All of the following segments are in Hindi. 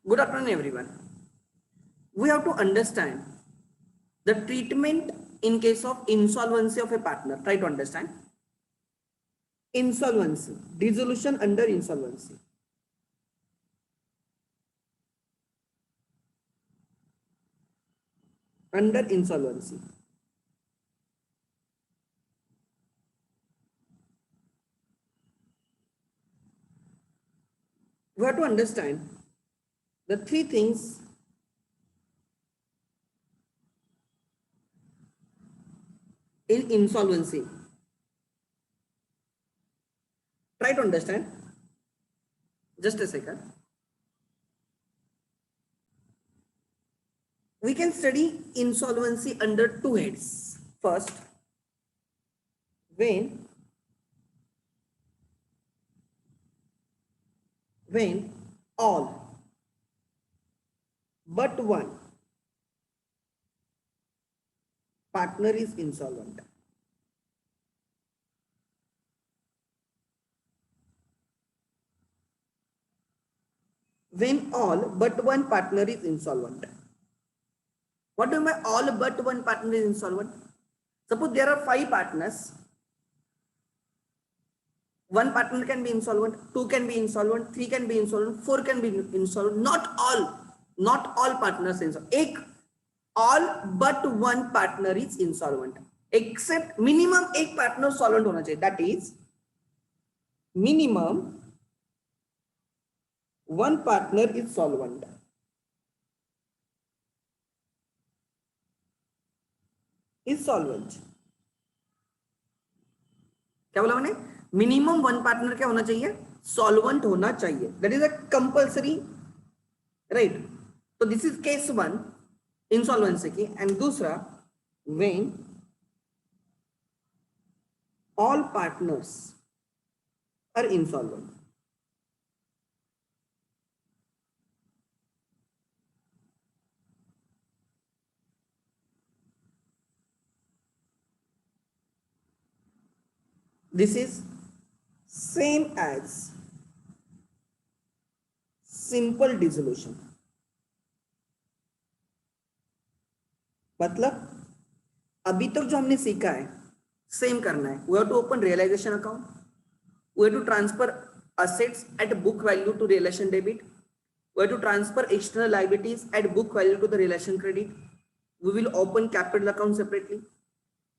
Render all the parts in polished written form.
Good afternoon, everyone. We have to understand the treatment in case of insolvency of a partner. Try to understand. Insolvency, dissolution under insolvency. Under insolvency. We have to understand the three things in insolvency. Try to understand. Just a second. We can study insolvency under two heads. First, when all but one partner is insolvent. When all but one partner is insolvent. What do I mean by all but one partner is insolvent? Suppose there are 5 partners. One partner can be insolvent, 2 can be insolvent, 3 can be insolvent, 4 can be insolvent. Not all partners insolvent. All but one partner is insolvent. Except minimum एक partner solvent होना चाहिए. That is minimum one partner is solvent. Is solvent. क्या बोला मैंने? मिनिमम वन पार्टनर क्या होना चाहिए? सॉल्वेंट होना चाहिए. That is a compulsory, right? तो this is case one insolvency की. एंड दूसरा, when all partners are insolvent. This is same as simple dissolution. मतलब अभी तक जो हमने सीखा है सेम करना है. We have to open realization account, we have to transfer assets at book value to relation debit, we have to transfer external liabilities at book value to the relation credit, we will open capital account separately,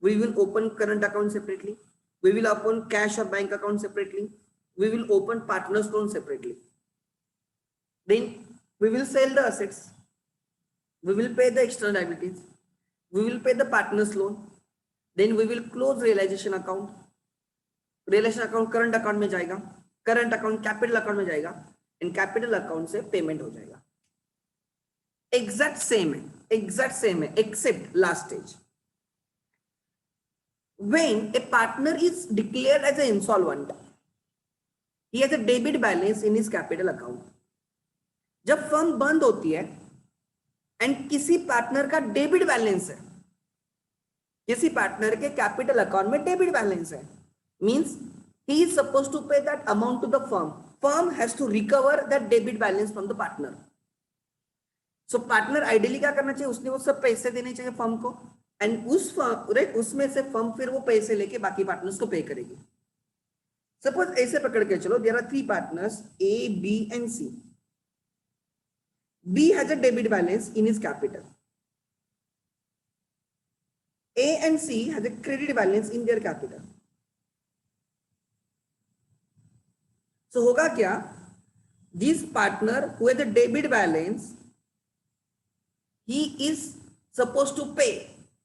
we will open current account separately, we will open cash or bank account separately, we will open partners loan separately. Then we will sell the assets, we will pay the external liabilities, we will pay the partners loan, then we will close realization account. Realization account current account में जाएगा, करंट अकाउंट कैपिटल अकाउंट में जाएगा, एंड कैपिटल अकाउंट से पेमेंट हो जाएगा. एग्जैक्ट सेम है except last stage. When a partner is declared as a insolvent, he has a debit balance in his capital account. जब फर्म बंद होती है एंड किसी पार्टनर का डेबिट बैलेंस है, किसी पार्टनर के कैपिटल अकाउंट में डेबिट बैलेंस है, means he is supposed to pay that amount to the firm. Firm has to recover that debit balance from the partner. So partner ideally क्या करना चाहिए? उसने वो सब पैसे देने चाहिए फर्म को, एंड उस फर्म, राइट, उसमें से फर्म फिर वो पैसे लेके बाकी पार्टनर्स को पे करेगी. सपोज ऐसे पकड़ के चलो, there are 3 partners A, B and C. B has a debit balance in his capital. A and C has a credit balance in their capital. So होगा क्या? This partner who has a debit balance, he is supposed to pay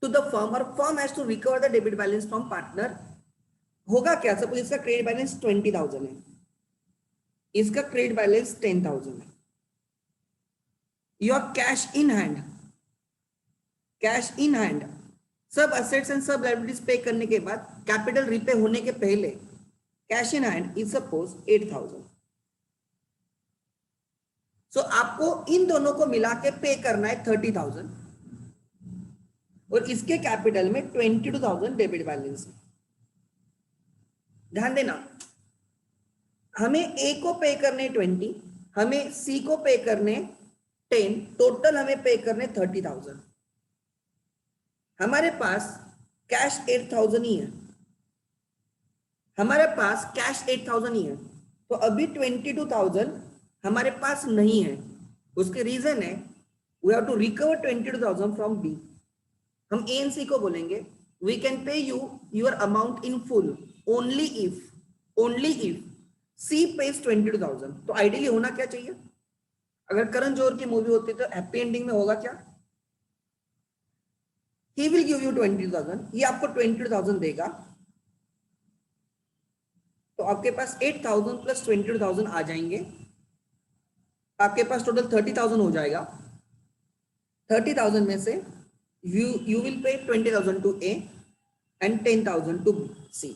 to the firm, or firm has to recover the debit balance from partner. होगा क्या? सपोज इसका क्रेडिट बैलेंस 20,000 है, इसका क्रेडिट बैलेंस 10,000 है. योर कैश इन हैंड, सब असेट्स एंड सब लायबिलिटीज पे करने के बाद, कैपिटल रिपे होने के पहले cash in hand is suppose 8,000. सो आपको इन दोनों को मिला के पे करना है 30,000, और इसके कैपिटल में 22,000 डेबिट बैलेंस है. ध्यान देना, हमें ए को पे करने 20, हमें सी को पे करने 10, टोटल हमें पे करने 30,000। हमारे पास कैश 8,000 ही है, हमारे पास कैश 8,000 ही है, तो अभी 22,000 हमारे पास नहीं है। उसके रीजन है we have to recover 22,000 from B. हम ए एन सी को बोलेंगे we can pay you your amount in full only if C pays 22,000। तो आइडियली होना क्या चाहिए? अगर करण जौहर की मूवी होती तो हैप्पी एंडिंग में होगा क्या? ही विल गिव यू 22,000, ये आपको 22,000 देगा, तो आपके पास 8,000 प्लस 22,000 आ जाएंगे, आपके पास टोटल 30,000 हो जाएगा। 30,000 में से you will pay 20,000 to A and 10,000 to C.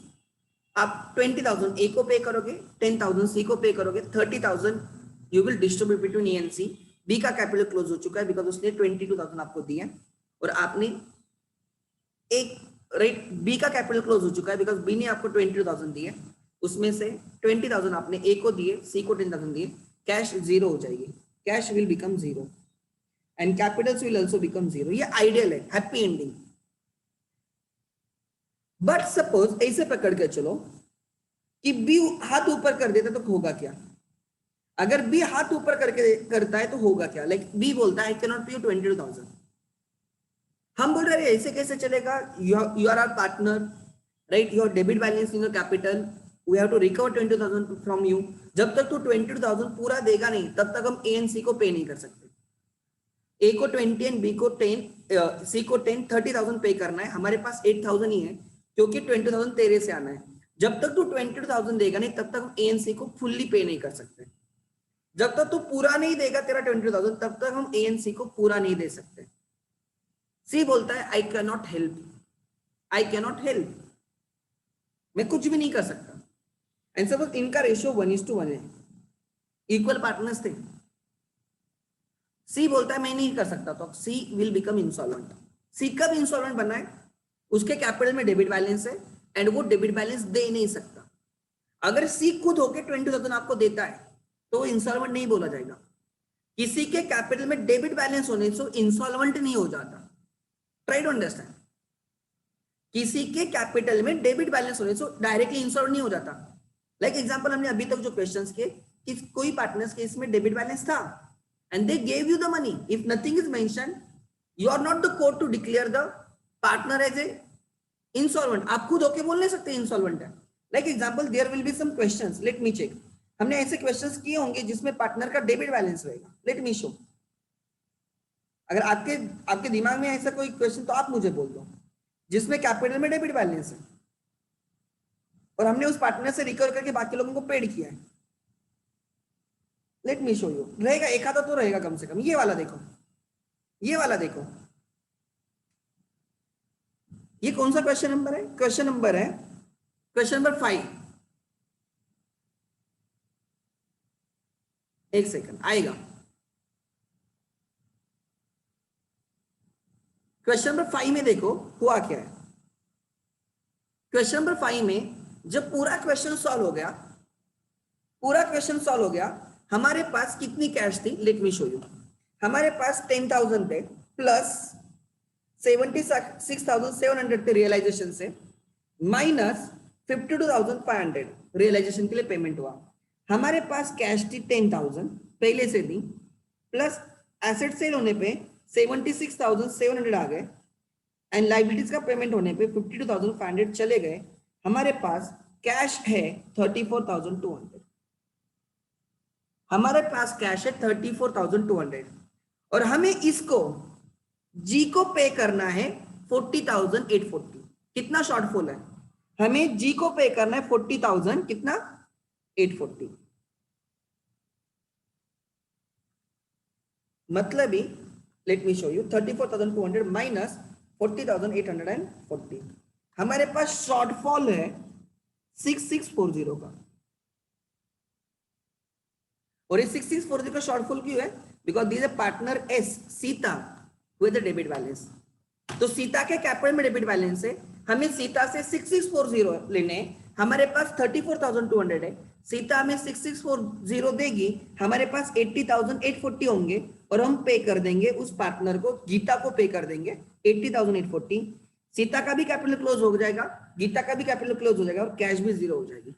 आप 20,000 ए को पे करोगे, 10,000 सी को पे करोगे, 30,000 you will distribute between A and C. B का कैपिटल क्लोज हो चुका है बिकॉज उसने 22,000 आपको दिया और आपने एक राइट बी का कैपिटल क्लोज हो चुका है बिकॉज बी ने आपको 22,000 दिए, उसमें से 20,000 आपने ए को दिए, सी को 10,000 दिए, कैश जीरो हो जाएगी, cash will become zero and Capitals will also become zero. ये आइडियल है, हैप्पी एंडिंग। बट सपोज ऐसे पकड़ के चलो कि बी हाथ ऊपर कर देता तो होगा क्या? अगर बी हाथ ऊपर करके करता है तो होगा क्या? लाइक बी बोलता है I can not pay you 22,000। हम बोल रहे हैं ऐसे कैसे चलेगा? You are our partner, right? Your debit balance in your capital, we have to recover 20,000 from you. जब तक तू 22,000 पूरा देगा नहीं तब तक हम ए एंड सी को पे नहीं कर सकते। ए को 20 एंड बी को 10, सी को 10, 30,000 पे करना है। हमारे पास 8,000 ही है क्योंकि 20,000 तेरे से आना है। जब तक तू 22,000 देगा नहीं तब तक हम ए एंड सी को फुल्ली पे नहीं कर सकते। जब तक तू पूरा नहीं देगा तेरा 20,000 तब तक हम ए एंड सी को पूरा नहीं दे सकते। सी बोलता है I can not help, I can not help, मैं कुछ भी नहीं कर सकता। एंड सपोज इनका रेशियो 1:1 है, इक्वल पार्टनर्स थे। सी बोलता है मैं नहीं कर सकता, तो सी विल बिकम इंसॉल्वेंट। सी कब इंसॉल्वेंट बना है? उसके कैपिटल में डेबिट बैलेंस है एंड वो डेबिट बैलेंस दे नहीं सकता। अगर सी खुद होके 20,000 आपको देता है तो इंसॉल्वेंट नहीं बोला जाएगा। किसी के कैपिटल में डेबिट बैलेंस होने से इंसॉल्वेंट नहीं हो जाता। ट्राई टू अंडरस्टैंड, किसी के कैपिटल में डेबिट बैलेंस होने से डायरेक्टली इंसॉल्वेंट नहीं हो जाता। लाइक एग्जांपल हमने अभी तक जो क्वेश्चंस किए कि कोई पार्टनर्स के इसमें डेबिट बैलेंस था and they gave you the money, if nothing is mentioned you are not the court to declare the partner as a insolvent। आप खुद होके बोल नहीं सकते insolvent है। like example there will be some questions, let me check। हमने ऐसे क्वेश्चंस किए होंगे जिसमें पार्टनर का डेबिट बैलेंस रहेगा। Late me show. अगर आपके दिमाग में ऐसा कोई क्वेश्चन तो आप मुझे बोल दो जिसमें कैपिटल में डेबिट बैलेंस है और हमने उस पार्टनर से रिकवर करके बाकी लोगों को पेड किया है। Late me show you. रहेगा एक आधा तो रहेगा कम से कम। ये वाला देखो, ये वाला देखो, ये कौन सा क्वेश्चन नंबर है? Question number 5। एक सेकंड आएगा। क्वेश्चन नंबर 5 में देखो हुआ क्या है। क्वेश्चन नंबर 5 में जब पूरा क्वेश्चन सॉल्व हो गया, हमारे पास कितनी कैश थी? Late me show you. हमारे पास 10,000 थे प्लस 76,700 थे रियलाइजेशन से, माइनस 52,500 रियलाइजेशन के लिए पेमेंट हुआ। हमारे पास कैश थी 10,000 पहले से थी, प्लस एसेट सेल होने पे 76,700 आ गए एंड लाइबिलिटीज का पेमेंट होने पे 52,500 चले गए। हमारे पास कैश है 34,200। हमारे पास कैश है 34,200 और हमें इसको जी को पे करना है 40,840। कितना शॉर्टफॉल है? हमें जी को पे करना है 40,000 कितना 840। मतलब ही let me show you 34,200 minus 40,840। हमारे पास शॉर्टफॉल है 6640 का। और ये 6640 का शॉर्टफॉल क्यों है? Because this is partner S Sita with debit balance. तो सीता के कैपिटल में डेबिट बैलेंस है, हमें सीता से 6640 लेने। हमारे पास 34,200 है, सीता हमें 6640 देगी, हमारे पास 80,840 होंगे और हम पे कर देंगे उस पार्टनर को, गीता को पे कर देंगे 80,840। सीता का भी कैपिटल क्लोज हो जाएगा, गीता का भी कैपिटल क्लोज हो जाएगा और कैश भी जीरो हो जाएगी।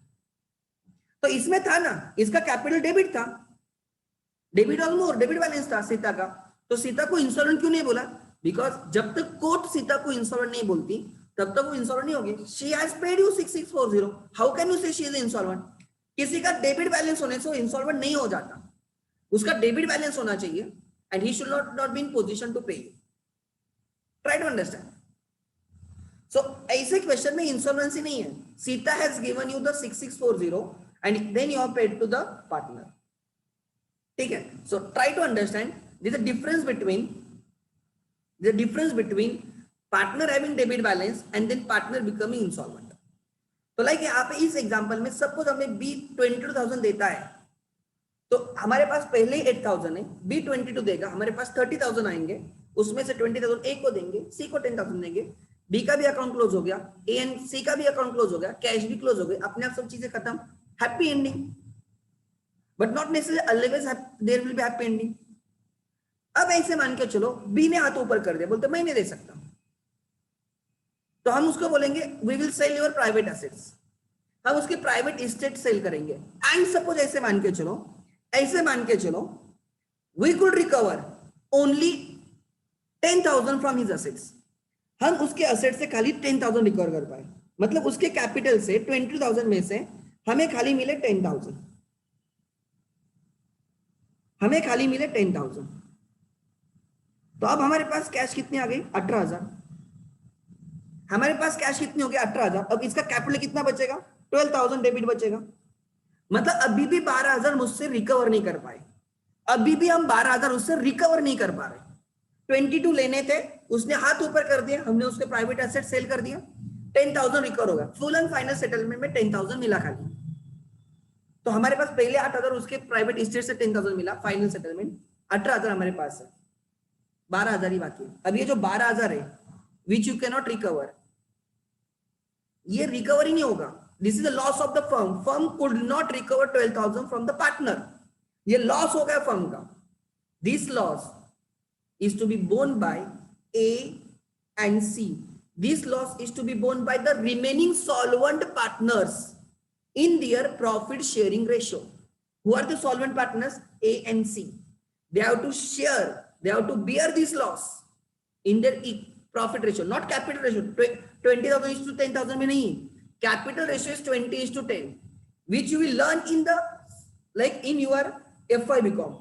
तो इसमें था ना, इसका कैपिटल डेबिट था, डेबिट और मोर, डेबिट बैलेंस था सीता का। तो सीता को इंसॉल्वेंट क्यों नहीं बोला? बिकॉज जब तक कोर्ट सीता को इंसॉल्वेंट नहीं बोलती तब तक वो इंसॉल्वेंट नहीं होगी। She has paid you 6640, how can you से शी इज इंसॉल्वेंट? किसी का डेबिट बैलेंस होने से वो इंसॉल्वेंट नहीं हो जाता, उसका डेबिट बैलेंस होना चाहिए and he should not be in position to pay you. Try to understand. So ऐसे क्वेश्चन में इंसॉल्वेंसी नहीं है, Sita has given you the 6640 and then you have paid to the partner. ठीक है, so try to understand there's a difference between partner having debit balance and then partner becoming insolvent. तो लाइक यहाँ पे इस एग्जांपल में सपोज हमें बी 22,000 देता है, तो हमारे पास पहले ही 8,000 है, बी 22 देगा, हमारे पास 30,000 आएंगे, उसमें से 20,000 ए को देंगे, सी को 10,000 देंगे, बी का भी अकाउंट क्लोज हो गया, ए एंड सी का भी अकाउंट क्लोज हो गया, कैश भी क्लोज हो गया, अपने आप सब चीजें खत्म, happy ending. But not necessary always there will be happy ending. अब ऐसे मान के चलो बी ने हाथ ऊपर कर दिया, बोलते मैं नहीं दे सकता, तो हम उसको बोलेंगे we will sell your private assets, हम उसके प्राइवेट एस्टेट सेल करेंगे। एंड सपोज ऐसे मान के चलो we could recover only 10,000 from his assets, हम उसके एसेट से खाली 10,000 रिकवर कर पाए, मतलब उसके कैपिटल से 20,000 में से हमें खाली मिले 10,000, हमें खाली मिले 10,000। तो अब हमारे पास कैश कितनी आ गई? 18,000। हमारे पास कैश कितनी हो गई? 18,000। अब इसका कैपिटल कितना बचेगा? 12,000 डेबिट बचेगा। मतलब अभी भी 12,000 मुझसे रिकवर नहीं कर पाए, अभी भी हम 12,000 उससे रिकवर नहीं कर पा रहे। 22 लेने थे, उसने हाथ ऊपर कर दिया, हमने उसके प्राइवेट एसेट सेल कर दिया, 10,000 रिकवर होगा, फुल एंड फाइनल सेटलमेंट में 10,000 मिला खाली। तो हमारे पास पहले 8,000 उसके प्राइवेट एस्टेट से 10,000 मिला, फाइनल सेटलमेंट 18,000 हमारे पास है, 12,000 ही बाकी है। अब ये जो 12,000 है which you can not recover, ये रिकवर ही नहीं होगा, this is the loss of the firm, firm could not recover 12,000 from the partner, ये लॉस हो गया फर्म का। This loss is to be borne by A and C, this loss is to be borne by the remaining solvent partners in their profit sharing ratio. Who are the solvent partners? A and C. They have to share, they have to bear this loss in their profit ratio, not capital ratio. 20,000 is to 10,000 में नहीं, capital ratio is 20 is to 10, which you will learn in the like in your FY BCom.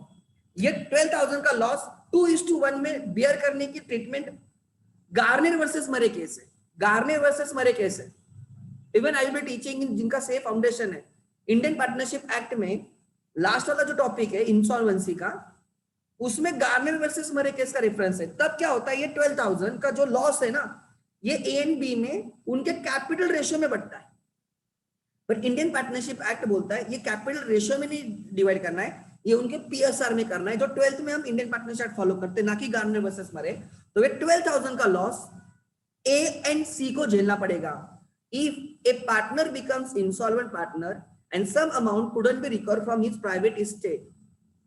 ये 12,000 का लॉस 2:1 में bear करने की treatment Garnier versus Murray case है, गार्नियर वर्सेस मरे केस है। Even I will be teaching in जिनका सेफ फाउंडेशन है, इंडियन पार्टनरशिप एक्ट में लास्ट वाला जो टॉपिक है इंसॉल्वेंसी का, उसमें गार्नियर वर्सेस मरे केस का रेफरेंस है। तब क्या होता है, ये 12,000 का जो लॉस है ना, ये ए एंड बी में उनके कैपिटल रेशियो में बढ़ता है, बट इंडियन पार्टनरशिप एक्ट बोलता है ये कैपिटल रेशियो में नहीं डिवाइड करना है, ये उनके पीएसआर में करना है, जो 12th में हम इंडियन पार्टनरशिप एक्ट फॉलो करते हैं, ना कि गार्नियर वर्सेस मरे। तो ये 12,000 का लॉस ए एंड सी को झेलना पड़ेगा। If a partner becomes insolvent partner and some amount couldn't be recovered from his private estate,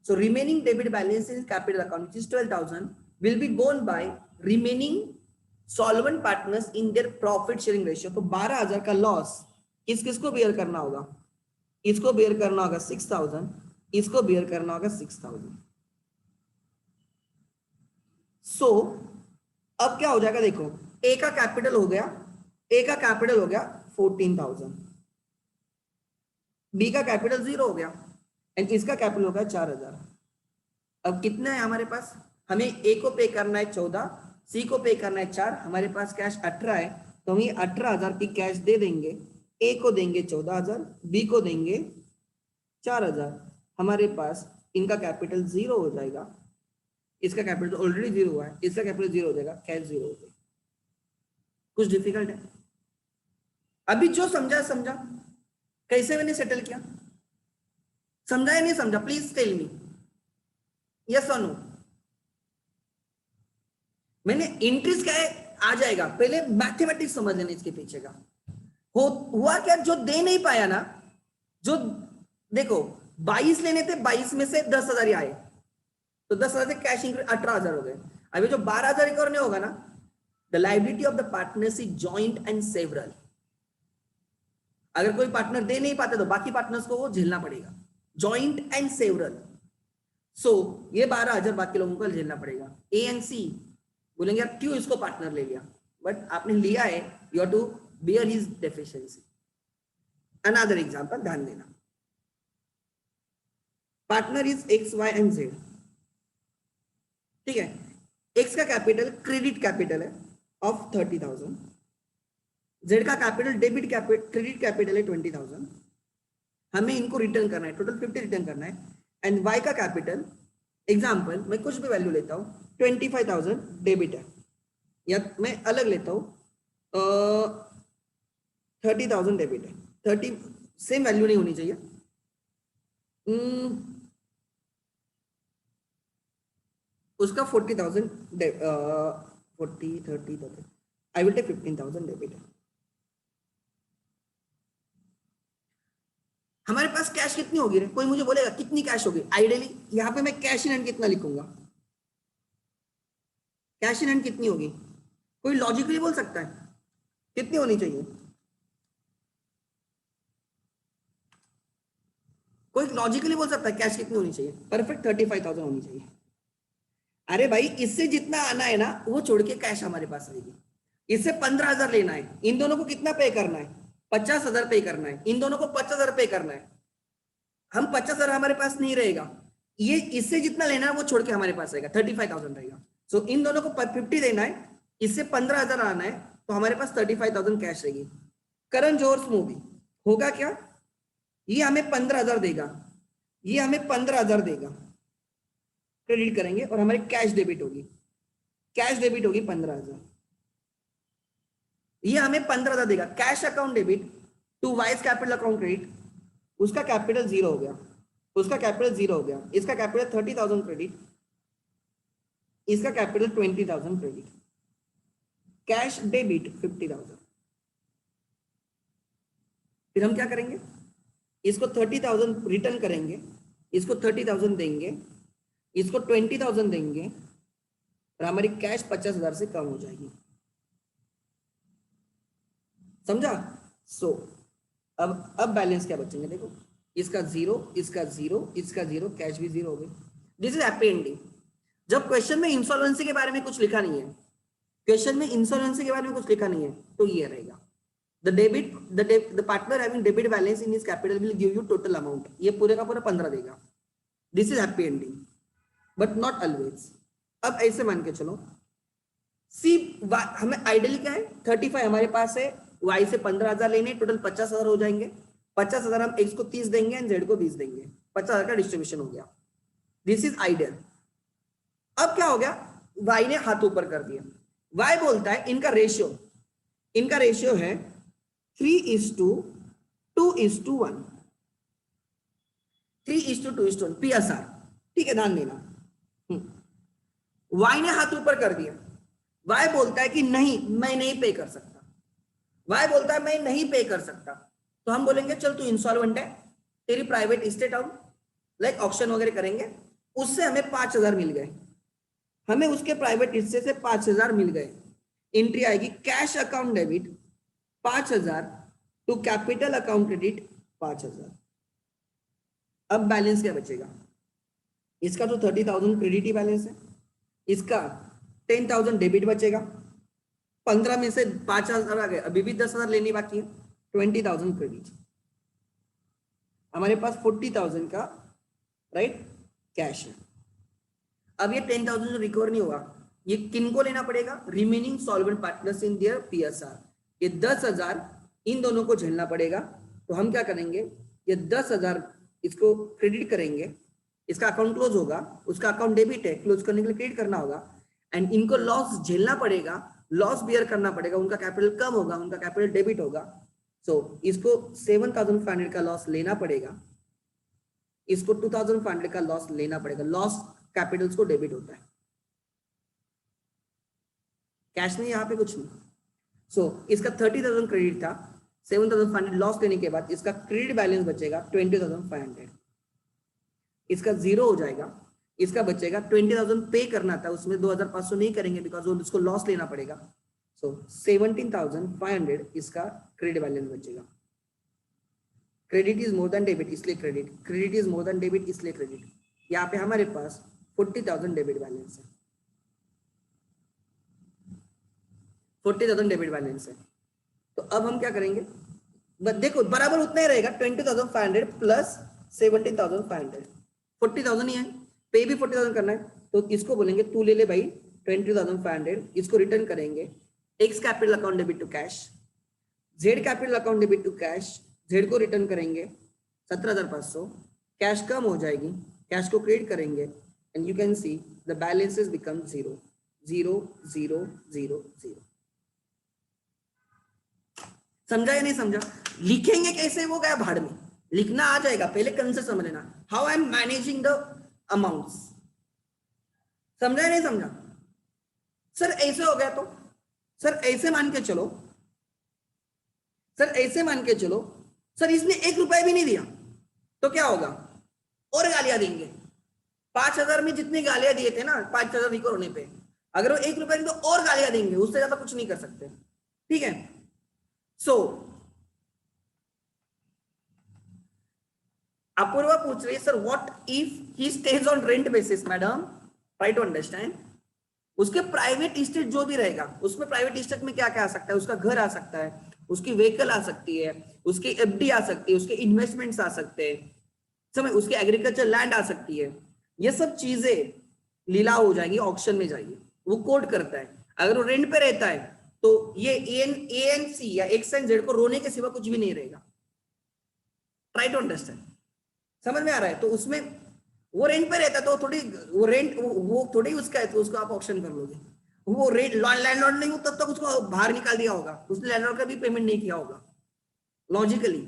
so remaining debit balance in capital account, which is 12,000, will be borne by remaining solvent partners in their profit sharing ratio. तो 12,000 का लॉस किस किस को बेयर करना होगा? इसको बेयर करना होगा 6,000, इसको बेयर करना होगा 6,000। सो अब क्या हो जाएगा, देखो ए का कैपिटल हो गया, ए का कैपिटल हो गया 14,000, बी का कैपिटल 0 हो गया एंड इसका कैपिटल हो गया 4,000। अब कितना है हमारे पास? हमें ए को पे करना है 14, सी को पे करना है 4, हमारे पास कैश 18 है, तो हम ये 18,000 की कैश दे देंगे, ए को देंगे 14,000, बी को देंगे 4,000, हमारे पास इनका कैपिटल 0 हो जाएगा, इसका कैपिटल ऑलरेडी 0 हुआ है, इसका कैपिटल 0 हो जाएगा, कैश 0 हो जाएगा। कुछ डिफिकल्ट है? अभी जो समझा समझा, कैसे मैंने सेटल किया, समझा या नहीं समझा? प्लीज टेल मी, यस और नो। मैंने इंटरेस्ट क्या है आ जाएगा, पहले मैथमेटिक्स समझ लेना इसके पीछे का। हुआ क्या, जो दे नहीं पाया ना, जो देखो 22 लेने थे, 22 में से 10,000 ही आए, तो 10,000 से कैश इंक्रीज 18,000 हो गए। अभी जो 12,000 रिकवर नहीं होगा ना, the liability of the partners is joint and several. अगर कोई पार्टनर दे नहीं पाते तो बाकी पार्टनर्स को वो झेलना पड़ेगा, जॉइंट एंड सेवरल। सो ये 12,000 बाकी लोगों को झेलना पड़ेगा। ए एंड सी बोलेंगे यार क्यों इसको पार्टनर ले लिया, बट आपने लिया है, you have to bear his deficiency. Another example ध्यान देना, partner is X Y and Z, ठीक है। एक्स का कैपिटल क्रेडिट कैपिटल है ऑफ 30,000, जेड का कैपिटल डेबिट क्रेडिट कैपिटल है 20,000, हमें इनको रिटर्न करना है, टोटल 50 रिटर्न करना है। एंड वाई का कैपिटल, एग्जाम्पल मैं कुछ भी वैल्यू लेता हूँ, 25,000 डेबिट है, या मैं अलग लेता हूँ 30,000 डेबिट है, 30 सेम वैल्यू नहीं होनी चाहिए। उसका 40,000 40 30 आई विल टेक 15,000 डेबिट है। हमारे पास कैश कितनी होगी रे, कोई मुझे बोलेगा कितनी कैश होगी? आइडियली यहाँ पे मैं कैश इन हैंड कितना लिखूंगा, कैश इन हैंड कितनी होगी? कोई लॉजिकली बोल सकता है कितनी होनी चाहिए? कोई लॉजिकली बोल सकता है कैश कितनी होनी चाहिए? परफेक्ट 35,000 होनी चाहिए। अरे भाई इससे जितना आना है ना वो छोड़ के कैश हमारे पास रहेगी। इससे 15,000 लेना है, इन दोनों को कितना पे करना है? 50,000 पे करना है, इन दोनों को 50,000 पे करना है। हम 50,000 हमारे पास नहीं रहेगा, ये इससे जितना लेना है वो छोड़ के हमारे पास रहेगा, 35,000 रहेगा। सो इन दोनों को 50 देना है, इससे 15,000 आना है, तो हमारे पास 35,000 कैश रहेगी। करण जोहर मूवी होगा क्या? ये हमें 15,000 देगा, ये हमें 15,000 देगा, क्रेडिट करेंगे और हमारी कैश डेबिट होगी, कैश डेबिट होगी 15,000। ये हमें 15,000 देगा, cash account debit to Y's capital account credit, उसका कैपिटल 0 हो गया, उसका कैपिटल 0 हो गया, इसका कैपिटल 30,000 क्रेडिट, इसका कैपिटल 20,000 क्रेडिट, कैश डेबिट 50,000। फिर हम क्या करेंगे, इसको 30,000 रिटर्न करेंगे, इसको 30,000 देंगे, इसको 20,000 देंगे और हमारी कैश 50,000 से कम हो जाएगी। समझा? सो अब बैलेंस क्या बचेंगे, देखो इसका 0, इसका 0, इसका 0, कैश भी 0 हो गई। This is happy ending. जब क्वेश्चन में इंसॉल्वेंसी के बारे में कुछ लिखा नहीं है, क्वेश्चन में इंसॉल्वेंसी के बारे में कुछ लिखा नहीं है, तो ये रहेगा the partner having debit balance in his capital will give you total amount, ये पूरे का पूरा 15 देगा। This is happy ending but not always. अब ऐसे मान के चलो सी हमें आइडियली क्या है, 35 हमारे पास है, वाई से 15,000 लेने, टोटल 50,000 हो जाएंगे। 50,000 हम एक्स को 30 देंगे एंड जेड को 20 देंगे, 50,000 का डिस्ट्रीब्यूशन हो गया। This is ideal. अब क्या हो गया, वाई ने हाथ ऊपर कर दिया, वाई बोलता है इनका रेशियो है 3:2:1, 3:2:1 PSR, ठीक है, ध्यान देना। वाई ने हाथ ऊपर कर दिया, वाई बोलता है कि नहीं मैं नहीं पे कर सकता, वाई बोलता है मैं नहीं पे कर सकता, तो हम बोलेंगे चल तू इंसॉल्वेंट है, तेरी private estate out, like auction वगैरह करेंगे, उससे हमें 5,000 मिल गए, हमें उसके प्राइवेट हिस्से से 5,000 मिल गए। एंट्री आएगी cash account debit 5,000 to capital account credit 5,000। अब बैलेंस क्या बचेगा, इसका तो 30,000 क्रेडिट ही बैलेंस है, इसका 10,000 डेबिट बचेगा, 15 में से 5,000 आ गए, अभी भी 10,000 लेनी बाकी है, 20,000 क्रेडिट। हमारे पास 40,000 का राइट कैश है। अब ये 10,000 जो रिकवर नहीं हुआ, ये किनको लेना पड़ेगा, remaining solvent partners in there PSR। ये 10,000 इन दोनों को झेलना पड़ेगा, तो हम क्या करेंगे, ये 10,000 इसको क्रेडिट करेंगे, इसका अकाउंट क्लोज होगा, उसका अकाउंट डेबिट है, क्लोज करने के लिए क्रेडिट करना होगा, एंड इनको लॉस झेलना पड़ेगा, लॉस बियर करना पड़ेगा, उनका कैपिटल कम होगा, उनका कैपिटल डेबिट होगा। सो इसको 7,500 का लॉस लेना पड़ेगा, इसको 2,500 का लॉस लेना पड़ेगा, लॉस कैपिटल्स को डेबिट होता है, कैश नहीं, यहाँ पे कुछ नहीं। सो इसका 30,000 क्रेडिट था, 7,500 लॉस लेने के बाद इसका क्रेडिट बैलेंस बचेगा 20,500, इसका जीरो हो जाएगा, इसका बचेगा 20,000 पे करना था, उसमें 2,500 नहीं करेंगे बिकॉज वो उसको लॉस लेना पड़ेगा। सो 17,500 इसका क्रेडिट बैलेंस बचेगा। Credit is more than debit इसलिए credit, credit is more than debit इसलिए क्रेडिट। यहाँ पे हमारे पास 40,000 डेबिट बैलेंस है, 40,000 डेबिट बैलेंस है। तो अब हम क्या करेंगे, देखो बराबर उतना ही रहेगा, 20,500 प्लस 17,500, 40,000 ही है, पे भी 40,000 करना है। तो इसको बोलेंगे तू ले ले भाई 20,500, इसको रिटर्न करेंगे, X capital account debit to cash, Z capital account debit to cash, Z को रिटर्न करेंगे 17,500, कैश कम हो जाएगी, कैश को क्रेडिट करेंगे and you can see the balances become 0 0 0 0 0। समझा या नहीं समझा? लिखेंगे कैसे वो गया भाड़ में, लिखना आ जाएगा, पहले कंसेप्ट समझ लेना, how I am managing the amounts. समझा या नहीं समझा? सर ऐसे हो गया तो सर ऐसे मान के चलो, सर ऐसे मान के चलो, सर इसने 1 रुपया भी नहीं दिया तो क्या होगा? और गालियां देंगे। 5,000 में जितनी गालियां दिए थे ना 5,000 रिकवर होने पे, अगर वो 1 रुपया नहीं तो और गालियां देंगे, उससे ज्यादा कुछ नहीं कर सकते। ठीक है, सो अपूर्वा पूछ रही है sir what if he stays on rent basis. Madam try to understand, उसके प्राइवेट इस्टेट जो भी रहेगा उसमें प्राइवेट इस्टेट में क्या क्या आ सकता है, उसका घर आ सकता है, उसकी व्हीकल आ सकती है, उसकी एफडी आ सकती है, उसके इन्वेस्टमेंट्स आ सकते हैं, समझ, उसकी एग्रीकल्चर लैंड आ सकती है, ये सब चीजें लीलाव हो जाएंगी, ऑक्शन में जाएगी, वो कोड करता है। अगर वो रेंट पे रहता है तो ये एएनसी या एक्स एंड जेड को रोने के सिवा कुछ भी नहीं रहेगा। ट्राई टू अंडरस्टैंड, समझ में आ रहा है? तो उसमें वो रेंट पे रहता है तो थोड़ी वो रेंट वो थोड़ी उसका है तो उसको आप ऑप्शन कर लोगे। वो रेंट लैंडलॉर्ड नहीं हो तब तक उसको बाहर निकाल दिया होगा, उसने लैंडलॉर्ड का भी पेमेंट नहीं किया होगा लॉजिकली,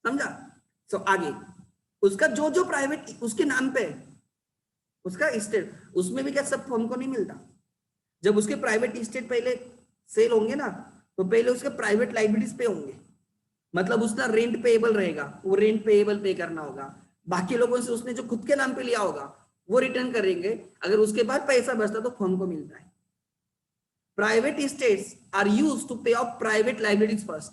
समझा? सो आगे उसका जो जो प्राइवेट उसके नाम पे उसका इस्टेट, उसमें भी क्या सब फर्म को नहीं मिलता। जब उसके प्राइवेट इस्टेट पहले सेल होंगे ना तो पहले उसके प्राइवेट लाइबिलिटीज पे होंगे, मतलब उसका रेंट पेएबल रहेगा, वो रेंट पेएबल पे करना होगा, बाकी लोगों से उसने जो खुद के नाम पे लिया होगा वो रिटर्न करेंगे, अगर उसके बाद पैसा बचता तो फर्म को मिलता है। Private estates are used to pay off private liabilities first.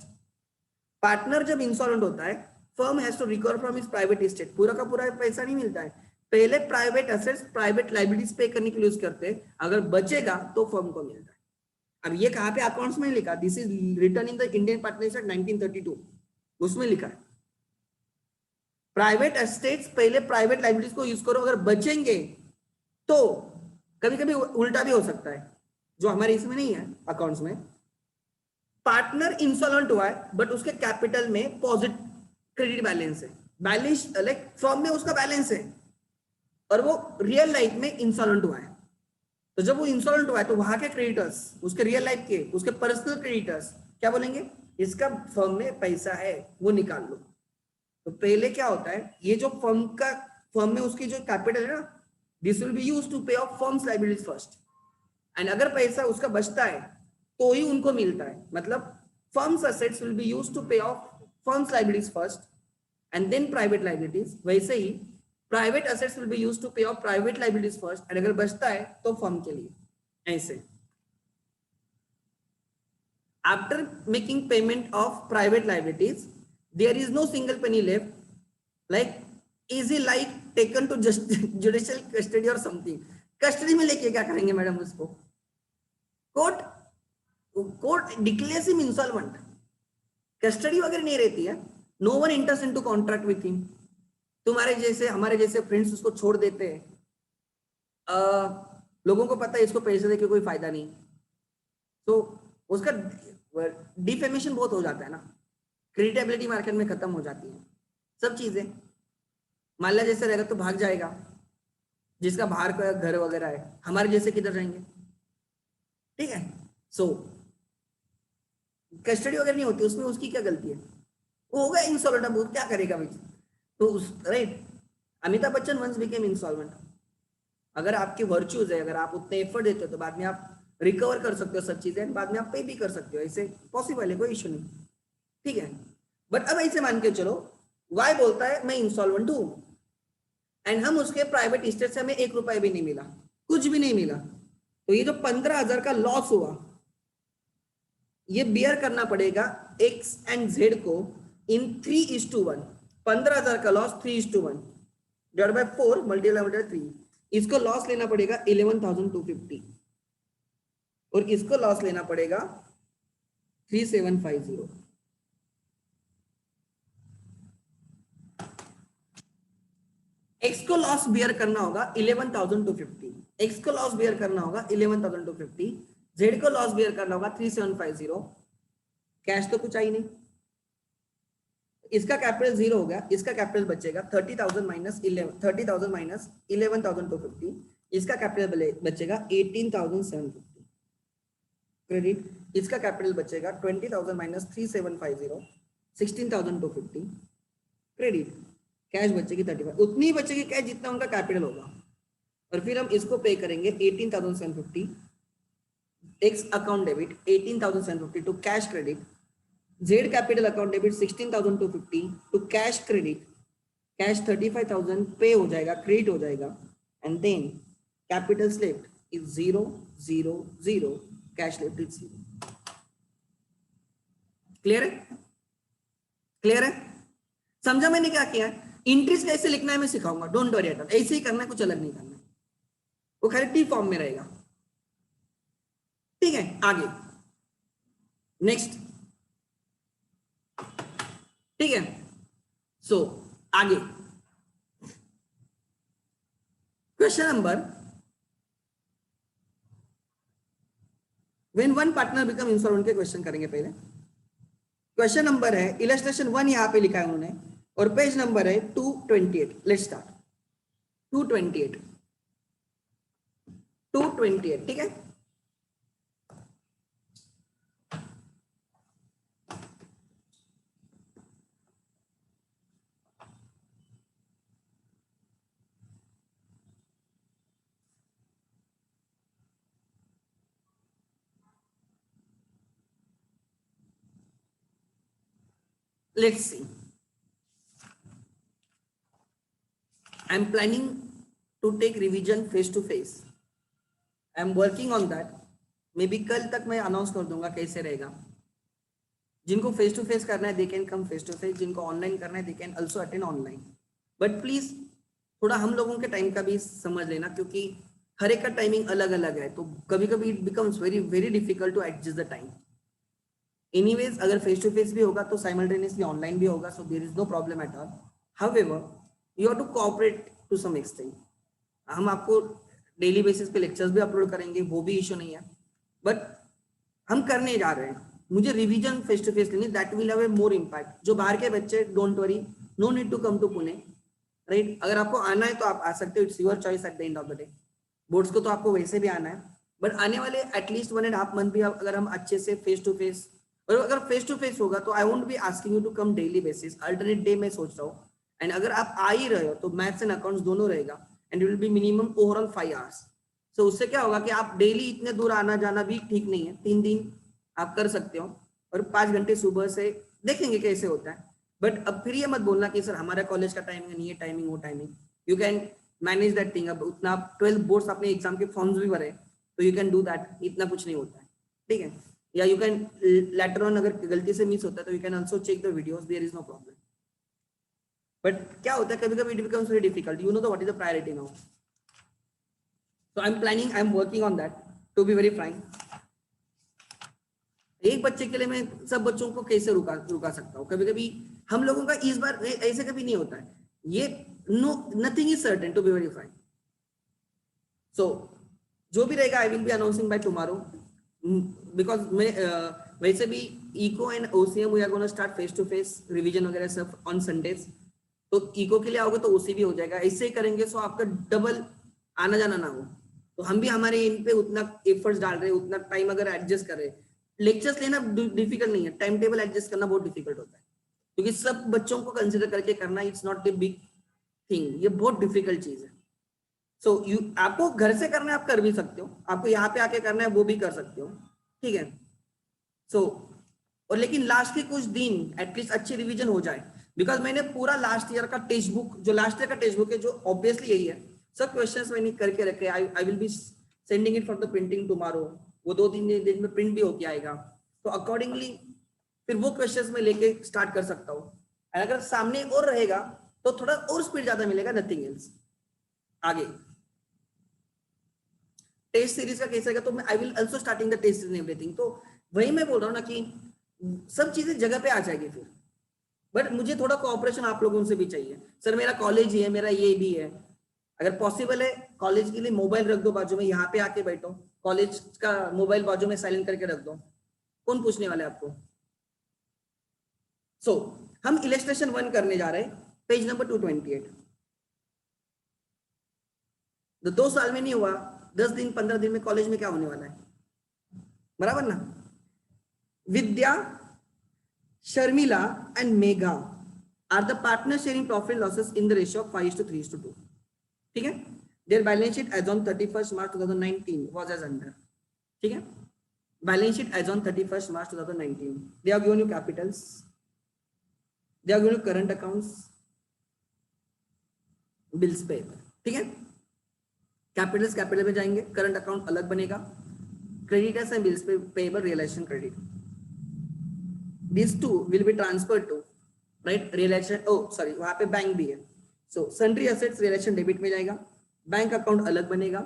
Partner जब इंसॉल्वेंट होता है firm has to recover from his private estate, पूरा का पूरा पैसा नहीं मिलता है, पहले प्राइवेट एसेट्स प्राइवेट लाइबिलिटीज पे करने के लिए यूज करते हैं, अगर बचेगा तो फर्म को मिलता है। अब ये कहां पे अकाउंट्स में लिखा, this is written in the Indian partnership 1932, उसमें लिखा है प्राइवेट एस्टेट्स पहले प्राइवेट लाइबिलिटीज को यूज करो, अगर बचेंगे तो कभी कभी उल्टा भी हो सकता है जो हमारे इसमें नहीं है अकाउंट्स में। पार्टनर इंसॉल्वेंट हुआ है बट उसके कैपिटल में पॉजिटिव क्रेडिट बैलेंस है, बैलेंस लाइक फर्म में उसका बैलेंस है और वो रियल लाइफ में इंसॉल्वेंट हुआ है, तो जब वो इंसॉल्वेंट हुआ है तो वहां के क्रेडिटर्स उसके रियल लाइफ के उसके पर्सनल क्रेडिटर्स क्या बोलेंगे, इसका फर्म में पैसा है वो निकाल लो। तो पहले क्या होता है, ये जो फर्म में उसकी जो कैपिटल है ना, this will be used to pay off firm's liabilities first, and अगर पैसा उसका बचता है तो ही उनको मिलता है, मतलब firm's assets will be used to pay off firm's liabilities first and then private liabilities. वैसे ही private assets will be used to pay off private liabilities first and अगर बचता है तो फर्म के लिए, ऐसे। After making payment of private liabilities there is no single penny left, like easy like taken to just judicial custody or something। Custody में लेके क्या करेंगे मैडम उसको, court declares him insolvent, custody वगैरह नहीं रहती है, no one enters into contract with him. तुम्हारे जैसे हमारे जैसे फ्रेंड्स उसको छोड़ देते हैं, लोगों को पता है इसको पैसे देके कोई फायदा नहीं, तो उसका डिफेमेशन बहुत हो जाता है ना, क्रेडिटेबिलिटी मार्केट में खत्म हो जाती है सब चीजें। मान लिया जैसे रहेगा तो भाग जाएगा, जिसका बाहर का घर वगैरह है, हमारे जैसे किधर रहेंगे, ठीक है। सो कस्टडी वगैरह नहीं होती उसमें, उसकी क्या गलती है, वो होगा इंसॉल्वेंट, अब वो क्या करेगा भाई, तो उस right. Amitabh Bachchan once became insolvent, अगर आपके वर्च्यूज है, अगर आप उतने एफर्ट देते हो तो बाद में आप रिकवर कर सकते हो सब चीजें, बाद में आप पे भी कर सकते हो, ऐसे पॉसिबल है, कोई इश्यू नहीं। ठीक है। बट अब ऐसे मान के चलो वाई बोलता है मैं इंसॉल्वेंट हूं एंड हम उसके प्राइवेट स्टेट से हमें 1 रुपया भी नहीं मिला, कुछ भी नहीं मिला, तो ये जो 15,000 का लॉस हुआ ये बियर करना पड़ेगा एक्स एंड जेड को इन 3:1। 15,000 का loss 3:1 divide by 4 multiply by 3, इसको लॉस लेना पड़ेगा 11,250 और इसको लॉस लेना पड़ेगा 3750। एक्स को लॉस बियर करना होगा 11,250, एक्स को लॉस बियर करना होगा 11,250, जेड को लॉस बियर करना होगा 3750। कैश तो कुछ आई नहीं, इसका कैपिटल 0 हो गया, इसका कैपिटल बचेगा 30,000 माइनस 11,250, इसका कैपिटल बचेगा 18,750 क्रेडिट, इसका कैपिटल बचेगा 20,000 माइनस 3750 16,250 क्रेडिट, कैश बचेगी 35, उतनी बचेगी कैश जितना उनका कैपिटल होगा। और फिर हम इसको पे करेंगे 18,750 X account debit 18,750 to cash credit, Z capital account debit 16,250 to cash credit, cash 35,000 pay हो जाएगा, क्रेडिट हो जाएगा, and then capital left is 0 0 0, cash left is 0। Clear है? क्लियर है? समझा मैंने क्या किया है? इंट्रीज कैसे लिखना है मैं सिखाऊंगा, डोंट वरी एट ऑल, ऐसे ही करना है, कुछ अलग नहीं करना है, वो खाली टी फॉर्म में रहेगा। ठीक है, आगे नेक्स्ट। ठीक है, सो आगे question number, when one partner become insolvent के क्वेश्चन करेंगे पहले। क्वेश्चन नंबर है इलस्ट्रेशन 1 यहां पे लिखा है उन्होंने और पेज नंबर है 228। Let's start 228 228। ठीक है, let's see. I am planning to take revision face to face. I am working on that. May be कल तक मैं अनाउंस कर दूंगा कैसे रहेगा। जिनको फेस टू फेस करना है they can come face to face, जिनको ऑनलाइन करना है they can also attend online. But please थोड़ा हम लोगों के टाइम का भी समझ लेना, क्योंकि हर एक का टाइमिंग अलग अलग है, तो कभी कभी it becomes very very difficult to adjust the time. Anyways अगर फेस टू फेस भी होगा तो साइमल्टेनियसली ऑनलाइन भी होगा, so there is no problem at all. However you have to cooperate to some extent. हम आपको डेली बेसिस पे लेक्चर्स भी अपलोड करेंगे, वो भी इशू नहीं है, बट हम करने जा रहे हैं। मुझे रिवीजन फेस टू फेस लेनी, that will have a more impact. जो बाहर के बच्चे, don't worry, no need to come to Pune, right? अगर आपको आना है तो आप आ सकते हो, it's your choice at the end of the day. Boards को तो आपको वैसे भी आना है, बट आने वाले एटलीस्ट 1.5 मंथ भी अगर हम अच्छे से फेस टू फेस, और अगर फेस टू फेस होगा तो I won't be asking you to come daily basis, alternate day में सोच रहा हूँ। एंड अगर आप आ ही रहे हो तो मैथ्स एंड अकाउंट्स दोनों रहेगा, and it will be minimum overall 5 hours. So उससे क्या होगा कि आप डेली इतने दूर आना जाना भी ठीक नहीं है, 3 दिन आप कर सकते हो, और 5 घंटे सुबह से देखेंगे कैसे होता है। बट अब फिर ये मत बोलना कि सर हमारा कॉलेज का टाइमिंग नहीं है, टाइमिंग वो timing, you can manage that thing. अब उतना 12 बोर्ड्स अपने एग्जाम के फॉर्म्स भी भरे, तो यू कैन डू दैट, इतना कुछ नहीं होता है। ठीक है, या यू कैन लेटर ऑन अगर गलती से मिस होता है तो you can also check the videos, there is no problem. But क्या होता है कभी कभी it becomes very difficult, you know what is the priority now. So I am planning, I am working on that to be very frank. एक बच्चे के लिए मैं सब बच्चों को कैसे रुका सकता हूँ? कभी कभी हम लोगों का इस बार ऐसे कभी नहीं होता है, ये no nothing is certain to be very frank. So जो भी रहेगा I will be announcing by tomorrow, because मैं वैसे भी eco and OCM we are gonna start face to face revision वगैरह सब ऑन संडेज। तो इको के लिए आओगे तो ओसी भी हो जाएगा, ऐसे ही करेंगे सो आपका डबल आना जाना ना हो। तो हम भी हमारे इन पे उतना एफर्ट्स डाल रहे हैं, उतना टाइम अगर एडजस्ट कर रहे हैं। लेक्चर्स लेना डिफिकल्ट नहीं है, टाइम टेबल एडजस्ट करना बहुत डिफिकल्ट होता है, क्योंकि सब बच्चों को कंसिडर करके करना, it's not a big thing, ये बहुत डिफिकल्ट चीज है। सो यू आपको घर से करना है आप कर भी सकते हो, आपको यहाँ पे आके करना है वो भी कर सकते हो। ठीक है, सो और लेकिन लास्ट के कुछ दिन एटलीस्ट अच्छी रिवीजन हो जाए, बिकॉज मैंने पूरा लास्ट ईयर का टेक्स्ट बुक, जो लास्ट ईयर का टेक्स्ट बुक है, जो ऑब्वियसली यही है, सब क्वेश्चंस मैंने करके रखे। आई will be sending it for the printing tomorrow. वो 2-3 दिन में प्रिंट भी होके आएगा, तो अकॉर्डिंगली फिर वो क्वेश्चंस में लेके स्टार्ट कर सकता हूँ। अगर सामने और रहेगा तो थोड़ा और स्पीड ज्यादा मिलेगा, नथिंग एल्स। आगे टेस्ट सीरीज का केस रहेगा तो मैं I will also starting the test series everything. तो वही मैं बोल रहा हूँ ना कि सब चीजें जगह पे आ जाएगी फिर, बट मुझे थोड़ा कोऑपरेशन आप लोगों से भी चाहिए। सर मेरा कॉलेज ही है, मेरा ये भी है, अगर पॉसिबल है कॉलेज के लिए मोबाइल रख दो बाजू में, यहाँ पे आके बैठो, कॉलेज का मोबाइल बाजू में साइलेंट करके रख दो, कौन पूछने वाला है आपको। सो हम इलस्ट्रेशन 1 करने जा रहे हैं, पेज नंबर 228। 2 साल में नहीं हुआ, 10 दिन 15 दिन में कॉलेज में क्या होने वाला है, बराबर ना। Vidya, Sharmila and Megha are the partner sharing profit losses in the ratio of 5:3:2। ठीक है। Their balance sheet as on 31 March 2019 was as under. ठीक है। Balance sheet as on 31 March 2019, they have given you capitals, they have given you current accounts, bills payable. ठीक है। कैपिटल्स कैपिटल में जाएंगे, करंट अकाउंट अलग बनेगा, creditors and bills payable realisation credit, these two will be transferred to right realisation, oh sorry वहां पे बैंक भी है, so sundry assets realisation debit में जाएगा, बैंक अकाउंट अलग बनेगा,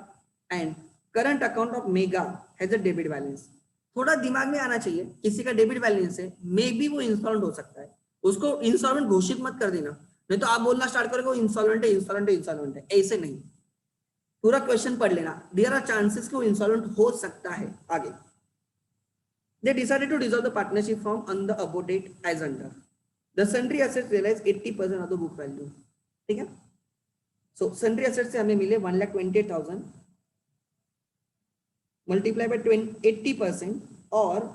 and current account of Megha has a debit balance. थोड़ा दिमाग में आना चाहिए, किसी का डेबिट बैलेंस है, मे बी वो इंस्टॉलमेंट हो सकता है, उसको इंस्टॉलमेंट घोषित मत कर देना, नहीं तो आप बोलना स्टार्ट करोगे वो इंस्टॉलमेंट है, इंस्टॉलमेंट है, इंस्टॉलमेंट है। ऐसे नहीं, पूरा क्वेश्चन पढ़ लेना, देयर आर चांसेस कि वो इंस्टॉलमेंट हो सकता है। आगे they decided to dissolve the partnership firm on the above date as under. The sundry assets realized 80% of the book value. ठीक है। सो sundry assets से हमें मिले 1,28,000 मल्टीप्लाई बाय 80% और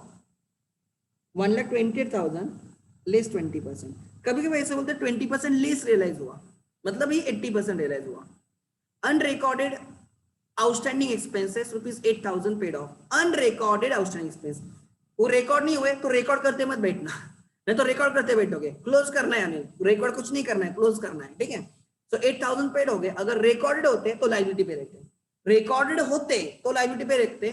1,28,000 लेस 20%। कभी कभी ऐसे बोलते हैं 20% लेस रियलाइज हुआ, मतलब ये 80% रियलाइज हुआ। Unrecorded outstanding expenses ₹8,000 paid of, unrecorded outstanding expense, वो रिकॉर्ड नहीं हुए तो रिकॉर्ड करते मत बैठना, नहीं तो रिकॉर्ड करते बैठोगे, क्लोज करना है हमें, रिकॉर्ड कुछ नहीं करना है, क्लोज करना है। ठीक है। तो 8,000 पेड हो गए, अगर रिकॉर्डेड होते तो लायबिलिटी पे रहते, रिकॉर्डेड होते तो लायबिलिटी पे रखते,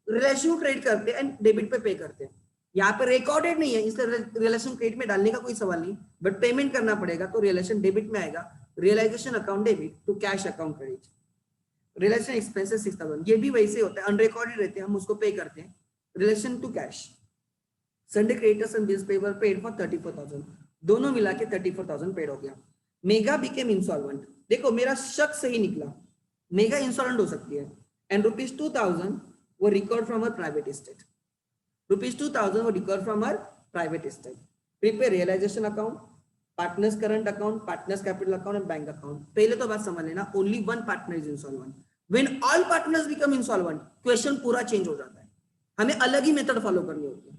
रिलेशन क्रेडिट करते एंड डेबिट पे करते। यहाँ पे रिकॉर्डेड नहीं है, इसलिए रिलेशन क्रेडिट में डालने का कोई सवाल नहीं, बट पेमेंट करना पड़ेगा तो रिलेशन डेबिट में आएगा, realisation account debit to cash account credit. Realisation expenses 6,000, ये भी वैसे होता है, अनरिकॉर्डेड रहते हैं, हम उसको पे करते हैं, realisation to cash. Sundry creditors and bills payable paid for 34,000, दोनों मिला के 34,000 पेड हो गया। मेगा बिकेम इंसॉल्वेंट, देखो मेरा शक सही निकला, मेगा इंसॉल्वेंट हो सकती है, एंड ₹2,000 वो record from her private estate, ₹2,000 वो record from her private estate. Prepare realisation account, partners current account, partners capital account and bank account. पहले तो बात समझ लेना, only one partner is insolvent, when all partners become insolvent question पूरा चेंज हो जाता है, हमें अलग ही मेथड फॉलो करनी होती है।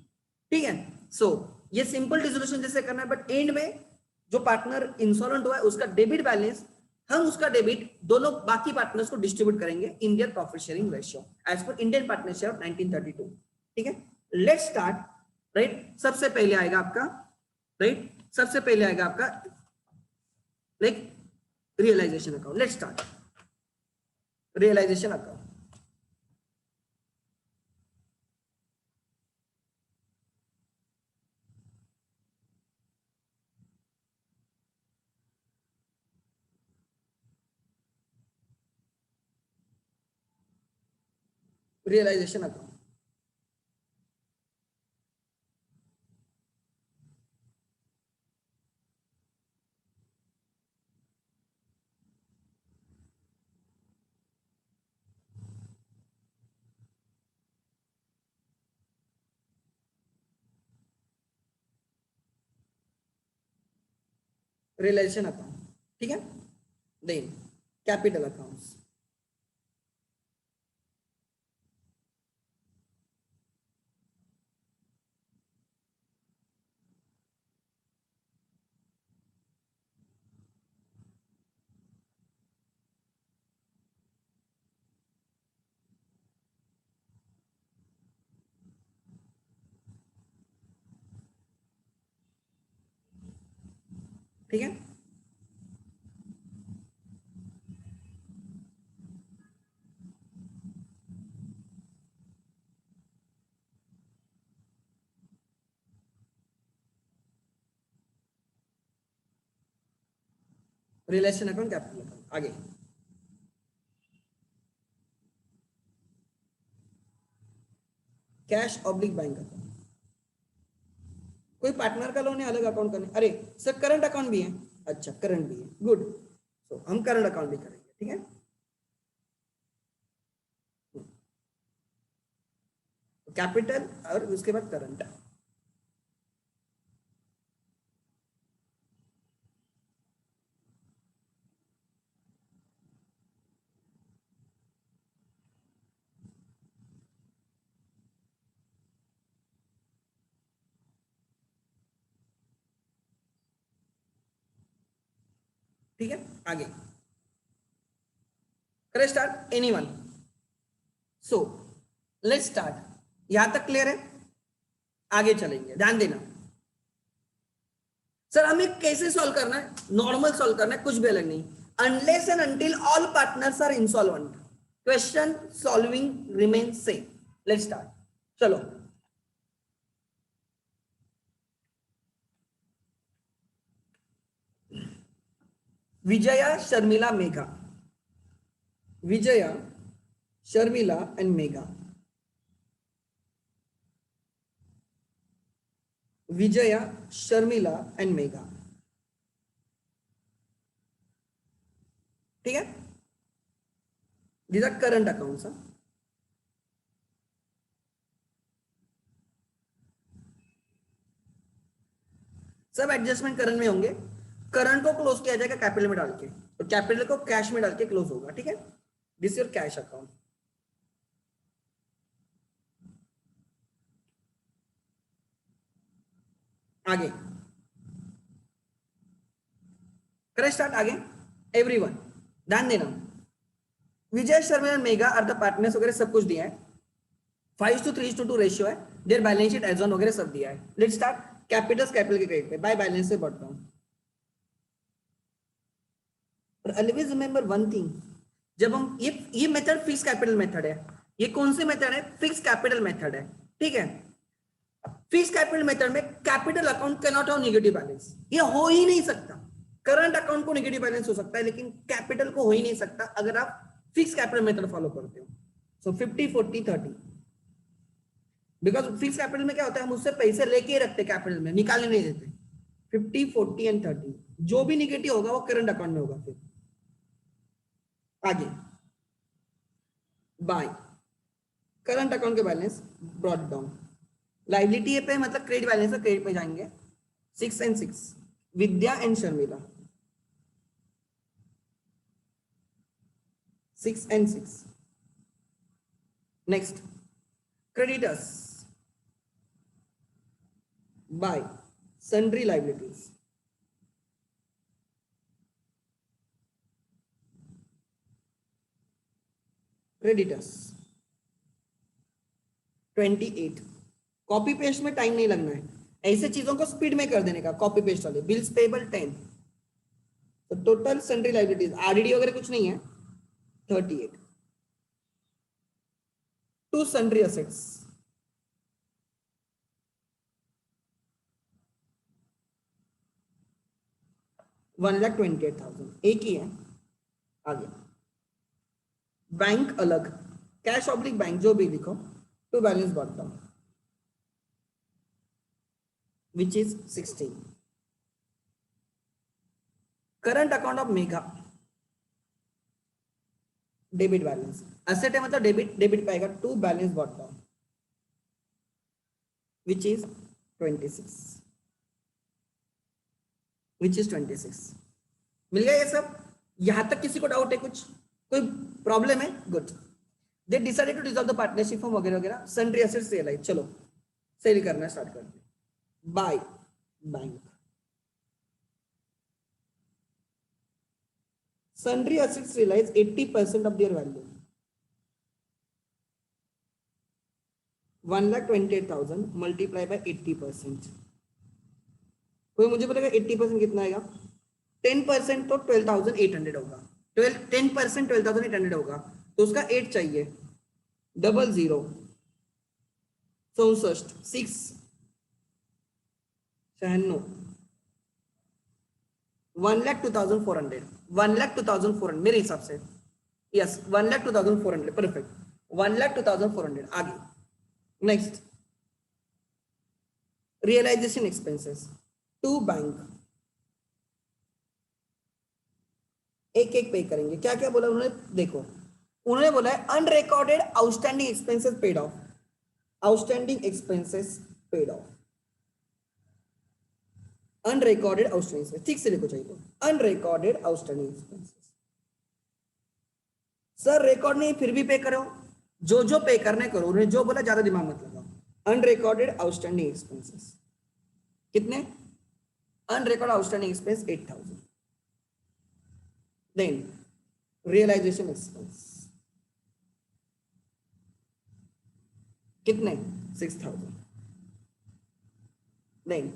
ठीक है। सो ये सिंपल डिसोल्यूशन जैसे करना है, बट एंड में जो पार्टनर इंसॉल्वेंट हुआ है उसका डेबिट बैलेंस, हम उसका डेबिट दोनों बाकी पार्टनर्स को डिस्ट्रीब्यूट करेंगे in their profit sharing ratio as per Indian partnership of 1932। ठीक है। Let's start. राइट, सबसे पहले आएगा आपका, राइट, सबसे पहले आएगा आपका like realisation account. Let's start realisation account. Realisation account, realisation account. ठीक है। देन कैपिटल अकाउंट्स, ठीक है। Realisation account, capital account. आगे कैश ऑब्लिक बैंक अकाउंट। कोई पार्टनर का लोन है, अलग अकाउंट करने, अरे सर करंट अकाउंट भी है, अच्छा करंट भी है, गुड। तो हम करंट अकाउंट भी करेंगे, ठीक है। कैपिटल और उसके बाद करंट। ठीक है, आगे करें start, anyone. So let's start. यहां तक क्लियर है? आगे चलेंगे, ध्यान देना। सर हमें कैसे सॉल्व करना है? नॉर्मल सॉल्व करना है, कुछ भी अलग नहीं। Unless and until all partners are insolvent, question solving remain same. Let's start, चलो। विजया, शर्मिला, मेघा। विजया, शर्मिला एंड मेघा। विजया, शर्मिला एंड मेघा। ठीक है, these are current accounts। सब एडजस्टमेंट करंट में होंगे। करंट को क्लोज किया जाएगा कैपिटल में डाल के, और कैपिटल को कैश में डाल के क्लोज होगा, ठीक है। This your cash account. आगे करें स्टार्ट, आगे एवरीवन ध्यान देना। विजय, शर्मा और मेगा आर द पार्टनर्स वगैरह सब कुछ दिया है। 5:3:2 रेशियो है। Their balance sheet as on वगैरह सब दिया है। Let's start. कैपिटल्स कैपिटल के क्रेडिट पे बाय बैलेंस से बढ़ता हूं। और ऑलवेज रिमेंबर वन थिंग, जब हम ये मेथड फिक्स कैपिटल मेथड है। ये कौन सी मेथड है? फिक्स कैपिटल मेथड है, ठीक है। फिक्स कैपिटल मेथड में capital account can not have negative balance, ये हो ही नहीं सकता। करंट अकाउंट को नेगेटिव बैलेंस हो सकता है, लेकिन कैपिटल को हो ही नहीं सकता अगर आप फिक्स कैपिटल मेथड फॉलो करते हो। सो 50-40-30, बिकॉज फिक्स कैपिटल में क्या होता है, हम उससे पैसे लेके ही रखते कैपिटल में, निकालने नहीं देते। 50-40-30, जो भी निगेटिव होगा वो करंट अकाउंट में होगा। फिर आगे बाय करंट अकाउंट के बैलेंस ब्रॉट डाउन। लाइबिलिटी पे मतलब क्रेडिट बैलेंस है, क्रेडिट पे जाएंगे। 6 and 6, Vidya and Sharmila. 6 and 6। Next creditors bye sundry liabilities. Creditors 28। Copy paste में टाइम नहीं लगना है, ऐसे चीजों को स्पीड में कर देने का। कॉपी पेस्ट वाले बिल्स पेबल 10। तो टोटल सन्ड्री लाइबिलिटीज आरडीडी वगैरह कुछ नहीं है, 38। टू सन्ड्री असेट्स 1,28,000, एक ही है। आगे बैंक अलग, कैश ऑब्लिक बैंक, जो भी लिखो, to balance brought down which is 16। Current account of Megha debit balance, asset है मतलब डेबिट, डेबिट पाएगा, to balance brought down which is 26, which is 26। मिल गया ये सब? यहां तक किसी को डाउट है, कुछ कोई प्रॉब्लम है? Good. They decided to dissolve the partnership firm वगैरह वगैरह। सन्ड्री एसेट्स रियलाइज, चलो सेल करना स्टार्ट करते हैं। By bank sundry assets realize 80% of their value, 1,28,000 multiply by 80%। कोई मुझे बोलेगा 80% कितना आएगा? 10% तो 12,800 होगा, 10% 12,800 होगा, तो उसका 8 चाहिए, 00 64 6 96 1,02,400 1,02,400 मेरे हिसाब से, यस 1,02,400 परफेक्ट, 1,02,400। आगे next realisation expenses to bank, एक एक पे करेंगे। क्या क्या बोला उन्होंने, देखो उन्होंने बोला है unrecorded outstanding expenses paid of, outstanding expenses paid of, unrecorded outstanding, ठीक से लिखो चाहिए तो, unrecorded outstanding expenses. Sir record नहीं फिर भी पे करो, जो जो पे करने करो, उन्हें जो बोला ज्यादा दिमाग मत लगाओ। अनरिकॉर्डेड आउटस्टैंडिंग एक्सपेंसेस कितने, unrecorded outstanding expense 8,000। Then realisation expense कितने, 6,000। Then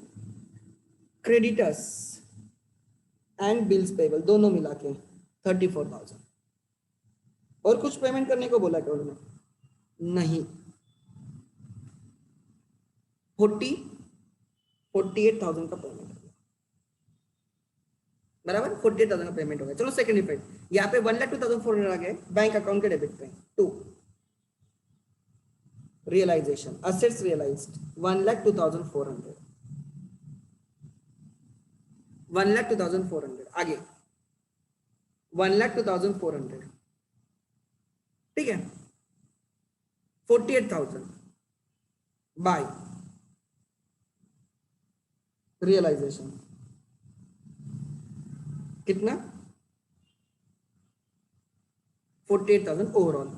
creditors and bills payable दोनों मिला के 34,000। और कुछ पेमेंट करने को बोला क्या उन्होंने, नहीं, 48,000 का पेमेंट हो गया, बराबर 48,000 का पेमेंट हो गया। चलो सेकंड इफेक्ट, यहाँ पे 1,02,400 आ गए बैंक अकाउंट के डेबिट पे। टू रियलाइजेशन असेट्स रियलाइज्ड 1,02,400, 1,02,400 आगे 1,02,400, ठीक है, 48,000 बाय रियलाइजेशन कितना, 48,000 ओवरऑल।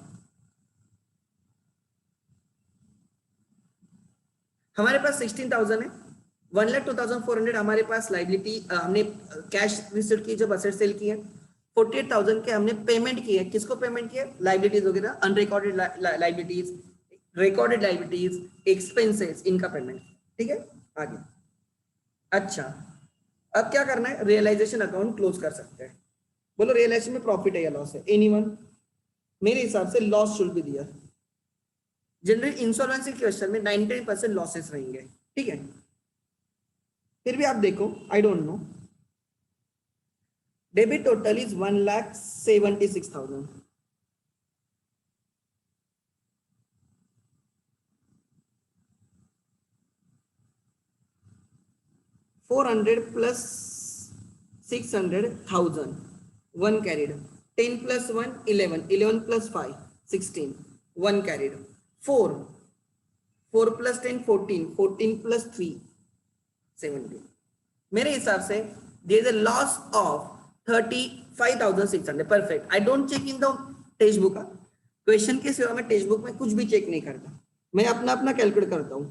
हमारे पास 16,000 है, 1,02,400 हमारे पास लाइबिलिटी, हमने कैश रिसीव की जब असेट सेल की है, 48,000 के हमने पेमेंट की है, किसको पेमेंट किया, लाइबिलिटीज वगैरह, unrecorded liabilities, recorded liabilities, expenses, इनका पेमेंट, ठीक है। आगे अच्छा, अब क्या करना है, रियलाइजेशन अकाउंट क्लोज कर सकते हैं। बोलो रियलाइजेशन में प्रॉफिट है या लॉस है, एनीवन, मेरे हिसाब से loss should be their. General insurance question में 99% लॉसेस रहेंगे, ठीक है, फिर भी आप देखो, आई don't no, debit total is 1,76,000, $400 plus 600,000 one carried, 10 plus 1 11, 11 plus 5 16, one carried, 4 4 plus 10 14, 14 plus 3 17। मेरे हिसाब से there is a loss of 35,600 perfect. I don't check in the textbook, question के सिवा मैं टेक्स्ट बुक में कुछ भी चेक नहीं करता, मैं अपना अपना कैलकुलेट करता हूँ,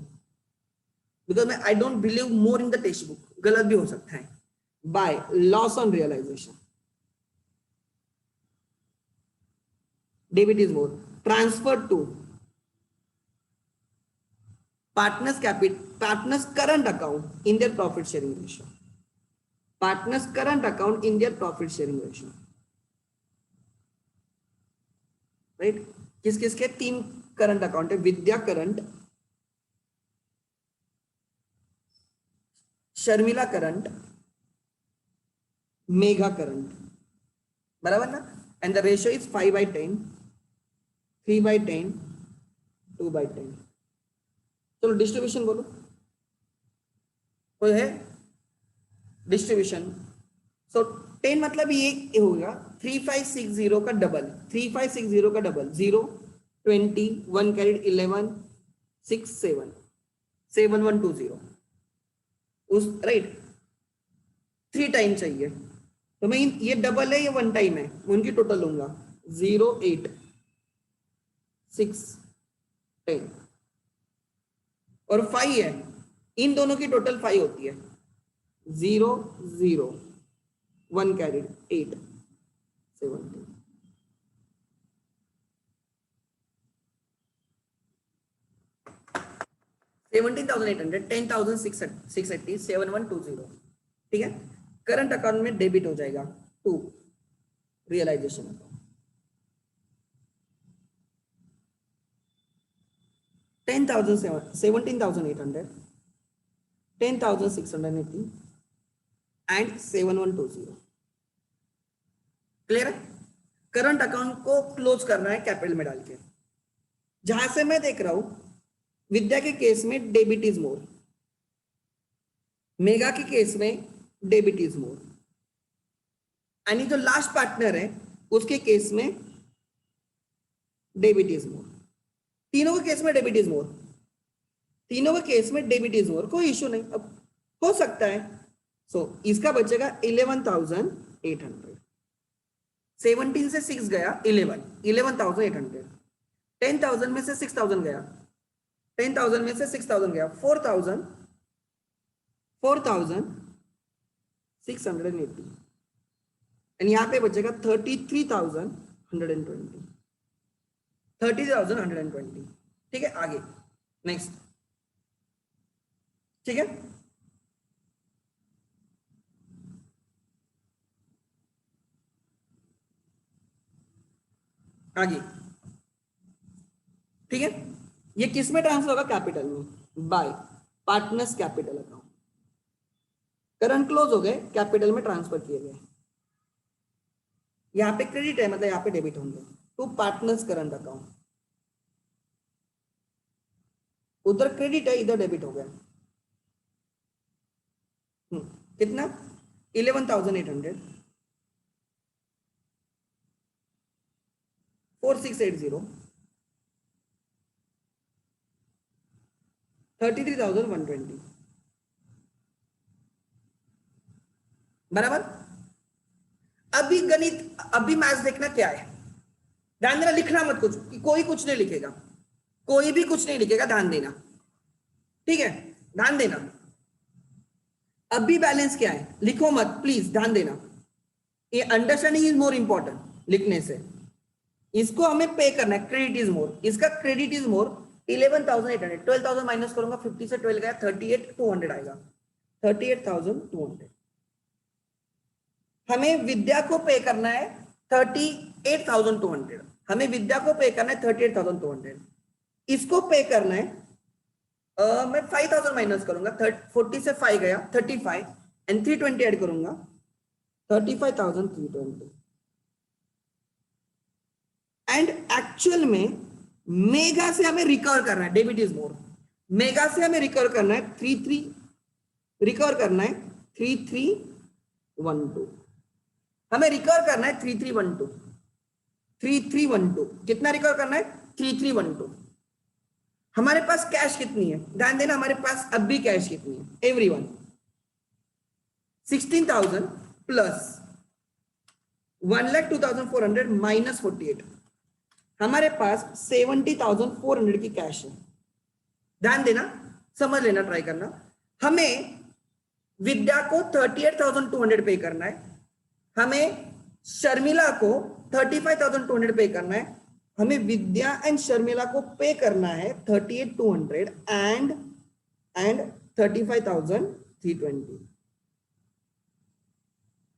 बिकॉज मैं I don't believe more in the textbook, गलत भी हो सकता है। By loss on realisation, debit is more, transfer to partners capital, partners current account in their profit sharing ratio, partners current account in their profit sharing ratio, right. किस किस के तीन करंट अकाउंट है, Vidya current, Sharmila current, Megha current, बराबर ना, एंड द रेशियो इज 5/10, 3/10, 2/10। चलो डिस्ट्रीब्यूशन बोलो, कोई है डिस्ट्रीब्यूशन। सो 10 मतलब ये होगा 3560 का डबल, 3560 का डबल 0 20 1 कैरिड 11 6 7 7120 उस राइट, 3 टाइम चाहिए, तो मैं ये डबल है ये 1 टाइम है, उनकी टोटल लूंगा 0 8 6 10 और 5 है, इन दोनों की टोटल 5 होती है, 0 0 1 कैरिड 8 17। $17,800, 10,680, 7120, ठीक है। करंट अकाउंट में डेबिट हो जाएगा to realisation account. 17,800, 10,680 and 7120। Clear है? करंट अकाउंट को क्लोज करना है कैपिटल में डाल के। जहां से मैं देख रहा हूं विद्या के केस में डेबिट इज मोर, मेगा के केस में डेबिट इज मोर, यानी जो लास्ट पार्टनर है उसके केस में डेबिट इज मोर। तीनों के केस में डेबिट इज मोर, तीनों के केस में डेबिट इज मोर, कोई इश्यू नहीं, अब हो सकता है। सो इसका बचेगा 11,800। 17 से 6 गया 11,800। 10,000 में से 6,000 गया, 10,000 में से 6,000 गया, 4,680 एंड यहाँ पे बचेगा 33,120। 30,120। ठीक है, आगे नेक्स्ट। ठीक है, आगे। ठीक है, ये किस में ट्रांसफर होगा? कैपिटल में, bye partners capital account. Current close हो गए, कैपिटल में ट्रांसफर किए गए। यहाँ पे क्रेडिट है, मतलब यहाँ पे डेबिट होंगे टू पार्टनर्स करंट अकाउंट। उधर क्रेडिट है, इधर डेबिट हो गया। कितना? 11,800, 4,680, 33,120। बराबर। अभी गणित, अभी मैथ्स देखना क्या है, ध्यान देना, लिखना मत कुछ, कि कोई कुछ नहीं लिखेगा, कोई भी कुछ नहीं लिखेगा, ध्यान देना। ठीक है, ध्यान देना। अभी बैलेंस क्या है लिखो मत प्लीज, ध्यान देना। ये अंडरस्टैंडिंग इज मोर इंपॉर्टेंट लिखने से। इसको हमें पे करना है, क्रेडिट इज मोर, इसका क्रेडिट इज मोर 11,800। 12,000 माइनस करूंगा, 50 से 12 गया, 38,200 आएगा, 38,200। हमें विद्या को पे करना है 38,200, हमें विद्या को पे करना है 38,200। इसको पे करना है, मैं 5,000 माइनस करूंगा, 40 से 5 गया, 35 एंड 320 ऐड करूंगा, 35,320। एंड एक्चुअल में मेगा से हमें रिकवर करना है, डेबिट इज मोर। मेगा से हमें रिकवर करना है 3312। हमें रिकवर करना है 3312। 3312 कितना रिकवर करना है? 3312। हमारे पास कैश कितनी है? ध्यान देना, हमारे पास अब भी कैश कितनी है एवरीवन? 16,000 प्लस 1,02,400 माइनस 48, हमारे पास 70,400 की कैश है। ध्यान देना, समझ लेना, ट्राई करना। हमें विद्या को 38,200 पे करना है, हमें शर्मिला को 35,200 पे करना है, हमें विद्या एंड शर्मिला को पे करना है 38,200 एंड 35,320।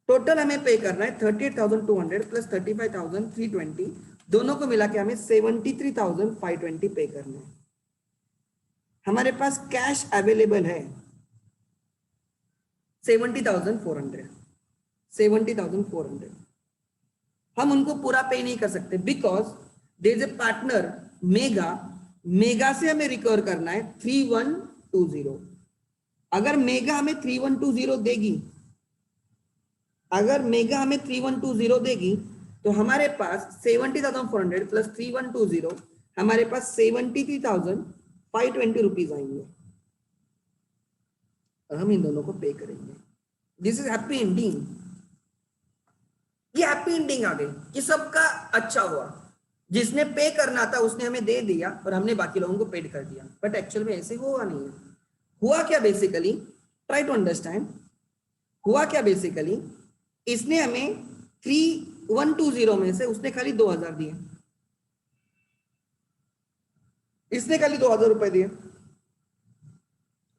टोटल हमें पे करना है 38,200 प्लस 35,320, दोनों को मिला के हमें 73,520 पे करना है। हमारे पास कैश अवेलेबल है 70,400। 70,400 हम उनको पूरा पे नहीं कर सकते, because there is a partner Megha. Megha से हमें रिकवर करना है 3120। अगर मेगा हमें 3120 देगी, अगर मेगा हमें 3120 देगी, तो हमारे पास 70,400 प्लस 3120, हमारे पास 73,520 रुपीज आएंगे और हम इन दोनों को पे करेंगे। This is happy ending. ये हैप्पी एंडिंग आ गई कि सबका अच्छा हुआ, जिसने पे करना था उसने हमें दे दिया और हमने बाकी लोगों को पेड कर दिया। बट एक्चुअल में ऐसे हुआ नहीं है। हुआ क्या बेसिकली, ट्राई टू अंडरस्टैंड। हुआ क्या बेसिकली, इसने हमें 3120 में से उसने खाली 2,000 दिए, इसने खाली 2,000 रुपए दिए।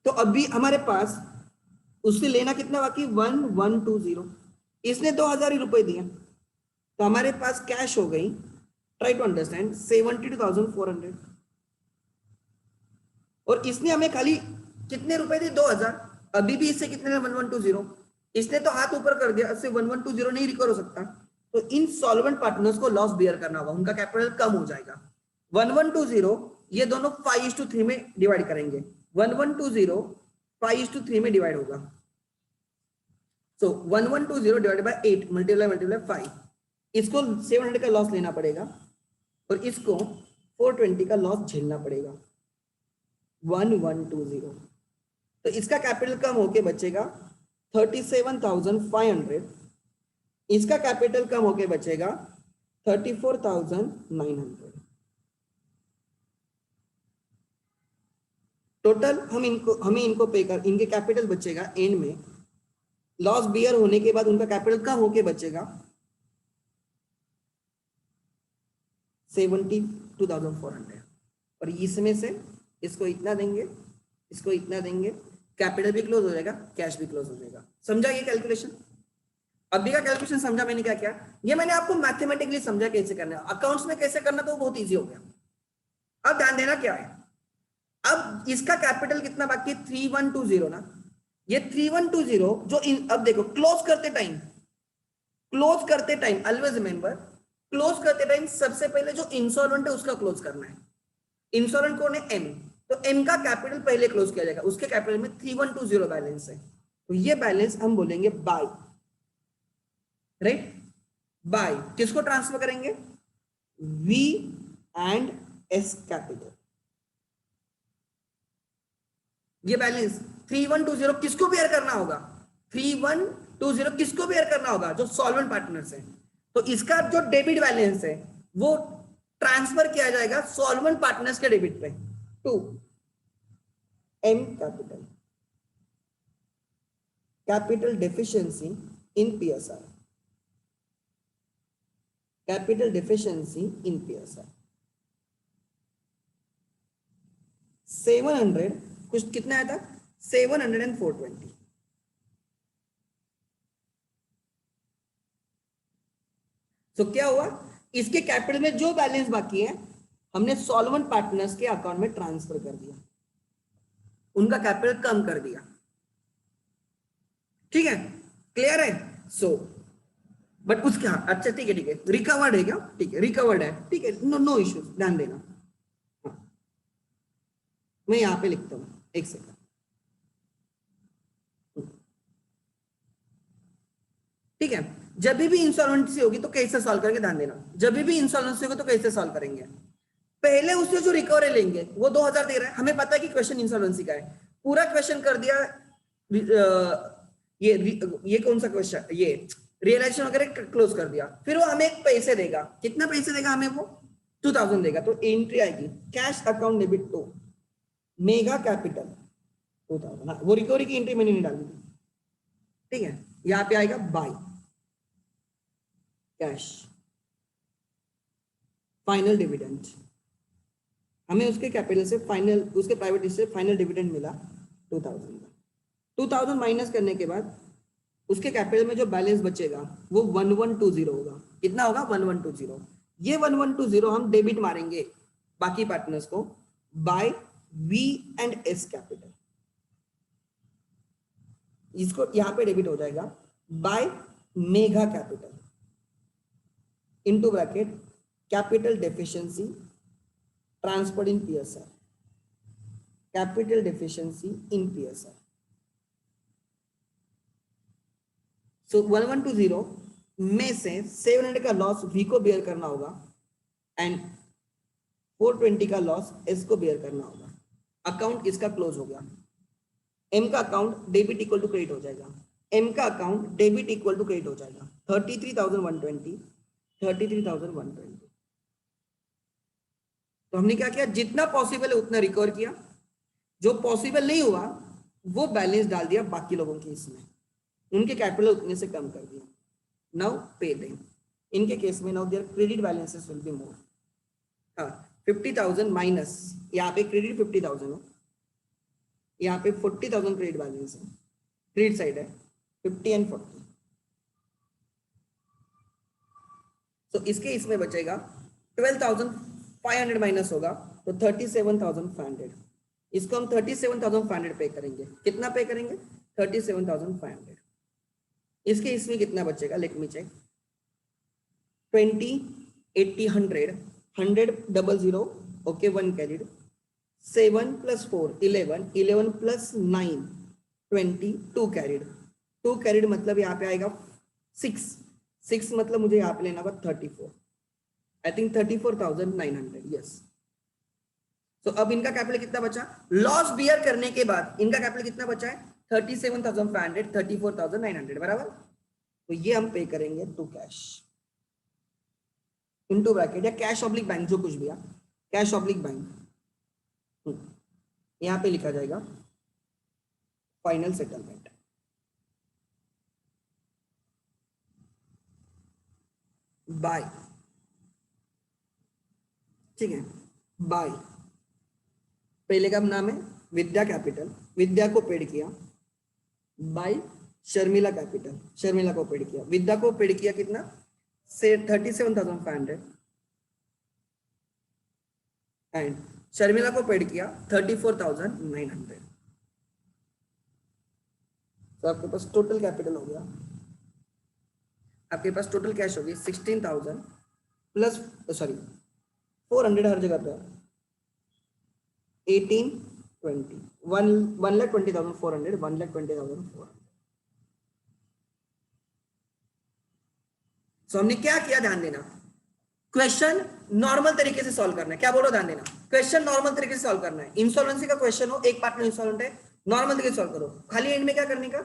तो अभी हमारे पास उससे लेना कितना बाकी 1120, इसने 2000 ही रुपए दिए, तो हमारे पास कैश हो गई, ट्राई टू अंडरस्टैंड, 72,400, और इसने हमें खाली कितने रुपए दिए 2000, अभी भी इससे कितने 1120, इसने तो हाथ ऊपर कर दिया, इससे 1120 नहीं रिकवर हो सकता, तो इन सॉल्वेंट पार्टनर्स को लॉस बियर करना होगा, उनका कैपिटल कम हो जाएगा। 1120 ये दोनों 5:3 में डिवाइड करेंगे, 1120 5:3 में डिवाइड होगा, सो 1120 डिवाइड बाय 8 मल्टीप्लाई 5, इसको 700 का लॉस लेना पड़ेगा और इसको 420 का लॉस झेलना पड़ेगा, 1120, तो इसका कैपिटल कम होके बचेगा 37,500, इसका कैपिटल कम होके बचेगा 34,900। टोटल हमें इनको पे कर, इनके कैपिटल बचेगा एंड में, लॉस बियर होने के बाद उनका कैपिटल कम होके बचेगा 72,400, और इसमें से इसको इतना देंगे, इसको इतना देंगे, कैपिटल भी क्लोज हो जाएगा, कैश भी क्लोज हो जाएगा। समझा ये कैलकुलेशन? अभी का कैलकुलेशन समझा मैंने क्या किया? ये मैंने आपको मैथमेटिकली समझा कैसे करना है, अकाउंट्स में कैसे करना तो बहुत इजी हो गया। अब ध्यान देना क्या है, अब इसका कैपिटल कितना बाकी है 3120 ना, ये 3120 जो अब देखो क्लोज करते टाइम ऑलवेज रिमेंबर, क्लोज करते टाइम सबसे पहले जो इंसॉल्वेंट है उसका क्लोज करना है। इंसॉल्वेंट कौन है? एम, तो एम का कैपिटल पहले क्लोज किया जाएगा, उसके कैपिटल में 3120 बैलेंस है, तो ये बैलेंस हम बोलेंगे बाय, राइट? बाय किसको ट्रांसफर करेंगे? V and S capital. ये बैलेंस 3120 किसको बेयर करना होगा? 3120 किसको बेयर करना होगा? जो सॉल्वेंट पार्टनर्स है, तो इसका जो डेबिट बैलेंस है वो ट्रांसफर किया जाएगा सॉल्वेंट पार्टनर्स के डेबिट पे to M capital, capital deficiency in PSR, capital deficiency in PSR 700 कुछ कितना आया था 700 and 420, तो क्या हुआ, इसके कैपिटल में जो बैलेंस बाकी है हमने सॉल्वेंट पार्टनर्स के अकाउंट में ट्रांसफर कर दिया, उनका कैपिटल कम कर दिया, ठीक है? क्लियर है? सो बट उसके, हाँ अच्छा ठीक है रिकवर्ड है क्या? ठीक है रिकवर्ड है, ठीक है, नो इश्यूज, ध्यान देना। हाँ, मैं यहां पे लिखता हूं, एक सेकंड, ठीक है? जब भी इंसॉल्वेंसी होगी तो कैसे सॉल्व करेंगे, ध्यान देना, जब भी इंसॉल्वेंसी होगी तो कैसे सॉल्व करेंगे? पहले उससे जो रिकवरी लेंगे वो 2000 दे रहा है, हमें पता है कि क्वेश्चन इंसॉल्वेंसी का है, पूरा क्वेश्चन कर दिया, ये कौन सा क्वेश्चन, ये रियलाइजेशन वगैरह क्लोज कर दिया, फिर वो हमें पैसे देगा, कितना पैसे देगा हमें? वो 2000 देगा, तो एंट्री आएगी cash account debit to mega capital 2000, वो रिकवरी की एंट्री मैंने नहीं डाली थी, ठीक है? यहाँ पे आएगा बाय कैश फाइनल डिविडेंड, हमें उसके कैपिटल से फाइनल, उसके प्राइवेट से फाइनल डिविडेंड मिला 2000 का, 2000 माइनस करने के बाद उसके कैपिटल में जो बैलेंस बचेगा वो 1120 होगा, कितना होगा 1120, ये 1120 हम डेबिट मारेंगे बाकी पार्टनर्स को by V and S capital, इसको यहां पे डेबिट हो जाएगा by Megha capital into bracket capital deficiency transferred in PSR, capital deficiency in PSR, so 1120 में से 700 का लॉस वी को बेयर करना होगा एंड 420 का लॉस एस को बेयर करना होगा, अकाउंट इसका क्लोज हो गया, एम का account debit equal to credit हो जाएगा, एम का account debit equal to credit हो जाएगा 33,120, 33,120, तो हमने क्या किया, जितना पॉसिबल है उतना रिकवर किया, जो पॉसिबल नहीं हुआ वो बैलेंस डाल दिया बाकी लोगों के इसमें, उनके कैपिटल उतने से कम कर दिया, नाउ पे देम, इनके केस में now there credit balances will be मोर, हाँ 50,000 माइनस, यहाँ पे क्रेडिट 50,000 हो, यहाँ पे 40,000 क्रेडिट बैलेंस है, क्रेडिट साइड है 50 एंड 40, तो इसके इसमें बचेगा 12,500 माइनस होगा तो 37,500, इसको हम 37,500 पे करेंगे। कितना पे करेंगे? 37,500। इसके इसमें कितना बचेगा? Let me check. 20, 80, 100, 100 double 0, okay 1 carried, 7 plus 4 11, 11 plus 9 20, 2 carried, 2 carried मतलब यहाँ पे आएगा 6, 6 मतलब मुझे यहाँ पे लेना होगा 34, आई थिंक 34,900, यस। तो अब इनका कैपिटल कितना बचा? लॉस बियर करने के बाद इनका कैपिटल कितना बचा है? 37,500, 34,900 बराबर। तो ये हम पे करेंगे टू कैश इनटू ब्रैकेट या कैश ऑब्लिक बैंक, जो कुछ भी है, कैश ऑब्लिक बैंक, यहां पे लिखा जाएगा फाइनल सेटलमेंट। बाय, ठीक है, बाय। पहले का नाम है विद्या कैपिटल, विद्या को पेड किया, बाय शर्मिला कैपिटल, शर्मिला को पेड किया, विद्या को पेड किया कितना? से 37,500 एंड शर्मिला को पेड किया 34,900। तो आपके पास टोटल कैपिटल हो गया, आपके पास टोटल कैश होगी 16,000 प्लस सॉरी 400 हर जगह पे 18, 20, 1,20,400, 1,20,400। सो हमने क्या किया? ध्यान देना, क्वेश्चन नॉर्मल तरीके से सॉल्व करना है। क्या बोलो? ध्यान देना, क्वेश्चन नॉर्मल तरीके से सॉल्व करना है। इंसॉल्वेंसी का क्वेश्चन हो, एक पार्टनर इंसॉल्वेंट है, नॉर्मल तरीके से सॉल्व करो। खाली एंड में क्या करने का?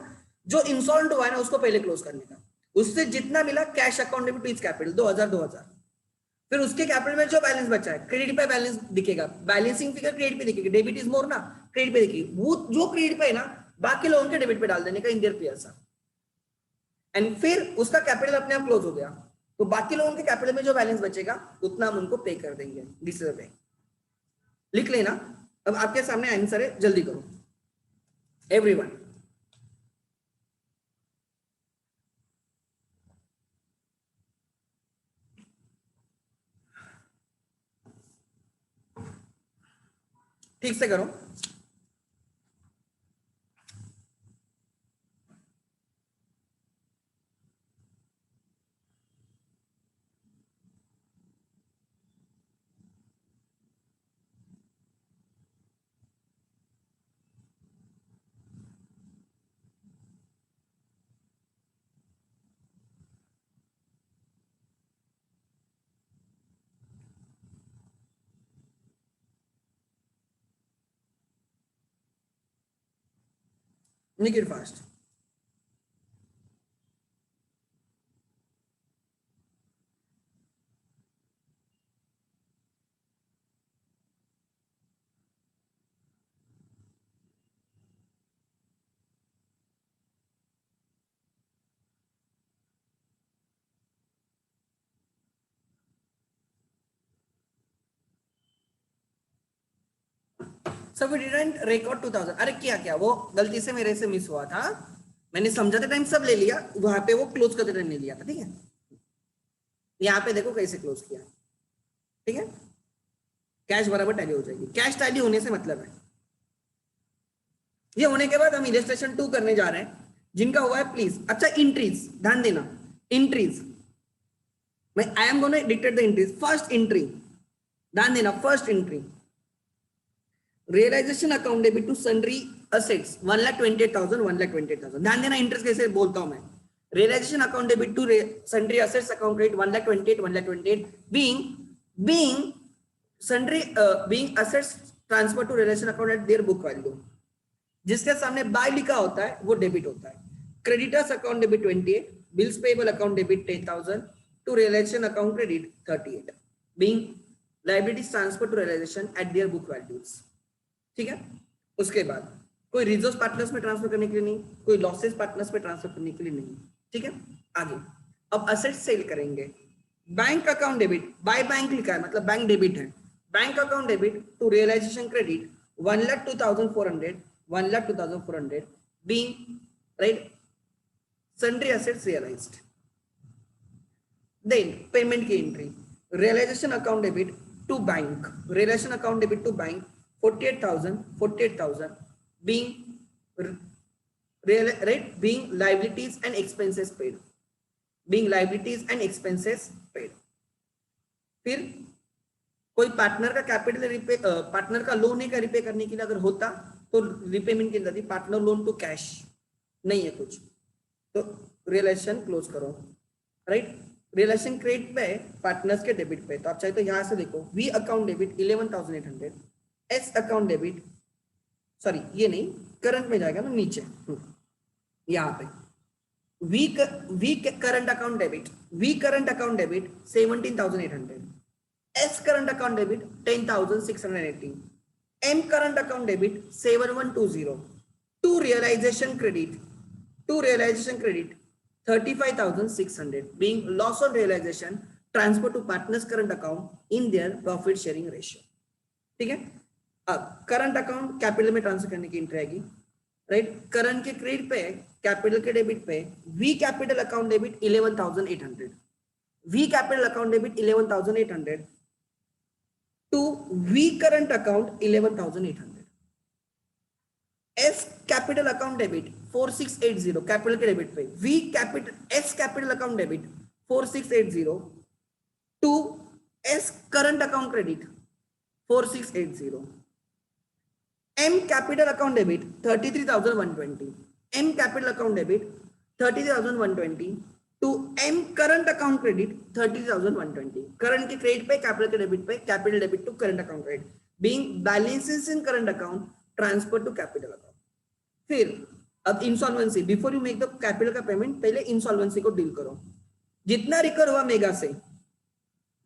जो इंसॉल्वेंट हुआ है ना उसको पहले क्लोज करने का, उससे जितना मिला cash account debit to its capital 2,000, फिर उसके कैपिटल में जो बैलेंस बचा है क्रेडिट पे बैलेंस दिखेगा, बैलेंसिंग फिगर क्रेडिट पे दिखेगी, डेबिट इज मोर ना, क्रेडिट पे दिखेगी, वो जो क्रेडिट पे है ना बाकी लोगों के डेबिट पे डाल देने का इन देयर पेयर्स, एंड फिर उसका कैपिटल अपने आप क्लोज हो गया, तो बाकी लोगों के कैपिटल में जो बैलेंस बचेगा उतना हम उनको पे कर देंगे। दिस इज वे, लिख लेना। अब आपके सामने आंसर है, जल्दी करो एवरीवन। ठीक से करो। Make it fast. So we didn't record 2000. अरे क्या क्या वो गलती से मेरे से मिस हुआ था, मैंने समझाते टाइम सब ले लिया, वहां पे वो क्लोज करते टाइम नहीं लिया था। ठीक है, यहाँ पे देखो कैसे क्लोज किया। ठीक है, कैश बराबर टैली हो जाएगी। कैश टैली होने से मतलब है, ये होने के बाद हम इलस्ट्रेशन 2 करने जा रहे हैं, जिनका हुआ है प्लीज। अच्छा, इंट्रीज ध्यान देना, इंट्रीज मैं I am gonna dictate the entries. First entry ध्यान देना, first entry realisation account debit to sundry assets 1,28,000, 1,28,000। ध्यान देना इंटरेस्ट कैसे बोलता हूं मैं। Realisation account debit to sundry assets account credit 1,28,000, 1,28,000 being sundry being assets transfer to realization account at their book value। जिसके सामने बाय लिखा होता है वो डेबिट होता है। Creditors account debit 28, bills payable account debit 10,000 to realisation account credit 38, being liabilities transfer to realization at their book values। ठीक है, उसके बाद कोई रिजर्व पार्टनर्स में ट्रांसफर करने के लिए नहीं, कोई लॉसेस पार्टनर्स में ट्रांसफर करने के लिए नहीं। ठीक है, आगे अब असेट सेल करेंगे। Bank account debit by bank लिखा है मतलब बैंक डेबिट है। Bank account debit to realisation credit 1,02,400, 1,02,400 being right? Sundry assets realized. Then payment की entry, realization account debit to bank, realization account debit to bank 48,000 being right, being liabilities and expenses paid, being liabilities and expenses paid. फिर कोई पार्टनर का कैपिटल रिपे, पार्टनर का लोन है का रिपे करने के लिए अगर होता तो रिपेमेंट की जाती, पार्टनर लोन टू कैश नहीं है कुछ, तो रिलेशन क्लोज करो, राइट? रिलेशन क्रेडिट पे पार्टनर्स के डेबिट पे, तो आप चाहे तो यहां से देखो, V account debit 11,800, S account debit, sorry ये नहीं, करंट में जाएगा ना नीचे, यहाँ पे V current account debit, V current account debit 17,800, S current account debit 10,680, M current account debit 7,120, to realisation credit 35,600 being loss on realization transfer to partners current account in their profit sharing ratio. ठीक है, अब करंट अकाउंट कैपिटल में ट्रांसफर करने की एंट्री आएगी, राइट? करंट के क्रेडिट पे, कैपिटल के डेबिट पे, V capital account debit 11,800, V capital account debit 11,800 to V current account 11,800, S capital account debit 4680 capital के डेबिट पे, V capital S capital account debit 4680 to S current account credit 4680, M capital account debit 33,120, M capital account debit 33,120 to M current account credit 30,120, current के क्रेडिट पे, कैपिटल के डेबिट पे, capital debit to current account credit, being balances in current account transfer to capital account. फिर अब insolvency, before you make the capital का पेमेंट, पहले इंसॉल्वेंसी को डील करो. जितना रिकवर हुआ मेगा से,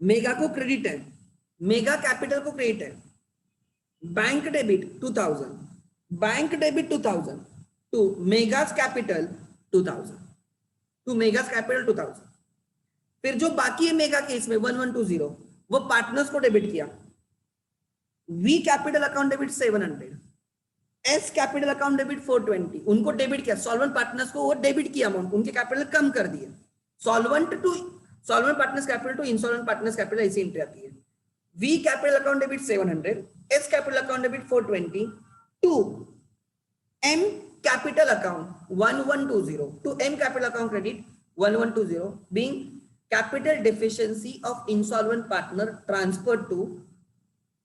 मेगा को क्रेडिट है, मेगा कैपिटल को क्रेडिट है, bank debit 2,000, bank debit 2,000 to Megha's capital 2,000, to Megha's capital 2,000. फिर जो बाकी है मेगा केस में 1120, वो पार्टनर्स को डेबिट किया, V capital account debit 700, S capital account debit 420, उनको डेबिट किया, सॉल्वेंट पार्टनर्स को वो डेबिट किया अमाउंट, उनके कैपिटल कम कर दिए, solvent partners capital to insolvent partners capital, ऐसी एंट्री आती है. V capital account debit 700, S capital account debit 420 to M capital account 1120 to M capital account credit 1120 being capital deficiency of insolvent partner transfer to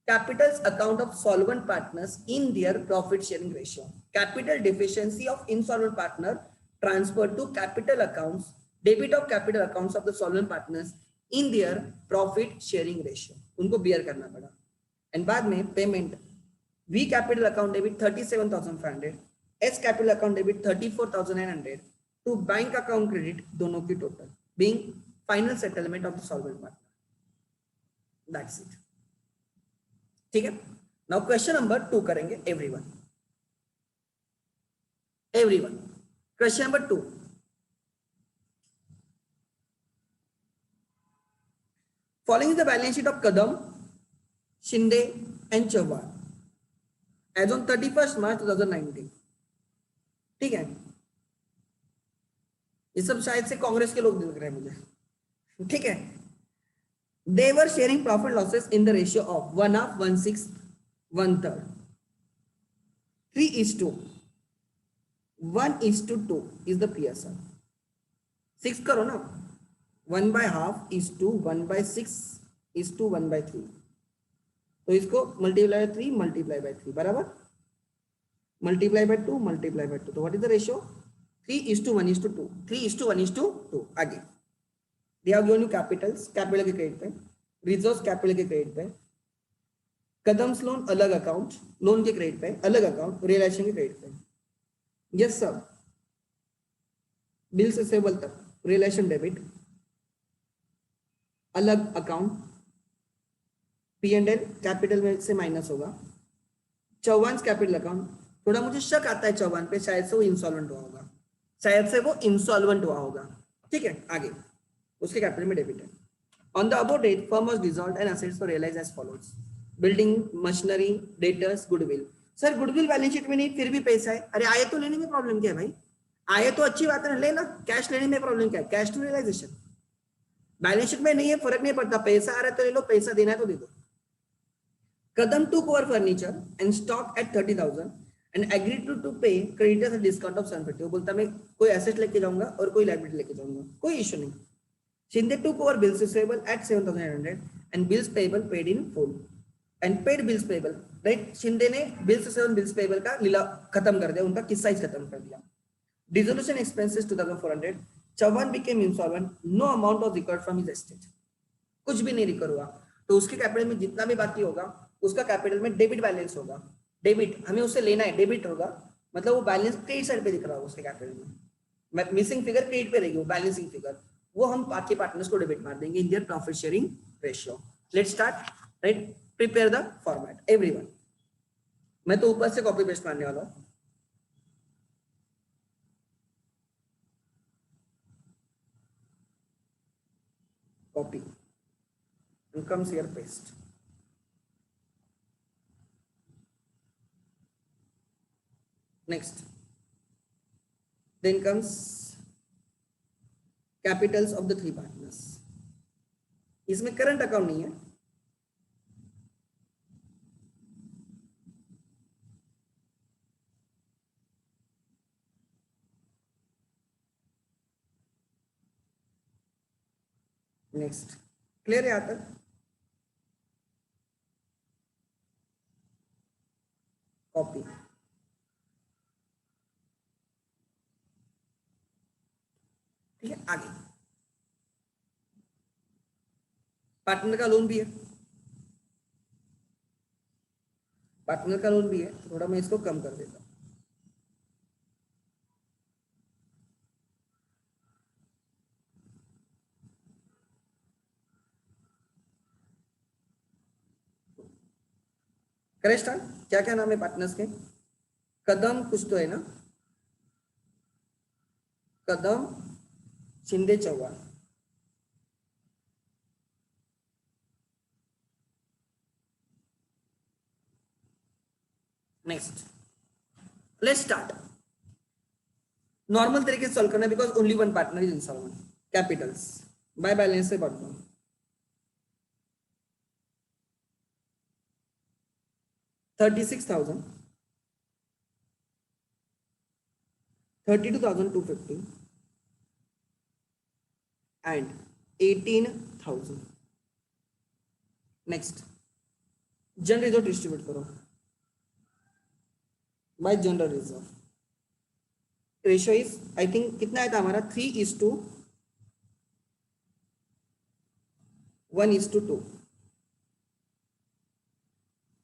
capital's account of solvent partners in their profit sharing ratio. Capital deficiency of insolvent partner transferred to capital accounts, debit of capital accounts of the solvent partners in their profit sharing ratio. उनको bear करना पड़ा. And बाद में payment, V capital account debit 37,500, S capital account debit 34,900 to bank account credit, दोनों की total being final settlement of the solvent partner. That's it. ठीक है, नाउ क्वेश्चन नंबर 2 करेंगे everyone. Question number 2, following the balance sheet of Kadam, Shinde and Chauhan as on 31 March 2019. ठीक है, ये सब शायद से कांग्रेस के लोग दिख रहे हैं मुझे. ठीक है, they were sharing profit losses in the ratio of 1/2, 1/6, 1/3, 3:1:2 is the PSR. 6 करो ना, 1/2 1/6 1/3, तो इसको मल्टीप्लाई बाय 3 मल्टीप्लाई बाय 3 बराबर मल्टीप्लाई बाय 2 मल्टीप्लाई बाय 2, तो व्हाट इज द रेशियो? 3:1:2, 3:1:2. आगे they have given you capitals, capital के क्रेडिट पे, रिजर्व्स कैपिटल के क्रेडिट पे, कदम्स लोन अलग अकाउंट, लोन के क्रेडिट पे अलग अकाउंट, रियलाइजेशन के क्रेडिट पे. यस सर, बिल से सेबल तक रियलाइजेशन डेबिट अलग अकाउंट, P&L कैपिटल में से माइनस होगा. चौहान कैपिटल अकाउंट, थोड़ा मुझे शक आता है चौहान पे, शायद से वो इंसॉल्वेंट हुआ होगा, ठीक है. आगे उसके कैपिटल में डेबिट है. On the above date firm was dissolved and assets were realised as follows, building, machinery, debtors, goodwill. Sir goodwill balance sheet में नहीं, फिर भी पैसा है. अरे आए तो लेने में प्रॉब्लम क्या है भाई? आए तो अच्छी बात है, लेना, कैश लेने में प्रॉब्लम क्या है, cash to realisation. Balance sheet में नहीं है, फर्क नहीं पड़ता, पैसा आ रहा है तो ले लो, पैसा देना है तो दे दो। कदम took over furniture and stock at 30,000 and agreed to pay creditors a discount of 750। वो बोलता मैं कोई एसेट लेके जाऊंगा और कोई लायबिलिटी लेके जाऊंगा, कोई इश्यू नहीं। Shinde took over bills receivable at 7,800 and bills payable paid in full and paid bills payable, right. Shinde ने बिल्स रिसीवेबल बिल्स पेबल का लीला खत्म कर दिया, उनका किस्सा ही खत्म कर दिया। Dissolution expenses 2,400, Chavan became insolvent, no amount was recovered from his estate। कुछ भी नहीं रिकवर हुआ, तो उसके कैपिटल में जितना भी बाकी होगा उसका कैपिटल में डेबिट बैलेंस होगा। डेबिट हमें उससे लेना है, डेबिट होगा, मतलब वो बैलेंस क्रेडिट साइड पे दिख रहा होगा उसके कैपिटल में, मिसिंग फिगर क्रेडिट पे रहेगी, वो बैलेंसिंग फिगर, वो हम बाकी पार्टनर्स को डेबिट मार देंगे इन their profit sharing ratio. Let's start, right, prepare the format everyone. मैं तो ऊपर से कॉपी पेस्ट मारने वाला हूँ। Copy and comes here paste। Next, then comes capitals of the three partners। इसमें करंट अकाउंट नहीं है, नेक्स्ट, क्लियर है यहाँ तक? कॉपी, ठीक है। आगे पार्टनर का लोन भी है, पार्टनर का लोन भी है, थोड़ा मैं इसको कम कर देता हूँ। करें स्टार्ट। क्या क्या नाम है पार्टनर्स के? कदम कुछ तो है ना, Kadam, Shinde, Chauhan. Next, let's start. Normal तरीके से सॉल्व करना, because only one partner is insolvent. Capitals by balance से बढ़ता हूँ। 36,000, 32,250 and 18,000। Next, general reserve distribute करो by general reserve. Ratio is, I think कितना आया था हमारा, 3:1:2,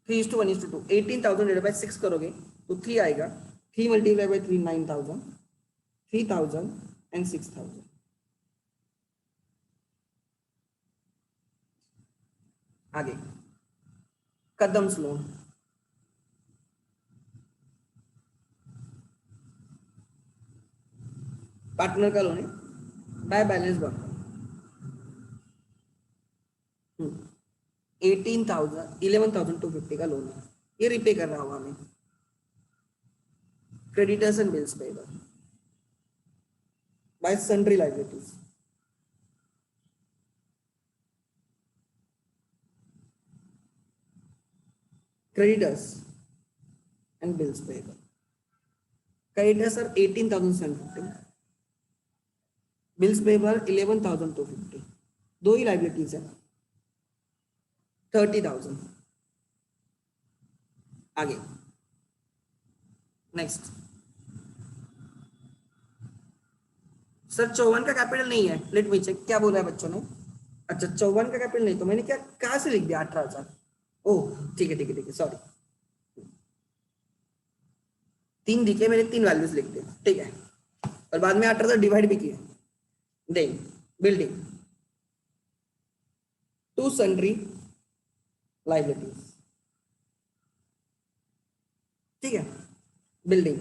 3:1:2। 18,000 डिवाइड बाय 6 करोगे तो 3 आएगा, 3 मल्टीप्लाई बाय 3 9,000, 3,000 एंड 6,000। आगे कदम्स लोन, पार्टनर का लोन है, बाय बैलेंस बढ़ता, 11,250 का लोन है, ये रिपे करना होगा हमें। Creditors and bills payable by sundry liabilities, creditors and bills payable। Creditors are 18,750, bills payable 11,250, दो ही liabilities है, 30,000। आगे नेक्स्ट, सर 54 का कैपिटल नहीं है, लेट मी चेक, क्या बोला है बच्चों ने? अच्छा 54 का कैपिटल नहीं, तो मैंने क्या कहां से लिख दिया 18,000? ओह ठीक है ठीक है ठीक है, सॉरी, 3 दिखे, मैंने 3 वैल्यूज लिख दिए, ठीक है, और बाद में 18,000 डिवाइड भी किए। देन बिल्डिंग, 2 सन्ड्री लायबिलिटीज, ठीक है। Building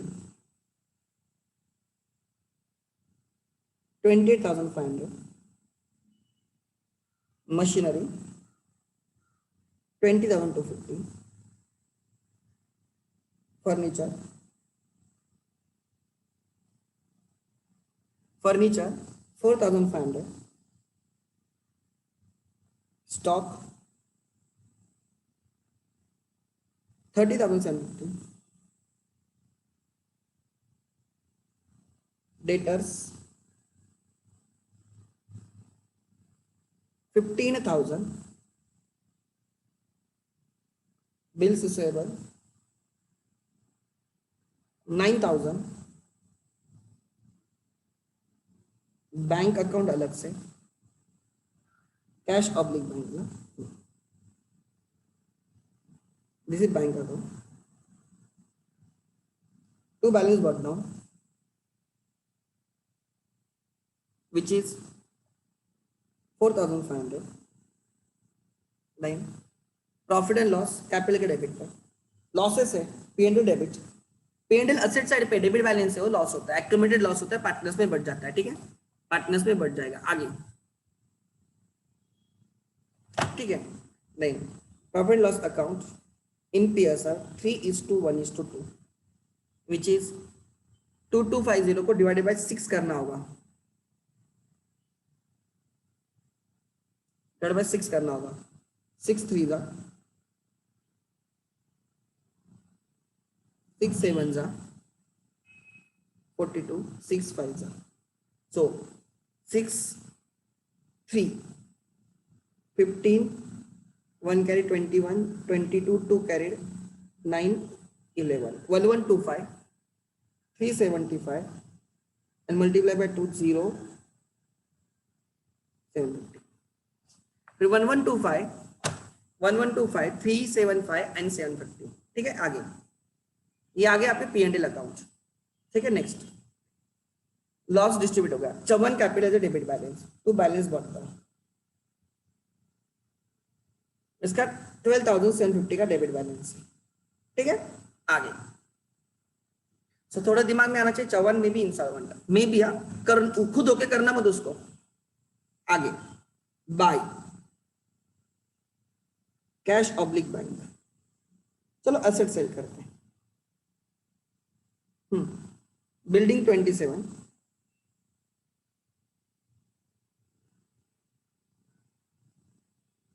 28,500, machinery 20,250, furniture furniture 4,500, stock 30,750, debtors 15,000, bills receivable 9,000, bank account अलग से, cash oblique bank, this is bank account, to balance brought down which is 4,500, line profit and loss capital के डेबिट पर, लॉसेस है P&L debit, P&L asset side पे डेबिट बैलेंस है वो लॉस होता है, एक्यूमुलेटेड लॉस होता है, पार्टनर्स में बढ़ जाता है, ठीक है, पार्टनर्स में बढ़ जाएगा आगे, ठीक है, नहीं profit loss account in PSR 3:1:2 which is 2250 को डिवाइडेड बाय 6 करना होगा, डिवाइडेड बाय 6 करना होगा, 6 3 जा 6 7 जा 42, 6 5 जा, so 6 3 15, 1 carry 21, 22 2 carried 9 11 1125 375 and multiply by 2 0 750, फिर 1125 375 and 750, ठीक है, आगे ये आगे आपके P&L अकाउंट, ठीक है, नेक्स्ट लॉस डिस्ट्रीब्यूट हो गया, Chavan capital as debit balance to balance बढ़ता है, इसका 12,750 का डेबिट बैलेंस है, ठीक है, आगे सो थोड़ा दिमाग में आना चाहिए, चवन में भी इंसॉल्वेंट में भी कर खुद होके करना मत उसको, आगे बाय कैश ऑब्लिक बैंक, चलो एसेट सेल करते हैं, बिल्डिंग 27,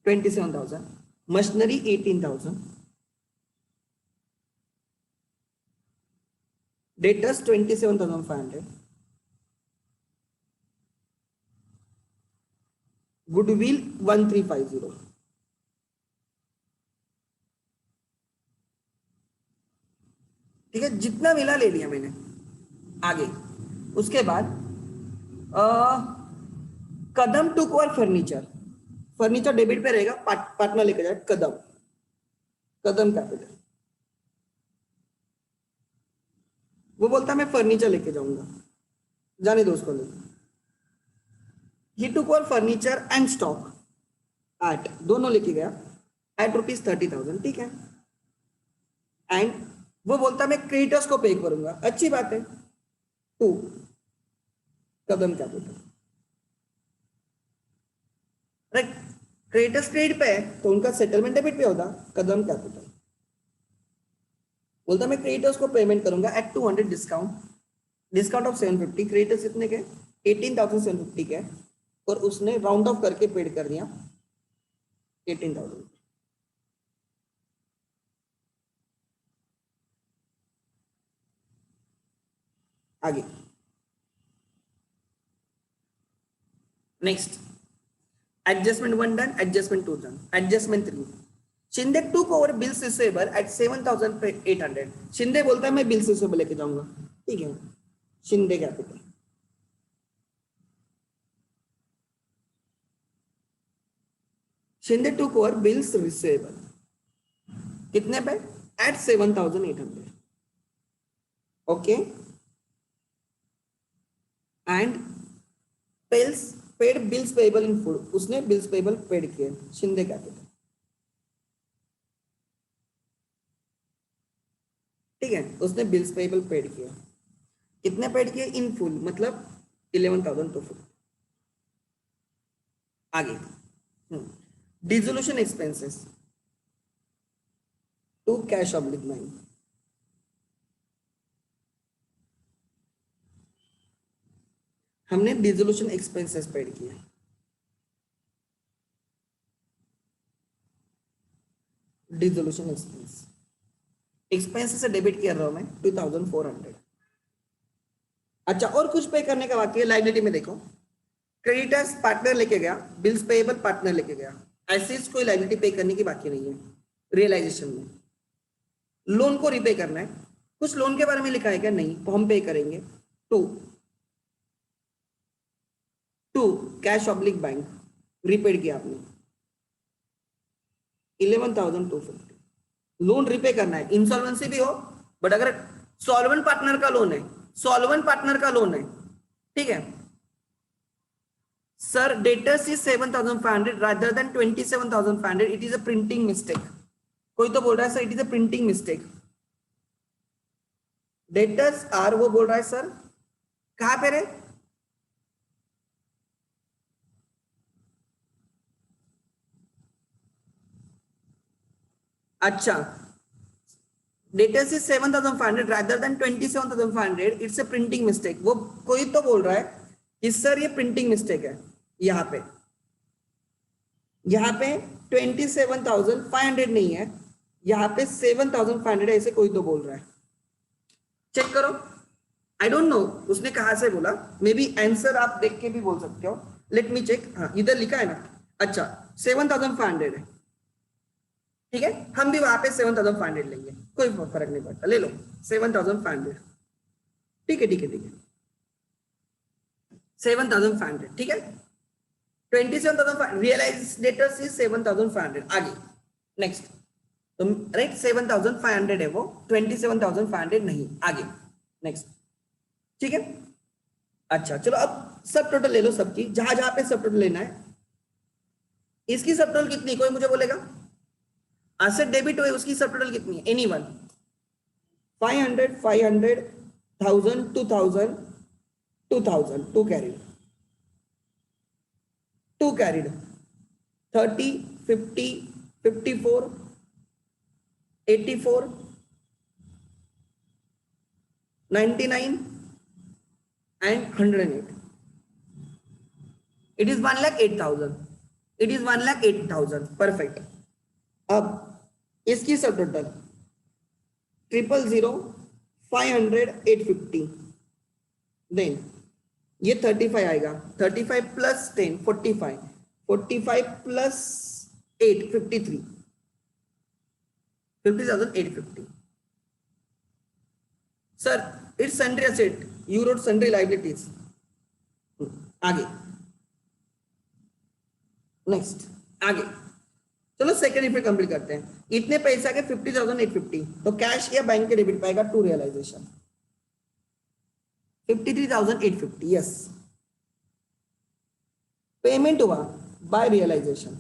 $27,000, मशीनरी 18,000, डेटर्स 27,500, गुडविल 1350, ठीक है, जितना मिला ले लिया मैंने, आगे उसके बाद कदम टू और फर्नीचर, फर्नीचर डेबिट पे रहेगा, पार्टनर लेके जाए कदम, कदम कैपिटल, वो बोलता मैं फर्नीचर लेके जाऊंगा, जाने दो उसको, लेके ही टुक और फर्नीचर एंड स्टॉक एट, दोनों लेके गया एट ₹30,000, ठीक है, एंड वो बोलता मैं क्रेडिटर्स को पे करूंगा, अच्छी बात है, to Kadam capital, right, creditors credit पे है तो उनका सेटलमेंट डेबिट पे होता, कदम कैपिटल बोलता मैं क्रेडिटर्स को पेमेंट करूंगा एट 200 डिस्काउंट ऑफ 750, क्रेडिटर्स इतने के 18,750 के, और उसने राउंड ऑफ करके पेड कर दिया 18,000, आगे next adjustment 1 done, adjustment 2 done, adjustment 3, Shinde took over bills receivable at 7,800, Shinde बोलता है मैं बिल्स रिसीवेबल लेके जाऊंगा, ठीक है, Shinde capital, Shinde took over bills receivable कितने पे, at 7,800, okay, and paid bills payable in full, उसने बिल्स पेबल पेड किए, शिंदे कैपिटल, ठीक है, उसने बिल्स पेबल पेड किया, कितने पेड किए, इन फुल मतलब 11,000 टू फुल, आगे dissolution expenses to cash oblique mine, हमने डिसोल्यूशन एक्सपेंसेस पेड किए, डिसोल्यूशन एक्सपेंस, एक्सपेंसेस से डेबिट कर रहा हूं मैं 2400। अच्छा, और कुछ पे करने का बाकी है। लाइबिलिटी में देखो, क्रेडिटर्स पार्टनर लेके गया, बिल्स पेएबल पार्टनर लेके गया, एसेट्स कोई लाइबिलिटी पे करने की बाकी नहीं है रियलाइजेशन में। लोन को रिपे करना है, कुछ लोन के बारे में लिखा है क्या? नहीं, तो हम पे करेंगे। To to cash oblique bank repaid किया आपने 11,250, लोन रिपे करना है। इंसॉल्वेंसी भी हो, बट अगर सॉल्वेंट पार्टनर का लोन है, सॉल्वेंट पार्टनर का लोन है, ठीक है sir, debtors is 7,500 rather than 27,500, it is a printing mistake. कोई तो बोल रहा है sir it is a printing mistake. Debtors are, वो बोल रहा है सर कहां पे रे? अच्छा, debtors is 7,500 rather than 27,500, it's a printing mistake. वो कोई तो बोल रहा है कि सर ये प्रिंटिंग मिस्टेक है। यहाँ पे 27,500 नहीं है, यहाँ पे 7,500 ऐसे कोई तो बोल रहा है। चेक करो, आई डोंट नो उसने कहां से बोला, मे बी आंसर आप देख के भी बोल सकते हो। Let me check. हाँ, इधर लिखा है ना। अच्छा, 7,500 है, ठीक है, हम भी वहां पे 7,500 लेंगे, कोई फर्क नहीं पड़ता, ले लो 7,500। ठीक है, ठीक है, ठीक है, 7,500, ठीक है। 27,500 रियलाइज डेटर्स इज 7,500। आगे नेक्स्ट, तो राइट 7,500 है वो, 27,500 नहीं। आगे नेक्स्ट, ठीक है। अच्छा चलो, अब सब टोटल ले लो सबकी, जहां जहां पे सब टोटल लेना है। इसकी सब टोटल कितनी, कोई मुझे बोलेगा? एसेट डेबिट हुए उसकी सब टोटल कितनी है? Anyone? 500, 500, 1,000, 2,000, 2,000, to carried, to carried, 30, 50, 54, 84, 99 and 108. It is 1,08,000. It is 1,08,000. Perfect. अब इसकी सब टोटल 000, 500, 850, देन ये 35 आएगा, 35 plus 10, 45, 45 plus 8, 53, 50,850। Sir it's sundry asset, you wrote sundry liabilities. आगे नेक्स्ट, आगे चलो सेकंड इफेक्ट कंप्लीट करते हैं। इतने पैसा के 50,850, तो कैश या बैंक के डेबिट पाएगा टू रियलाइजेशन 53,850। यस, पेमेंट हुआ बाय रियलाइजेशन।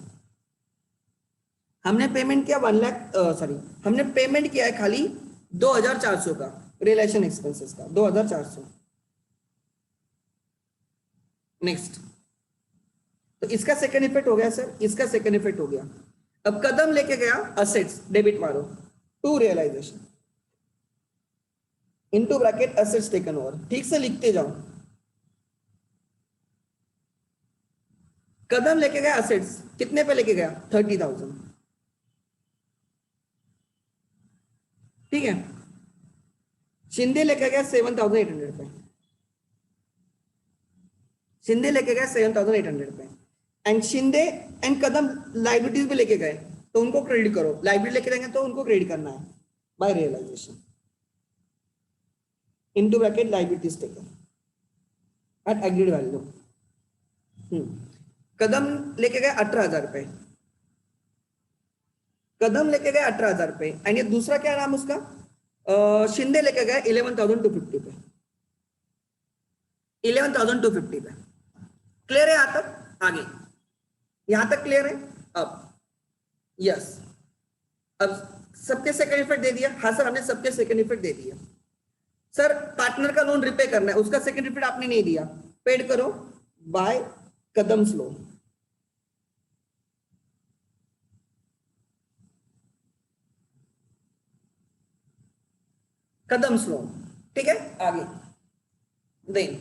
हमने पेमेंट किया 1 लाख, सॉरी हमने पेमेंट किया है खाली 2,400 का रियलाइजेशन एक्सपेंसेस का, 2,400। नेक्स्ट, तो इसका सेकंड इफेक्ट हो गया सर, इसका सेकंड इफेक्ट हो गया। अब कदम लेके गया असेट्स डेबिट मारो to realisation, into bracket assets taken over. ठीक से लिखते जाओ। कदम लेके गया असेट्स, कितने पे लेके गया? 30,000, ठीक है। शिंदे लेके गया 7,800 पे, शिंदे लेके गया 7,800 पे, and Shinde and Kadam liabilities भी लेके गए, तो उनको क्रेडिट करो। लाइबिलिटी लेके जाएंगे तो उनको क्रेडिट करना है by realization, into bracket liabilities taken at agreed value. Kadam लेके गए 18,000 पे, कदम लेके गए 18,000 पे, एंड ये दूसरा क्या नाम उसका, शिंदे लेके गए 11,250 पे, 11,250 पे। क्लियर है यहां तक? आगे यहां तक क्लियर है? अब यस, अब सबके सेकंड इफेक्ट दे दिया। हाँ सर, हमने सबके सेकंड इफेक्ट दे दिया। सर पार्टनर का लोन रिपे करना है, उसका सेकंड इफेक्ट आपने नहीं दिया, पेड करो by Kadam's loan. Kadam's loan, ठीक है। आगे देन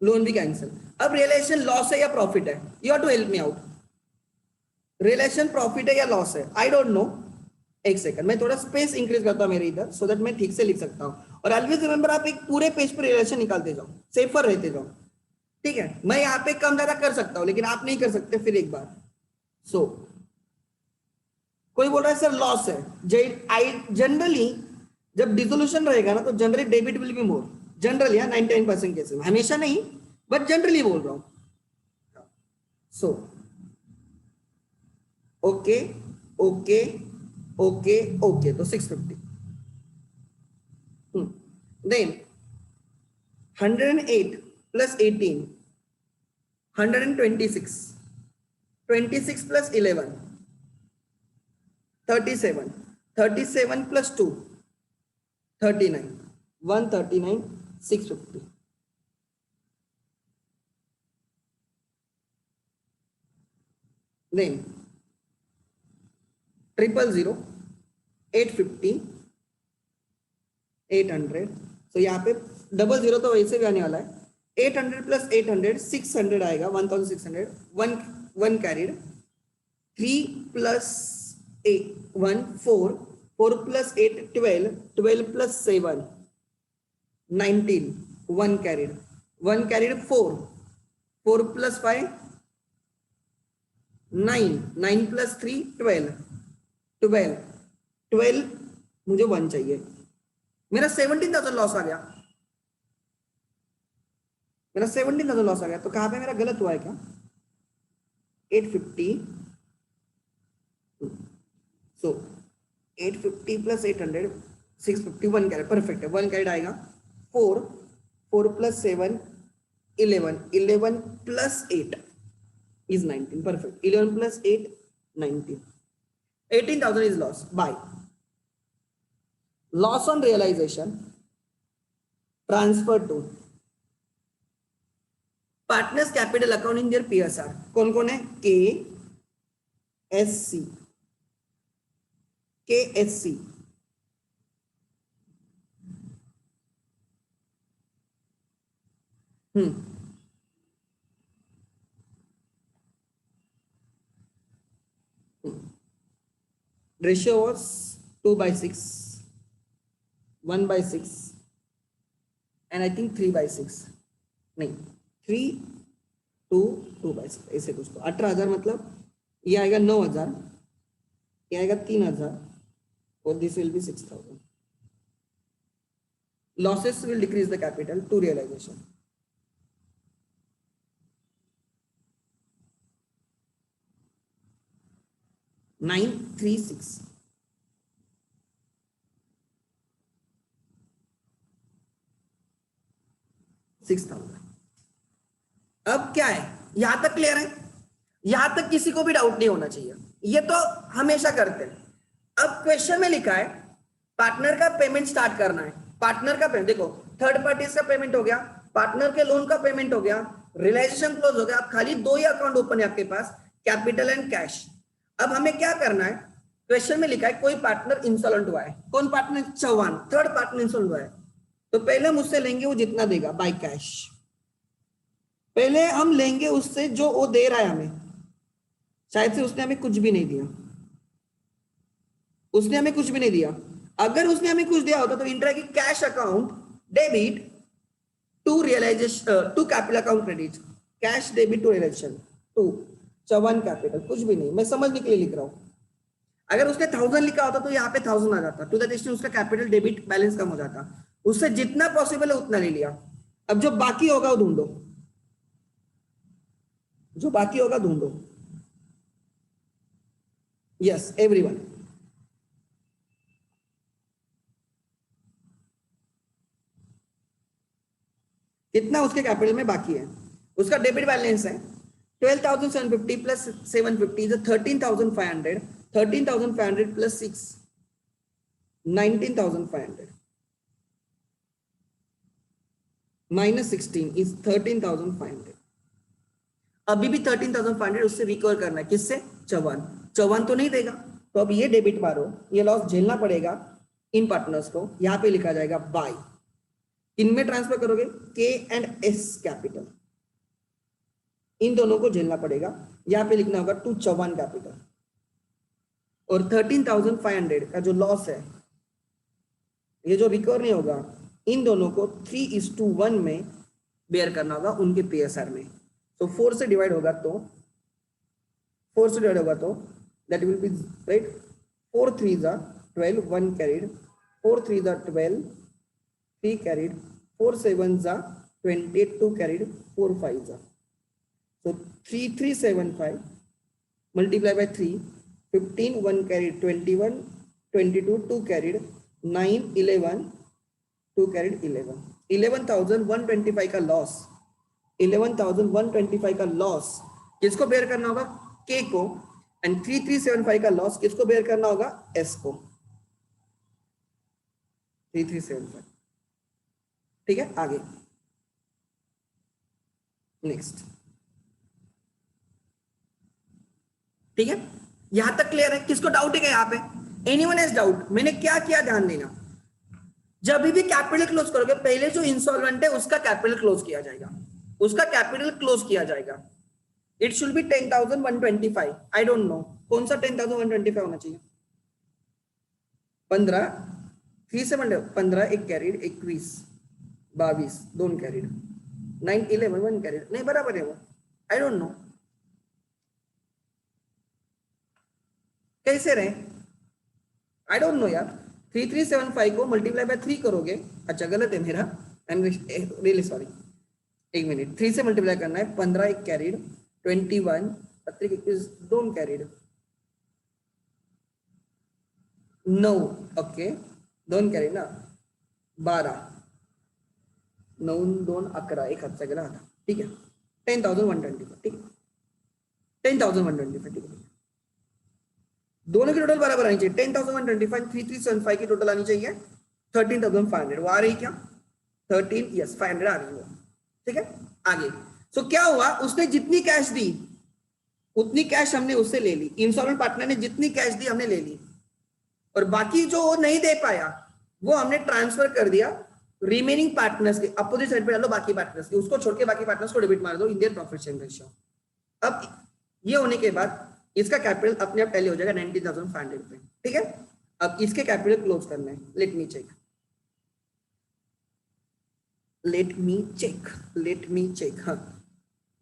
लोन भी कैंसिल। अब रियलाइजेशन लॉस है या प्रॉफिट है? You have to help me out. Realisation profit है या लॉस है? I don't know. एक सेकंड, मैं थोड़ा स्पेस इंक्रीज करता हूं मेरे इधर, सो दैट मैं ठीक से लिख सकता हूं। और ऑलवेज रिमेंबर, आप एक पूरे पेज पर रिलेशन निकालते जाओ, सेफर रहते जाओ, ठीक है? मैं यहाँ पे कम ज्यादा कर सकता हूं, लेकिन आप नहीं कर सकते फिर एक बार। सो कोई बोल रहा है सर लॉस है। आई जनरली जब डिसोल्यूशन रहेगा ना, तो generally debit will be more, generally 99% cases में, हमेशा नहीं, बट जनरली बोल रहा हूं। So okay okay okay okay, तो 650। Then 108 plus 18, 126, 26 plus 11, 37, 37 plus 2, 39, 139, 650. Then 000, 850, 800. तो यहाँ पे 00 तो वैसे भी आने वाला है। 800 plus 800, 600 आएगा, 1600, 1 carried, 3 plus 8, 1, 4, 4 plus 8, 12, 12 plus 7, 19, 1 carried, 1 carried 4, 4 plus 5, 9, 9 plus 3, 12, 12, 12, मुझे 1 चाहिए, मेरा 17,000 लॉस आ गया, मेरा 17,000 लॉस आ गया। तो कहां पे मेरा गलत हुआ है क्या? 850, सो 850 प्लस 800, 650, 1 कैरेट, परफेक्ट है, 1 कैरेट आएगा। 4, 4 plus 7, 11, 11 plus 8 is 19, perfect, 11 plus 8, 19, 18,000 is loss. By loss on realization, transfer to partners capital account in their PSR. कौन कौन है? KSC, KSC, ratio was 2/6, 1/6, and I think 3/6, नहीं 3, 2, 2/6, ऐसे कुछ। तो 18,000 मतलब ये आएगा 9,000, ये आएगा 3,000, और this will be 6,000। Losses will decrease the capital to realisation. Nine 3 6, 6,000। अब क्या है, यहां तक क्लियर है? यहां तक किसी को भी डाउट नहीं होना चाहिए, ये तो हमेशा करते हैं। अब क्वेश्चन में लिखा है पार्टनर का पेमेंट स्टार्ट करना है। पार्टनर का पेमेंट, देखो थर्ड पार्टी का पेमेंट हो गया, पार्टनर के लोन का पेमेंट हो गया, रियलाइजेशन क्लोज हो गया। अब खाली 2 ही अकाउंट ओपन है आपके पास, कैपिटल एंड कैश। अब हमें क्या करना है, क्वेश्चन में लिखा है कोई पार्टनर इंसॉल्वेंट हुआ है। कौन partner? Chauhan, third partner insolvent हुआ है। तो पहले हम उससे लेंगे वो जितना देगा बाय कैश, पहले हम लेंगे उससे जो वो दे रहा है हमें। शायद से उसने हमें कुछ भी नहीं दिया, उसने हमें कुछ भी नहीं दिया। अगर उसने हमें कुछ दिया होता तो इंटर की cash account debit to realisation to capital account credit, cash debit to realisation to Chauhan capital, कुछ भी नहीं, मैं समझने के लिए लिख रहा हूं। अगर उसने 1000 लिखा होता तो यहाँ पे 1000 आ जाता, टू दैट एक्सटेंट उसका कैपिटल डेबिट बैलेंस कम हो जाता। उससे जितना पॉसिबल है उतना ले लिया। अब जो बाकी होगा वो ढूंढो, जो बाकी होगा ढूंढो। यस एवरीवन, कितना उसके कैपिटल में बाकी है? उसका डेबिट बैलेंस है 12,750 plus 750 is 13,500, 13,500 plus 6, 19,500 minus 16 is 13,500। अभी भी 13,500 उससे रिकवर करना है। किससे? चौहान। चौहान तो नहीं देगा, तो अब ये डेबिट मारो, ये लॉस झेलना पड़ेगा इन पार्टनर्स को। यहां पे लिखा जाएगा बाय किन में ट्रांसफर करोगे? के एंड एस कैपिटल, इन दोनों को झेलना पड़ेगा। यहां पे लिखना होगा टू चौवन कैपिटल। और 13,500 का जो लॉस है, ये जो रिकवर नहीं होगा, इन दोनों को 3:1 में बेयर करना होगा उनके पीएसआर में। तो 4 से डिवाइड होगा तो that will be right 4 3s are 12, 1 carried, 4 3s are 12, 3 carried, 4 7s are 28, 2 carried, 4 5s are, so 3375 multiply by 3, 15, 1 carried, 21, 22, 2 carried, 9, 11, 2 carried, 11, 11,125 का लॉस, 11,125 का लॉस किसको बेयर करना होगा? के को। एंड 3375 का लॉस किसको बेयर करना होगा? एस को। 3375, ठीक है। आगे नेक्स्ट, ठीक है, यहां तक क्लियर है? किसको डाउट है क्या यहाँ पे? Anyone has doubt? मैंने क्या किया ध्यान देना, जब भी कैपिटल क्लोज करोगे पहले जो इंसॉल्वेंट है उसका कैपिटल क्लोज किया जाएगा, उसका कैपिटल क्लोज किया जाएगा। It should be 10,125। I don't no कौन सा 10,125 होना चाहिए। 15, 3 से 15, 1 कैरिड, 21, 22, 2 कैरिड, 9, 11, 1 कैरिड, नहीं बराबर है वो। आई डोंट नो कैसे रहे, आई डोंट नो यार। 3375 को मल्टीप्लाई बाय 3 करोगे, अच्छा गलत है मेरा, आई एम रियली सॉरी, एक मिनट। 3 से मल्टीप्लाई करना है, 15 1 कैरिड, 21, 21 2 कैरिड, 9 ओके 2 कैरिड ना, 12, 9 2 11, एक हाथ से गेला आता, ठीक है। 10,125, ठीक है, 10,125, ठीक है। दोनों की टोटल बराबर आनी चाहिए। 10,125 3375 की टोटल आनी चाहिए 13,500। वो आ रही क्या? 13 यस 500 आ रही है, ठीक है। आगे सो क्या हुआ, उसने जितनी कैश दी उतनी कैश हमने उससे ले ली, इंश्योरेंस पार्टनर ने जितनी कैश दी हमने ले ली, और बाकी जो वो नहीं दे पाया वो हमने ट्रांसफर कर दिया रिमेनिंग पार्टनर्स के अपोजिट साइड पे डालो, बाकी पार्टनर्स के, उसको छोड़ के बाकी पार्टनर्स को डेबिट मार दो इन देयर प्रॉफिट शेयरिंग रेशियो। अब ये होने के बाद इसका कैपिटल अपने आप टैली हो जाएगा 19,500 पे, ठीक है। अब इसके कैपिटल क्लोज करना है, लेट मी चेक, हाँ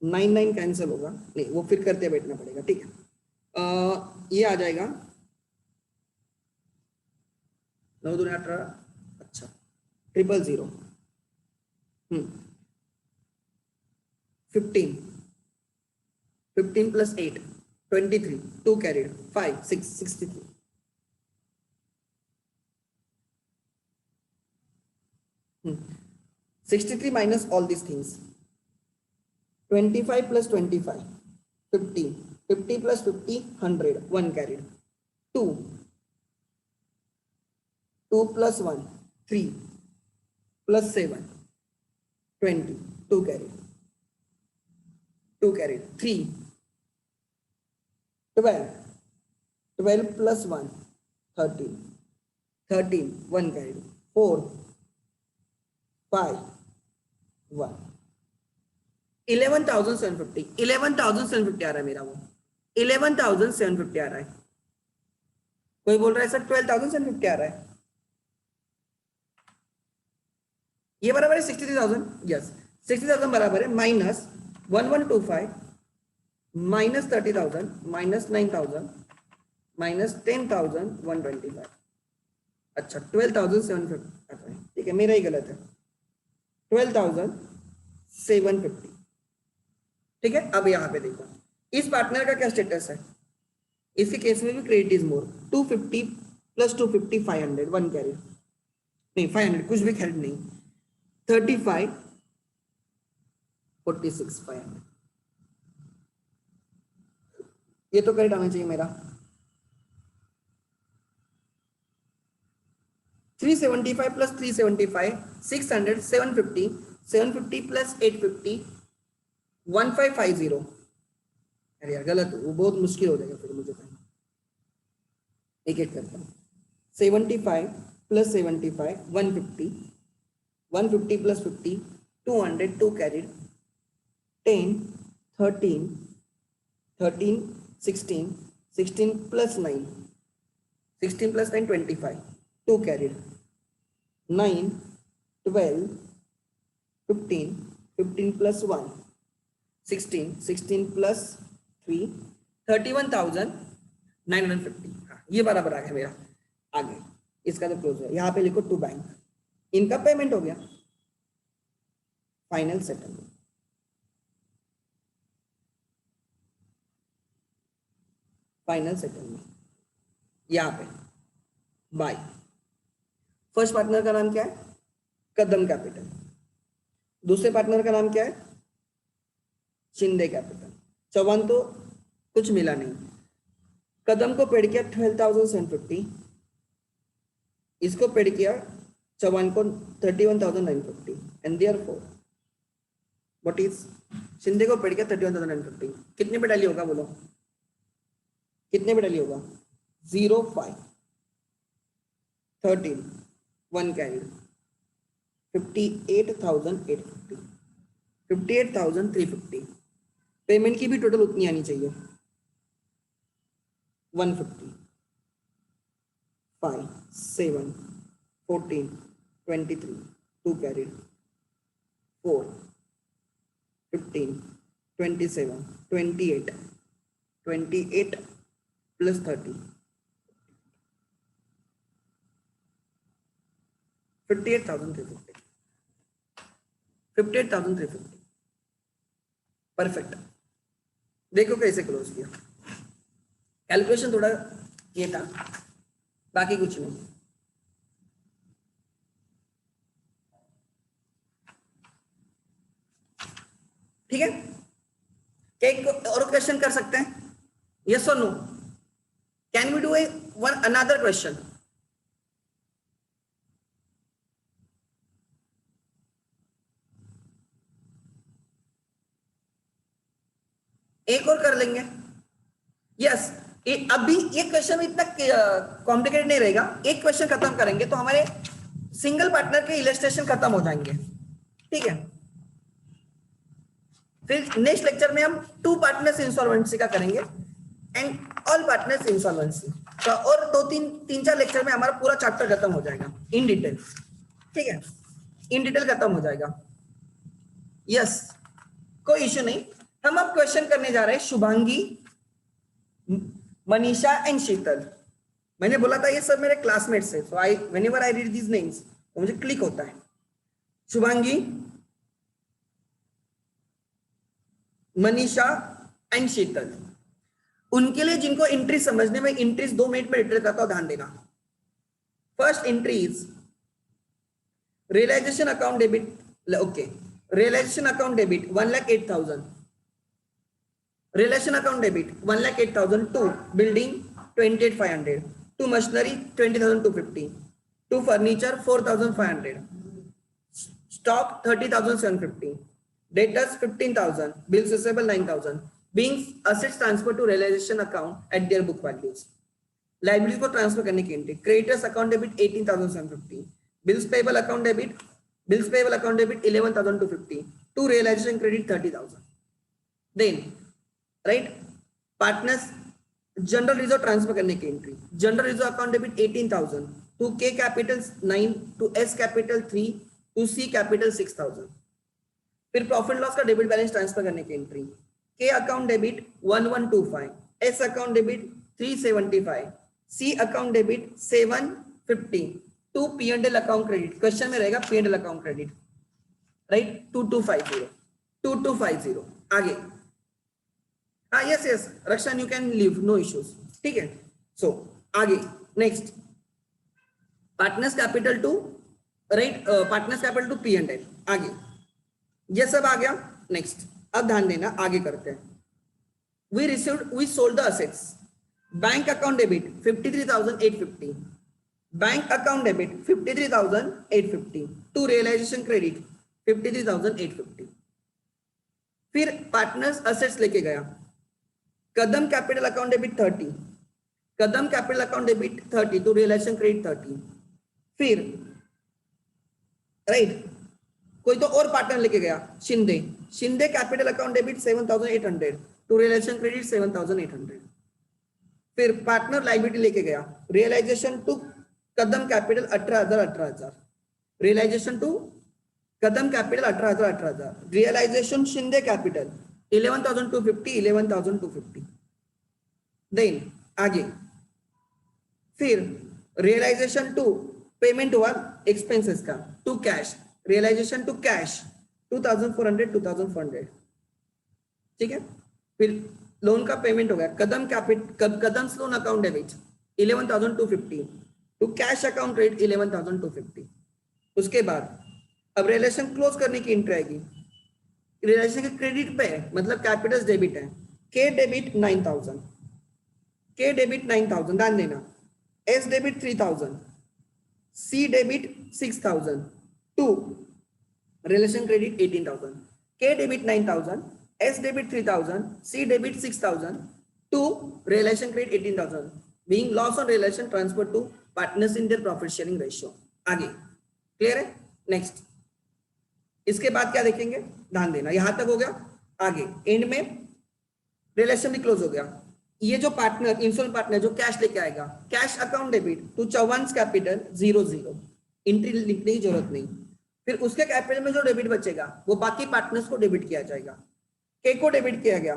9 कैंसिल होगा, नहीं वो फिर करते बैठना पड़ेगा, ठीक है। ये आ जाएगा 9 2 18, अच्छा 000, 15 plus 8 23, 2 carried, 5 6 63, 63 minus all these things, 25 plus 25 50, 50 plus 50 100, 1 carried, 2 plus 1 3 plus 7 20, 2 carried, 3 12 plus 1 13, 1 carried, 4 5 1, 11,750 आ रहा है मेरा, वो 11,750 आ रहा है। कोई बोल रहा है सर 12,750 आ रहा है, ये बराबर है 63,000, यस 60,000 बराबर है माइनस 1125 माइनस 30,000 माइनस 9,000 माइनस 10,125, अच्छा 12,750, ठीक है मेरा ही गलत है, 12,750, ठीक है। अब यहाँ पे देखो इस पार्टनर का क्या स्टेटस है, इसके केस में भी credit is more, 250 plus 250 500, 1 carry नहीं 500 कुछ भी कैरी नहीं, 35 46 500, ये तो करेक्ट आना चाहिए मेरा। 375 प्लस 375 600 750 750 प्लस 850 1550, अरे यार गलत, वो बहुत मुश्किल हो जाएगा फिर मुझे करना, एक एक करता हूँ। 75 plus 75 150 150 plus 50, 200, 2 carried, 10, 13, 13, 16, 16 plus 9, 16 plus 9, 25, 2 carried, 9, 12, 15, 15 plus 1, 16, 16 plus 3, 31,950. हाँ, ये बराबर आ गया मेरा। आगे इसका तो क्लोज है, यहाँ पे लिखो टू बैंक, इनका पेमेंट हो गया। फाइनल सेटलमेंट, फाइनल सेटलमेंट यहाँ पे बाय। फर्स्ट पार्टनर का नाम क्या है? कदम कैपिटल। दूसरे पार्टनर का नाम क्या है? शिंदे कैपिटल। चौवन तो कुछ मिला नहीं। कदम को पेड किया 12,750, इसको पेड किया चौवन को 31,950 and therefore what is, Shinde को पेड किया 31,950, कितने पे टैली होगा बोलो, कितने पे टैली होगा? 0, 5, 13, 1 कैरिड, 58,850, 58,350। पेमेंट की भी टोटल उतनी आनी चाहिए, 150, 5, 7, 14, 23, 2 carried, 4, 15, 27, 28, 28 plus 30, 58,350, 58,350। परफेक्ट। देखो कैसे क्लोज किया, कैलकुलेशन थोड़ा ये था, बाकी कुछ नहीं। ठीक है, एक और क्वेश्चन कर सकते हैं, यस और no? Can we do a one another question? एक और कर लेंगे, यस। अभी ये क्वेश्चन इतना कॉम्प्लिकेटेड नहीं रहेगा, एक क्वेश्चन खत्म करेंगे तो हमारे सिंगल पार्टनर के इलस्ट्रेशन खत्म हो जाएंगे। ठीक है, फिर नेक्स्ट लेक्चर में हम टू पार्टनर्स इंसॉल्वेंसी का करेंगे एंड ऑल पार्टनर्स इंसॉल्वेंसी का, और तीन चार लेक्चर में हमारा पूरा चैप्टर खत्म हो जाएगा इन डिटेल। ठीक है, इन डिटेल खत्म हो जाएगा, यस, कोई इश्यू नहीं। हम अब क्वेश्चन करने जा रहे हैं शुभांगी, मनीषा एंड शीतल। मैंने बोला था ये सब मेरे क्लासमेट्स है, so I whenever I read these names तो मुझे क्लिक होता है। शुभांगी, मनीषा एंड शीतल, उनके लिए जिनको एंट्री समझने में, एंट्रीज 2 मिनट में डिटेल करता हूं, ध्यान देना। First entry is realisation account debit, okay, realisation account debit 1,08,000, realisation account debit 1,08,000 to building 28,500, to machinery 20,250, to furniture 4,500, stock 30,750, debtors 15,000, bills receivable 9,000, being assets transferred to realization account at their book values, liabilities को ट्रांसफर करने की entry, creditors account debit 18,750, bills payable account debit 11,250, to realization credit 30,000. then right, partners general reserve transfer करने की entry, general reserve account debit 18,000, to K capital 9, to S capital 3, to C capital 6,000। फिर प्रॉफिट लॉस का डेबिट बैलेंस ट्रांसफर करने की entry, K account debit 1125, S account debit 375, C account debit 750, to P and L account credit, question में रहेगा P and L account credit, right, 2250। आगे, हाँ, yes yes Rakshan, you can leave, no issues. ठीक है, सो आगे next, partners capital to, right, partners capital to P and L. आगे ये सब आ गया। नेक्स्ट, अब ध्यान देना, आगे करते हैं। We sold the assets, bank account debit 53,850, bank account debit 53,850, to realisation credit 53,850। फिर पार्टनर्स असेट्स लेके गया, Kadam capital account debit 30, Kadam capital account debit 30, to realisation credit 30। फिर राइट, कोई तो और पार्टनर लेके गया, Shinde, Shinde capital account debit 7,800 to realisation credit 7,800। फिर पार्टनर लाइबिलिटी लेके गया, realization to Kadam capital 18,000, realization to Kadam capital 18,000, realisation Shinde capital 11,250, 11,250। Then आगे फिर रियलाइजेशन टू पेमेंट हुआ एक्सपेंसेस का to cash, realisation to cash 2,400, 2,400, ठीक है। फिर लोन का पेमेंट हो गया, Kadam capital Kadam loan account debit 11,250 to cash account credit 11,250। उसके बाद अब रिलेशन क्लोज करने की एंट्री आएगी, रिलेशन के क्रेडिट पे है, मतलब कैपिटल डेबिट है, के डेबिट 9,000, के डेबिट 9,000 ध्यान देना, S debit 3,000, C debit 6,000 to relation credit 18,000, K debit 9,000, S debit 3,000, C debit 6,000 to relation credit 18,000, being loss on relation transfer to partners in their profit sharing ratio. आगे क्लियर है? नेक्स्ट इसके बाद क्या देखेंगे, ध्यान देना, यहां तक हो गया। आगे एंड में रिलेशन भी क्लोज हो गया। ये जो पार्टनर इंस्टॉल पार्टनर जो कैश लेके आएगा, cash account debit to Chauhan's capital 0,0, entry लिखने की जरूरत नहीं। फिर उसके कैपिटल में जो डेबिट बचेगा वो बाकी पार्टनर्स को डेबिट किया जाएगा। के को डेबिट किया गया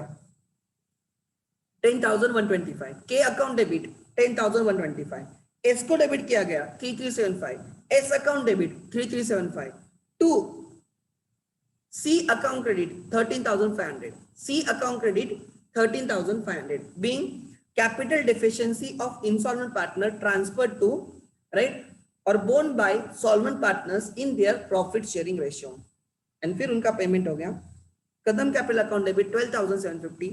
10,125, के अकाउंट डेबिट 10,125, एस को डेबिट किया गया 3,375, S account debit 3,375 to C account credit 13,500, सी account credit 13,500, being capital deficiency of insolvent partner transferred to, right, or borne by solvent partners in their profit sharing ratio। and फिर उनका पेमेंट हो गया, Kadam capital account debit 12,750,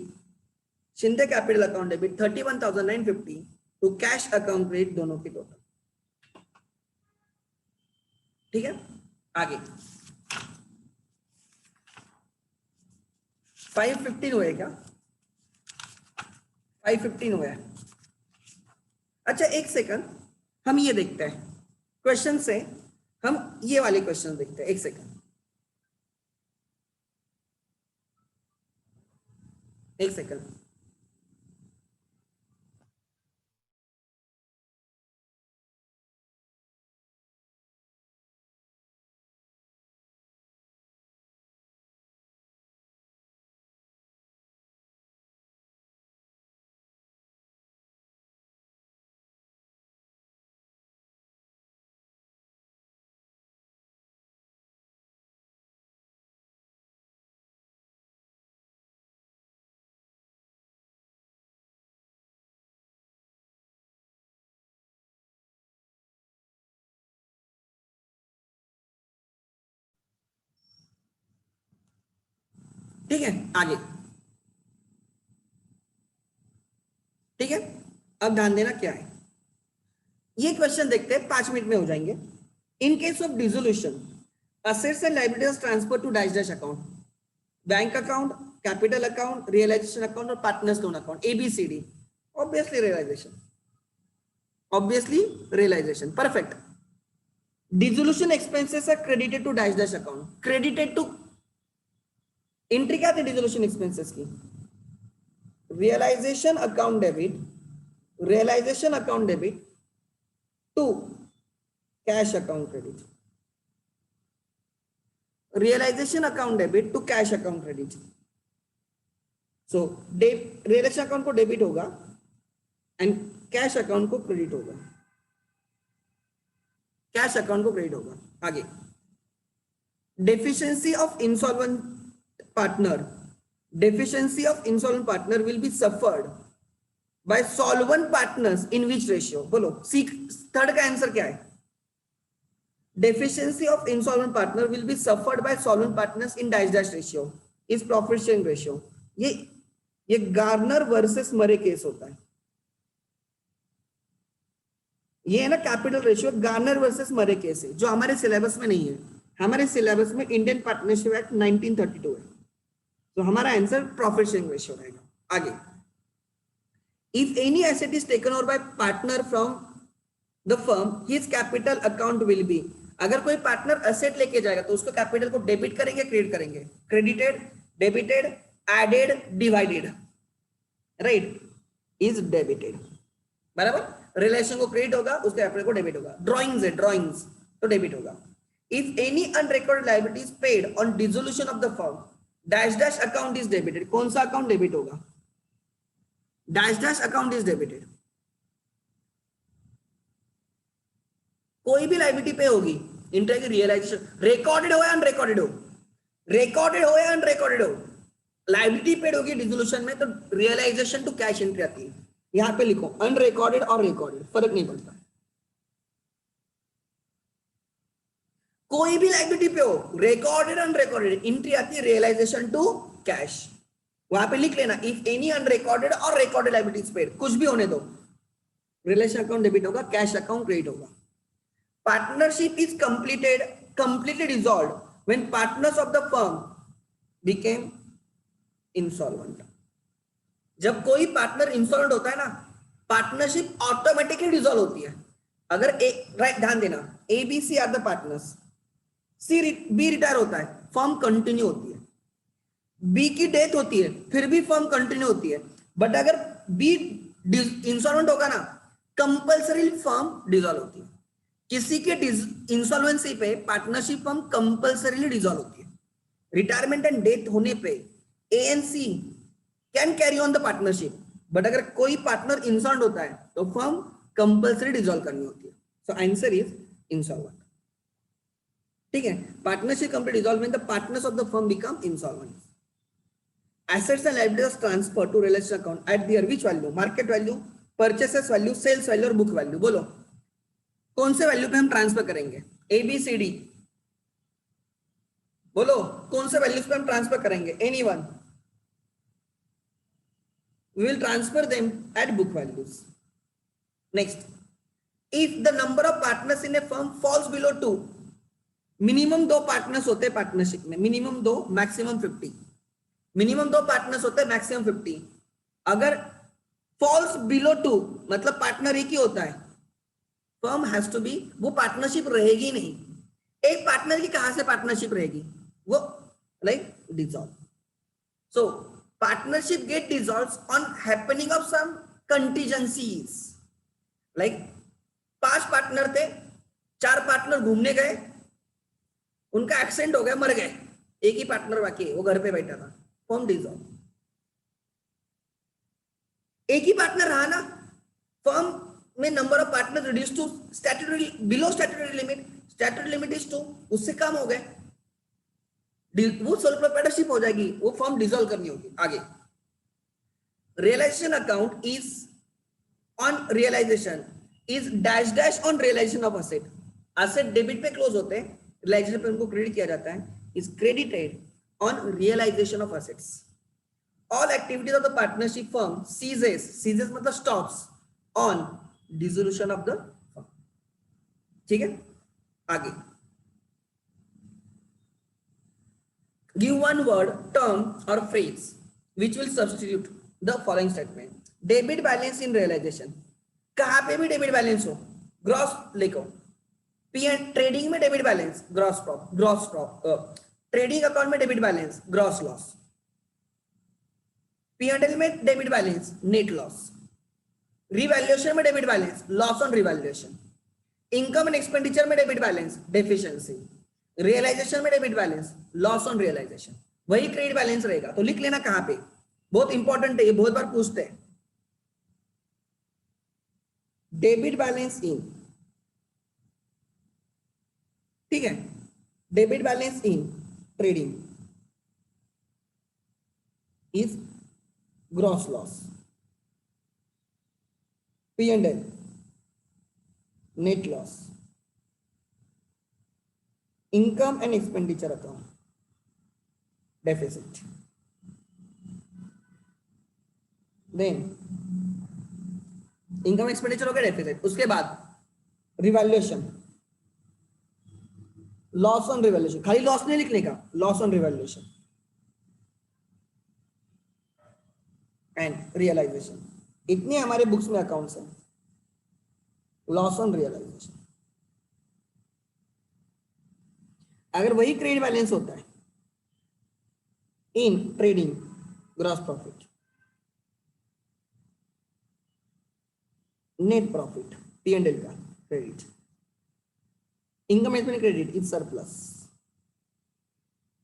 Shinde capital account debit 31,950 to cash account credit, दोनों की टोटल। ठीक है, आगे 515 हुए क्या? 515 हुआ है। अच्छा एक सेकंड, हम ये देखते हैं क्वेश्चन से, हम ये वाले क्वेश्चन देखते हैं। एक सेकंड, एक सेकंड, ठीक है, आगे ठीक है। अब ध्यान देना क्या है, ये क्वेश्चन देखते हैं, 5 मिनट में हो जाएंगे। In case of dissolution, assets and liabilities transfer to dash dash account, bank account, capital account, realisation account और partners loan account, ABCD। Obviously realization, obviously realization, perfect. Dissolution expenses are credited to dash dash account, credited to, entry क्या थी डिसोल्यूशन एक्सपेंसेस की, realization account debit, realization account debit to cash account credit, realization account debit to cash account credit. So realization account को डेबिट होगा एंड कैश अकाउंट को क्रेडिट होगा, कैश अकाउंट को क्रेडिट होगा। आगे deficiency of insolvent partner, deficiency of insolvent partner will be suffered by solvent partners in which ratio? बोलो, सी थर्ड का आंसर क्या है? Deficiency of insolvent partner will be suffered by solvent partners in dash dash ratio is profit sharing ratio। ये गार्नर वर्सेस मरे केस होता है, ये है ना capital ratio, Garner versus Murray case है, जो हमारे सिलेबस में नहीं है। हमारे सिलेबस में इंडियन पार्टनरशिप एक्ट 1932 है, तो हमारा आंसर प्रॉफिट शेयरिंग रेशियो रहेगा। आगे, if any asset is taken over by partner from the firm, his capital account will be, अगर कोई पार्टनर एसेट लेके जाएगा तो उसको कैपिटल को डेबिट करेंगे, क्रेडिट करेंगे, credited, debited, added, divided, right, is debited, बराबर। रिलेशन को क्रेडिट होगा, उसके कैपिटल को डेबिट होगा। ड्रॉइंग्स है, ड्रॉइंग्स तो डेबिट होगा। If any unrecorded liability is paid on dissolution of the firm, dash dash account is debited. कौन सा अकाउंट डेबिट होगा? Dash dash account is debited. कोई भी लायबिलिटी पे होगी, इंटर की रियलाइजेशन, रिकॉर्डेड हो या अनरिकॉर्डेड हो, रिकॉर्डेड हो या अनरिकॉर्डेड हो, लायबिलिटी पेड होगी डिसोल्यूशन में तो रियलाइजेशन टू कैश एंट्री आती है। यहां पे लिखो अनरिकॉर्डेड और रिकॉर्डेड, फर्क नहीं पड़ता। कोई भी लायबिलिटी पे हो, रिकॉर्डेड अनरिकॉर्डेड, एंट्री आती है रियलाइजेशन टू कैश। वहां पे लिख लेना इफ एनी अनरिकॉर्डेड और रिकॉर्डेड लायबिलिटीज पेड, कुछ भी होने दो, रिलेशन अकाउंट डेबिट होगा, कैश अकाउंट क्रेडिट होगा। Partnership is completed, completely dissolved when partners of the firm became insolvent। जब कोई पार्टनर इंसॉल्वेंट होता है ना, पार्टनरशिप ऑटोमेटिकली डिसॉल्व होती है। अगर राइट ध्यान देना, A B C are the partners, B retire होता है, फर्म कंटिन्यू होती है। बी की डेथ होती है, फिर भी फर्म कंटिन्यू होती है। बट अगर बी इंसॉल्वेंट होगा ना, कंपल्सरी फर्म डिसॉल्व होती है। किसी के इंसॉल्वेंसी पे पार्टनरशिप फर्म कंपल्सरीली डिसॉल्व होती है। रिटायरमेंट एंड डेथ होने पे A and C can carry on the partnership, but अगर कोई पार्टनर इंसॉल्वेंट होता है तो फर्म कंपल्सरी डिसॉल्व करनी होती है। So answer is insolvent. ठीक है, partnership complete dissolve when the partners of the firm become insolvent. Assets and liabilities transferred to relation account at their which value? Market value, purchases value, sales value और book value। बोलो कौन से वैल्यू पे हम ट्रांसफर करेंगे? ए बी सी डी, बोलो कौन से वैल्यूज पे हम ट्रांसफर करेंगे? Anyone? We will transfer them at book values. Next, if the number of partners in a firm falls below 2, minimum 2 partners होते हैं पार्टनरशिप में, मिनिमम 2, मैक्सिमम 50। मिनिमम 2 पार्टनर्स होते हैं, मैक्सिमम 50। अगर फॉल्स बिलो 2 मतलब पार्टनर एक ही होता है, फर्म हैज टू बी, वो पार्टनरशिप रहेगी नहीं। एक पार्टनर की कहां से पार्टनरशिप रहेगी? वो like dissolve. So partnership get dissolve on happening of some contingencies. Like 5 partner थे, 4 पार्टनर घूमने गए, उनका एक्सीडेंट हो गया, मर गए, एक ही पार्टनर बाकी है, वो घर पे बैठा था, फर्म डिसॉल्व। एक ही पार्टनर रहा ना, फर्म में number of partner reduce to statutory, below statutory limit, statutory limit is 2, उससे कम हो गए, वो सोल प्रोप्राइटरशिप हो जाएगी, वो फर्म डिसॉल्व करनी होगी। आगे, realization account is on realization is dash dash on realization of asset. Asset debit पे क्लोज होते हैं, रियलाइजेशन पे उनको क्रेडिट किया जाता है, is credited on realization of assets. All activities of the partnership firm ceases मतलब stops on dissolution of the firm. ठीक है, आगे, गिव वन वर्ड, टर्म और phrase which will substitute the following statement. Debit balance in realization, कहां पे भी डेबिट बैलेंस हो, ग्रॉस लिखो। पी एंड ट्रेडिंग में debit balance, gross profit, trading account में debit balance, gross loss. P&L में debit balance, net loss. Revaluation में debit balance, loss on revaluation. Income and expenditure में डेबिट बैलेंस, डेफिशिएंसी। रियलाइजेशन में debit balance, loss on realization. वही क्रेडिट बैलेंस रहेगा, तो लिख लेना कहां पे, बहुत इंपॉर्टेंट है, ये बहुत बार पूछते हैं। डेबिट बैलेंस इन, ठीक है, debit balance in trading is gross loss. P&L net loss. Income and expenditure account deficit. Then income expenditure हो गया, डेफिसिट। उसके बाद रिवैल्यूएशन, लॉस ऑन रिवैल्यूएशन, खाली लॉस नहीं लिखने का, loss on revaluation and realisation. इतने हमारे बुक्स में अकाउंट्स हैं, लॉस ऑन रियलाइजेशन। अगर वही क्रेडिट बैलेंस होता है in trading gross profit, net profit, P&L का credit, income management credit is surplus,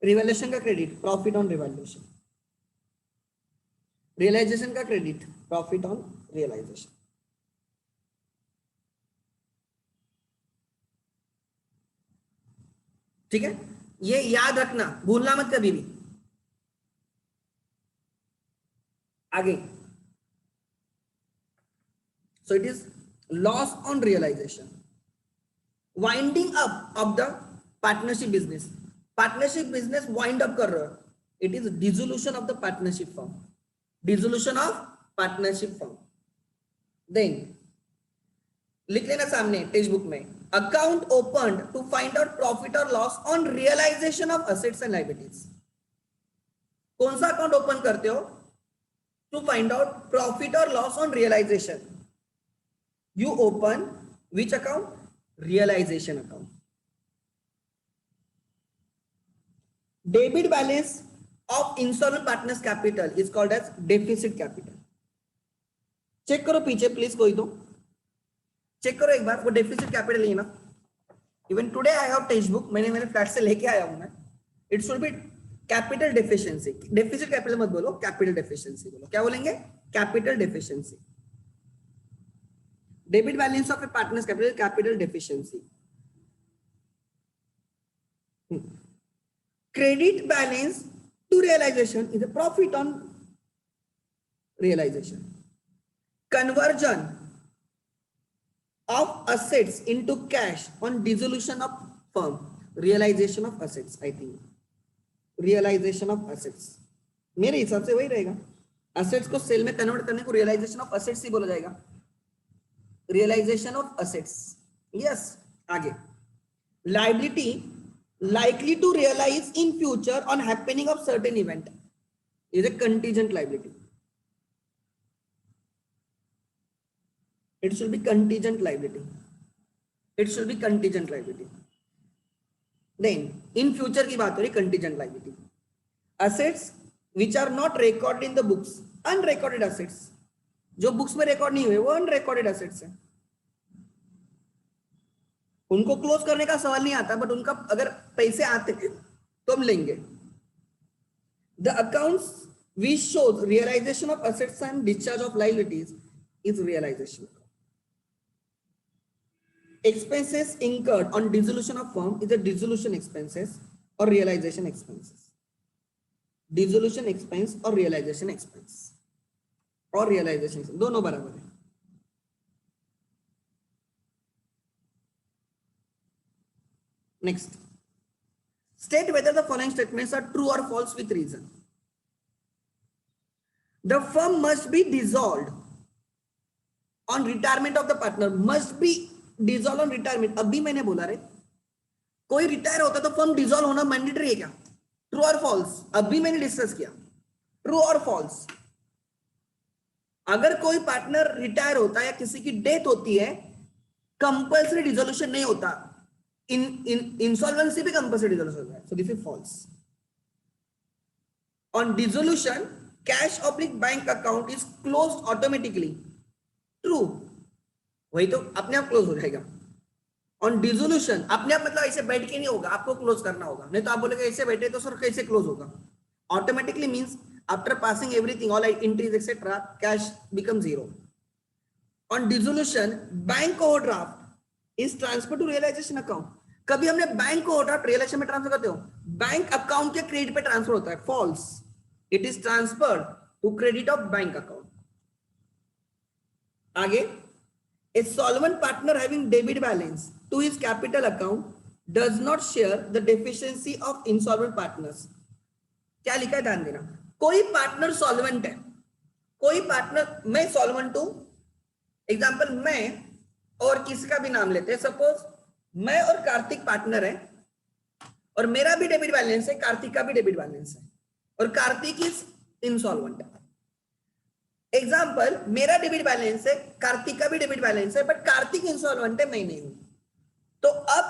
revaluation का credit profit on revaluation, realization का क्रेडिट प्रॉफिट ऑन रियलाइजेशन। ठीक है, ये याद रखना, भूलना मत कभी भी। आगे, so it is loss on realization, winding up of the partnership business, partnership business wind up कर रहे हो, it is dissolution of the partnership firm, dissolution of partnership firm. Then लिख लेना सामने टेक्स्ट बुक में, account open to find out profit और loss on realization of assets and liabilities. कौन सा अकाउंट ओपन करते हो? टू फाइंड आउट प्रॉफिट और loss on realization, you open which account? Realisation account. Debit balance of insolvent partners capital is called as deficit capital. Check करो पीछे प्लीज, कोई तो चेक करो एक बार, वो डेफिसिट कैपिटल है ना। Even today I have text book, मैंने मेरे फ्लैट से लेके आया हूं मैं। It should be capital deficiency, deficit capital मत बोलो, कैपिटल डेफिशिएंसी बोलो। क्या बोलेंगे? Capital deficiency. Debit balance of A partners capital, capital deficiency. Credit balance to realization is a profit on realization. Conversion of assets into cash on dissolution of firm, realization of assets, I think realization of assets मेरे हिसाब से वही रहेगा। assets को सेल में कन्वर्ट करने को realization of assets ही बोला जाएगा, realization of assets। yes, आगे, liability likely to realize in future on happening of certain event is a contingent liability. It should be contingent liability. It should be contingent liability. Then in future की बात हो रही, contingent liability. Assets which are not recorded in the books, unrecorded assets, जो बुक्स में रिकॉर्ड नहीं हुए वो अनरिकॉर्डेड assets है, उनको क्लोज करने का सवाल नहीं आता, बट उनका अगर पैसे आते हैं तो हम लेंगे। The accounts which shows realisation of assets and discharge of liabilities is realisation. Expenses incurred on dissolution of firm is a dissolution expenses और रियलाइजेशन एक्सपेंसेस। डिसोल्यूशन एक्सपेंस और रियलाइजेशन एक्सपेंस और रियलाइजेशन दोनों बराबर है। Next, state whether the following statements are true or false with reason. The firm must be dissolved on retirement of the partner, must be dissolved on retirement। अभी मैंने बोला रे, कोई रिटायर होता तो फर्म डिसॉल्व होना मैंडेटरी है क्या? ट्रू और फॉल्स? अभी मैंने डिस्कस किया, ट्रू और फॉल्स। अगर कोई पार्टनर रिटायर होता है या किसी की डेथ होती है, कंपल्सरी डिसोल्यूशन नहीं होता, इंसॉल्वेंसी भी कंपल्सरी डिसोल्यूशन होता है, so this is false. On dissolution cash oblique bank account is closed automatically, true, वही तो अपने आप क्लोज हो जाएगा। ऑन डिसोल्यूशन अपने आप मतलब ऐसे बैठ के नहीं होगा, आपको क्लोज करना होगा, नहीं तो आप बोलेंगे ऐसे बैठे तो सर कैसे क्लोज होगा? Automatically means after passing everything, all entries etcetera, cash become zero. On dissolution bank overdraft is transfer to realisation account. कभी हमने बैंक ओवरड्राफ्ट रियलाइजेशन में ट्रांसफर करते हो, बैंक अकाउंट के क्रेडिट पे ट्रांसफर होता है, false, it is transfer to credit of bank account. आगे, a solvent partner having debit balance to his capital account does not share the deficiency of insolvent partners। क्या लिखा है ध्यान देना, कोई पार्टनर सॉल्वेंट है, कोई पार्टनर, मैं सॉल्वेंट हूं, एग्जांपल मैं और किसी का भी नाम लेते हैं, सपोज मैं और कार्तिक पार्टनर है और मेरा भी डेबिट बैलेंस है, कार्तिक का भी डेबिट बैलेंस है, और कार्तिक इज इंसॉल्वेंट। एग्जाम्पल, मेरा डेबिट बैलेंस है, कार्तिक का भी डेबिट बैलेंस है, बट कार्तिक इंसॉल्वेंट है, मैं नहीं हूं। तो अब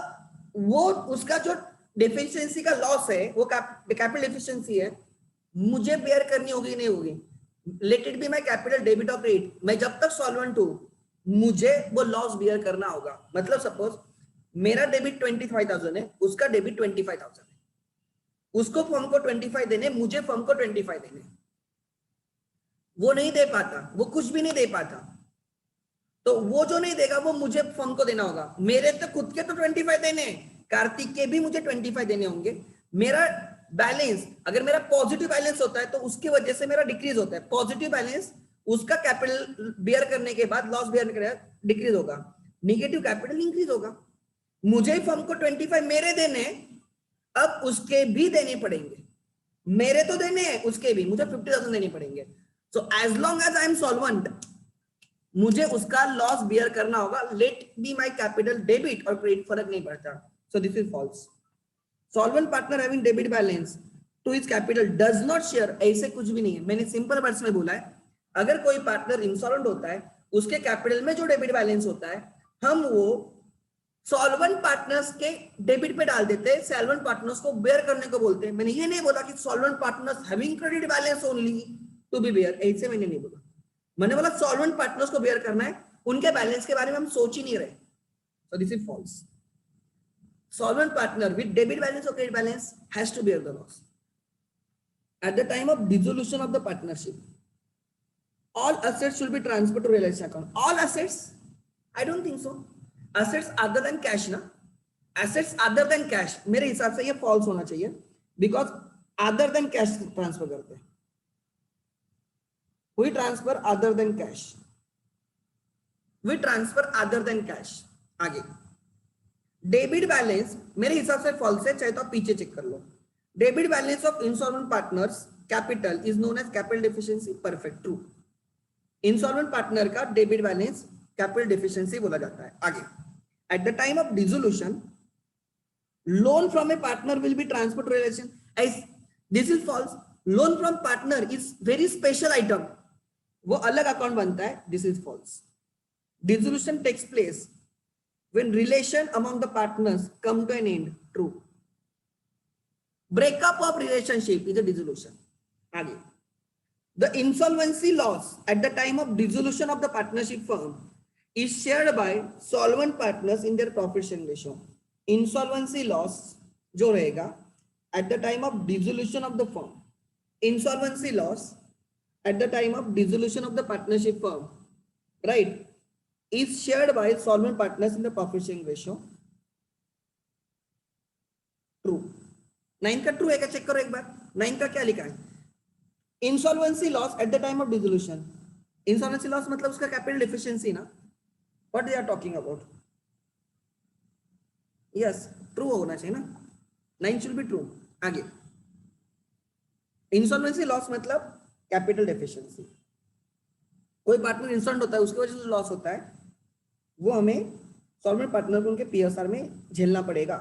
वो उसका जो डेफिशिएंसी का लॉस है, वो कैपिटल डेफिशिएंसी है, मुझे बेयर करनी होगी नहीं होगी? Let it be my capital debit और क्रेडिट, मैं जब तक सॉल्वेंट हूं मुझे वो लॉस बेयर करना होगा। मतलब सपोज मेरा डेबिट 25,000 है, उसका डेबिट 25,000 है, उसको फर्म को 25 देने, मुझे फर्म को 25 देने। वो नहीं दे पाता, वो कुछ भी नहीं दे पाता, तो वो जो नहीं देगा वो मुझे फर्म को देना होगा। मेरे तो खुद के तो 25 देने, कार्तिक के भी मुझे 25 देने होंगे। मेरा बैलेंस, अगर मेरा पॉजिटिव बैलेंस होता है तो उसकी वजह से मेरा डिक्रीज होता है। पॉजिटिव बैलेंस उसका कैपिटल बियर करने के बाद, लॉस बियर करने के बाद डिक्रीज होगा, निगेटिव कैपिटल इंक्रीज होगा। मुझे फर्म को 25 मेरे देने, अब उसके भी देने पड़ेंगे, मेरे तो देने हैं, उसके भी मुझे 50,000 देने पड़ेंगे। So as long as I am solvent मुझे उसका लॉस बियर करना होगा, let be my capital debit और क्रेडिट, फर्क नहीं पड़ता। So this is false. Solvent partner having debit balance to his capital does not share, ऐसे कुछ भी नहीं है। मैंने सिंपल वर्ड्स में बोला है, अगर कोई पार्टनर इंसॉल्वेंट होता है, उसके कैपिटल में जो डेबिट बैलेंस होता है, हम वो सॉल्वेंट पार्टनर्स के डेबिट पे डाल देते हैं, सॉल्वेंट पार्टनर्स को बेयर करने को बोलते हैं। मैंने ये नहीं बोला कि solvent partners having credit balance only to be bear, ऐसे मैंने नहीं बोला। मैंने बोला सॉल्वेंट पार्टनर्स को बेयर करना है, उनके बैलेंस के बारे में हम सोच ही नहीं रहे। So this is false. Solvent partner with debit balance or credit balance has to bear the loss. At the time of dissolution of the partnership, all assets should be transferred to realization account. All assets? I don't think so. Assets other than cash ना? Assets other than cash मेरे हिसाब से ये false होना चाहिए, because other than cash transfer करते हैं। We transfer other than cash. We transfer other than cash. आगे डेबिट बैलेंस मेरे हिसाब से फॉल्स है, चाहे तो आप पीछे चेक कर लो। Debit balance of insolvent partners capital is known as capital deficiency, perfect, true. Insolvent partner का डेबिट बैलेंस कैपिटल डेफिशिएंसी बोला जाता है। आगे at the time of dissolution loan from a partner will be transfer to relation, this is false. Loan from partner is very special item, वो अलग अकाउंट बनता है, this is false. Dissolution takes place when relation among the partners come to an end, true. Breakup of relationship is a dissolution. Again, the insolvency loss at the time of dissolution of the partnership firm is shared by solvent partners in their profit sharing ratio. Insolvency loss जो रहेगा at the time of dissolution of the firm, insolvency loss at the time of dissolution of the partnership firm, right, is shared by solvent partners in the profit sharing ratio, true। 9 का ट्रू है क्या, चेक करो एक बार। 9 का क्या लिखा है? Insolvency loss at the time of dissolution. Insolvency loss मतलब उसका कैपिटल डेफिशिएंसी ना, what they are talking about. Yes, true होना चाहिए ना, 9 शुड बी ट्रू। आगे इंसॉल्वेंसी लॉस मतलब कैपिटल डेफिशिएंसी। कोई पार्टनर इंसॉल्वेंट होता है, उसकी वजह से लॉस होता है, वो हमें सॉल्वेंट पार्टनर को उनके पीएसआर में झेलना पड़ेगा।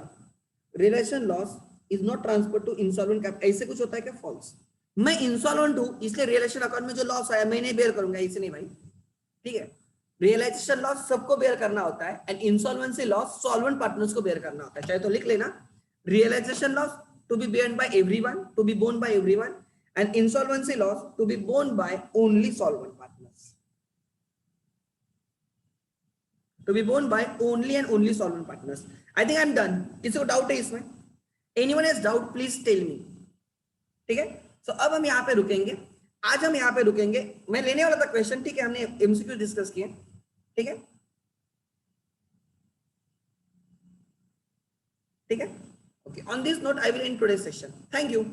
Relation loss is not transfer to insolvent cap, ऐसे कुछ होता है क्या, फॉल्स। मैं इंसॉल्वेंट हूं इसलिए रिलेशन अकाउंट में जो लॉस आया मैं नहीं बेयर करूंगा, ऐसे नहीं भाई, ठीक है। रियलाइजेशन लॉस सबको बेयर करना होता है, and insolvency loss solvent partners को बेयर करना होता है। चाहे तो लिख लेना, realisation loss to be beared by everyone, to be borne by everyone, and insolvency loss to be borne by only solvent partners, to be borne by only and only solvent partners. I think I'm done. किसी को डाउट है इसमें? Anyone has doubt, please tell me. ठीक है, सो अब हम यहाँ पे रुकेंगे, आज हम यहाँ पे रुकेंगे। मैं लेने वाला था क्वेश्चन, ठीक है, हमने एमसीक्यू डिस्कस किए, ठीक है, ठीक है, okay. On this note I will and today's session, thank you.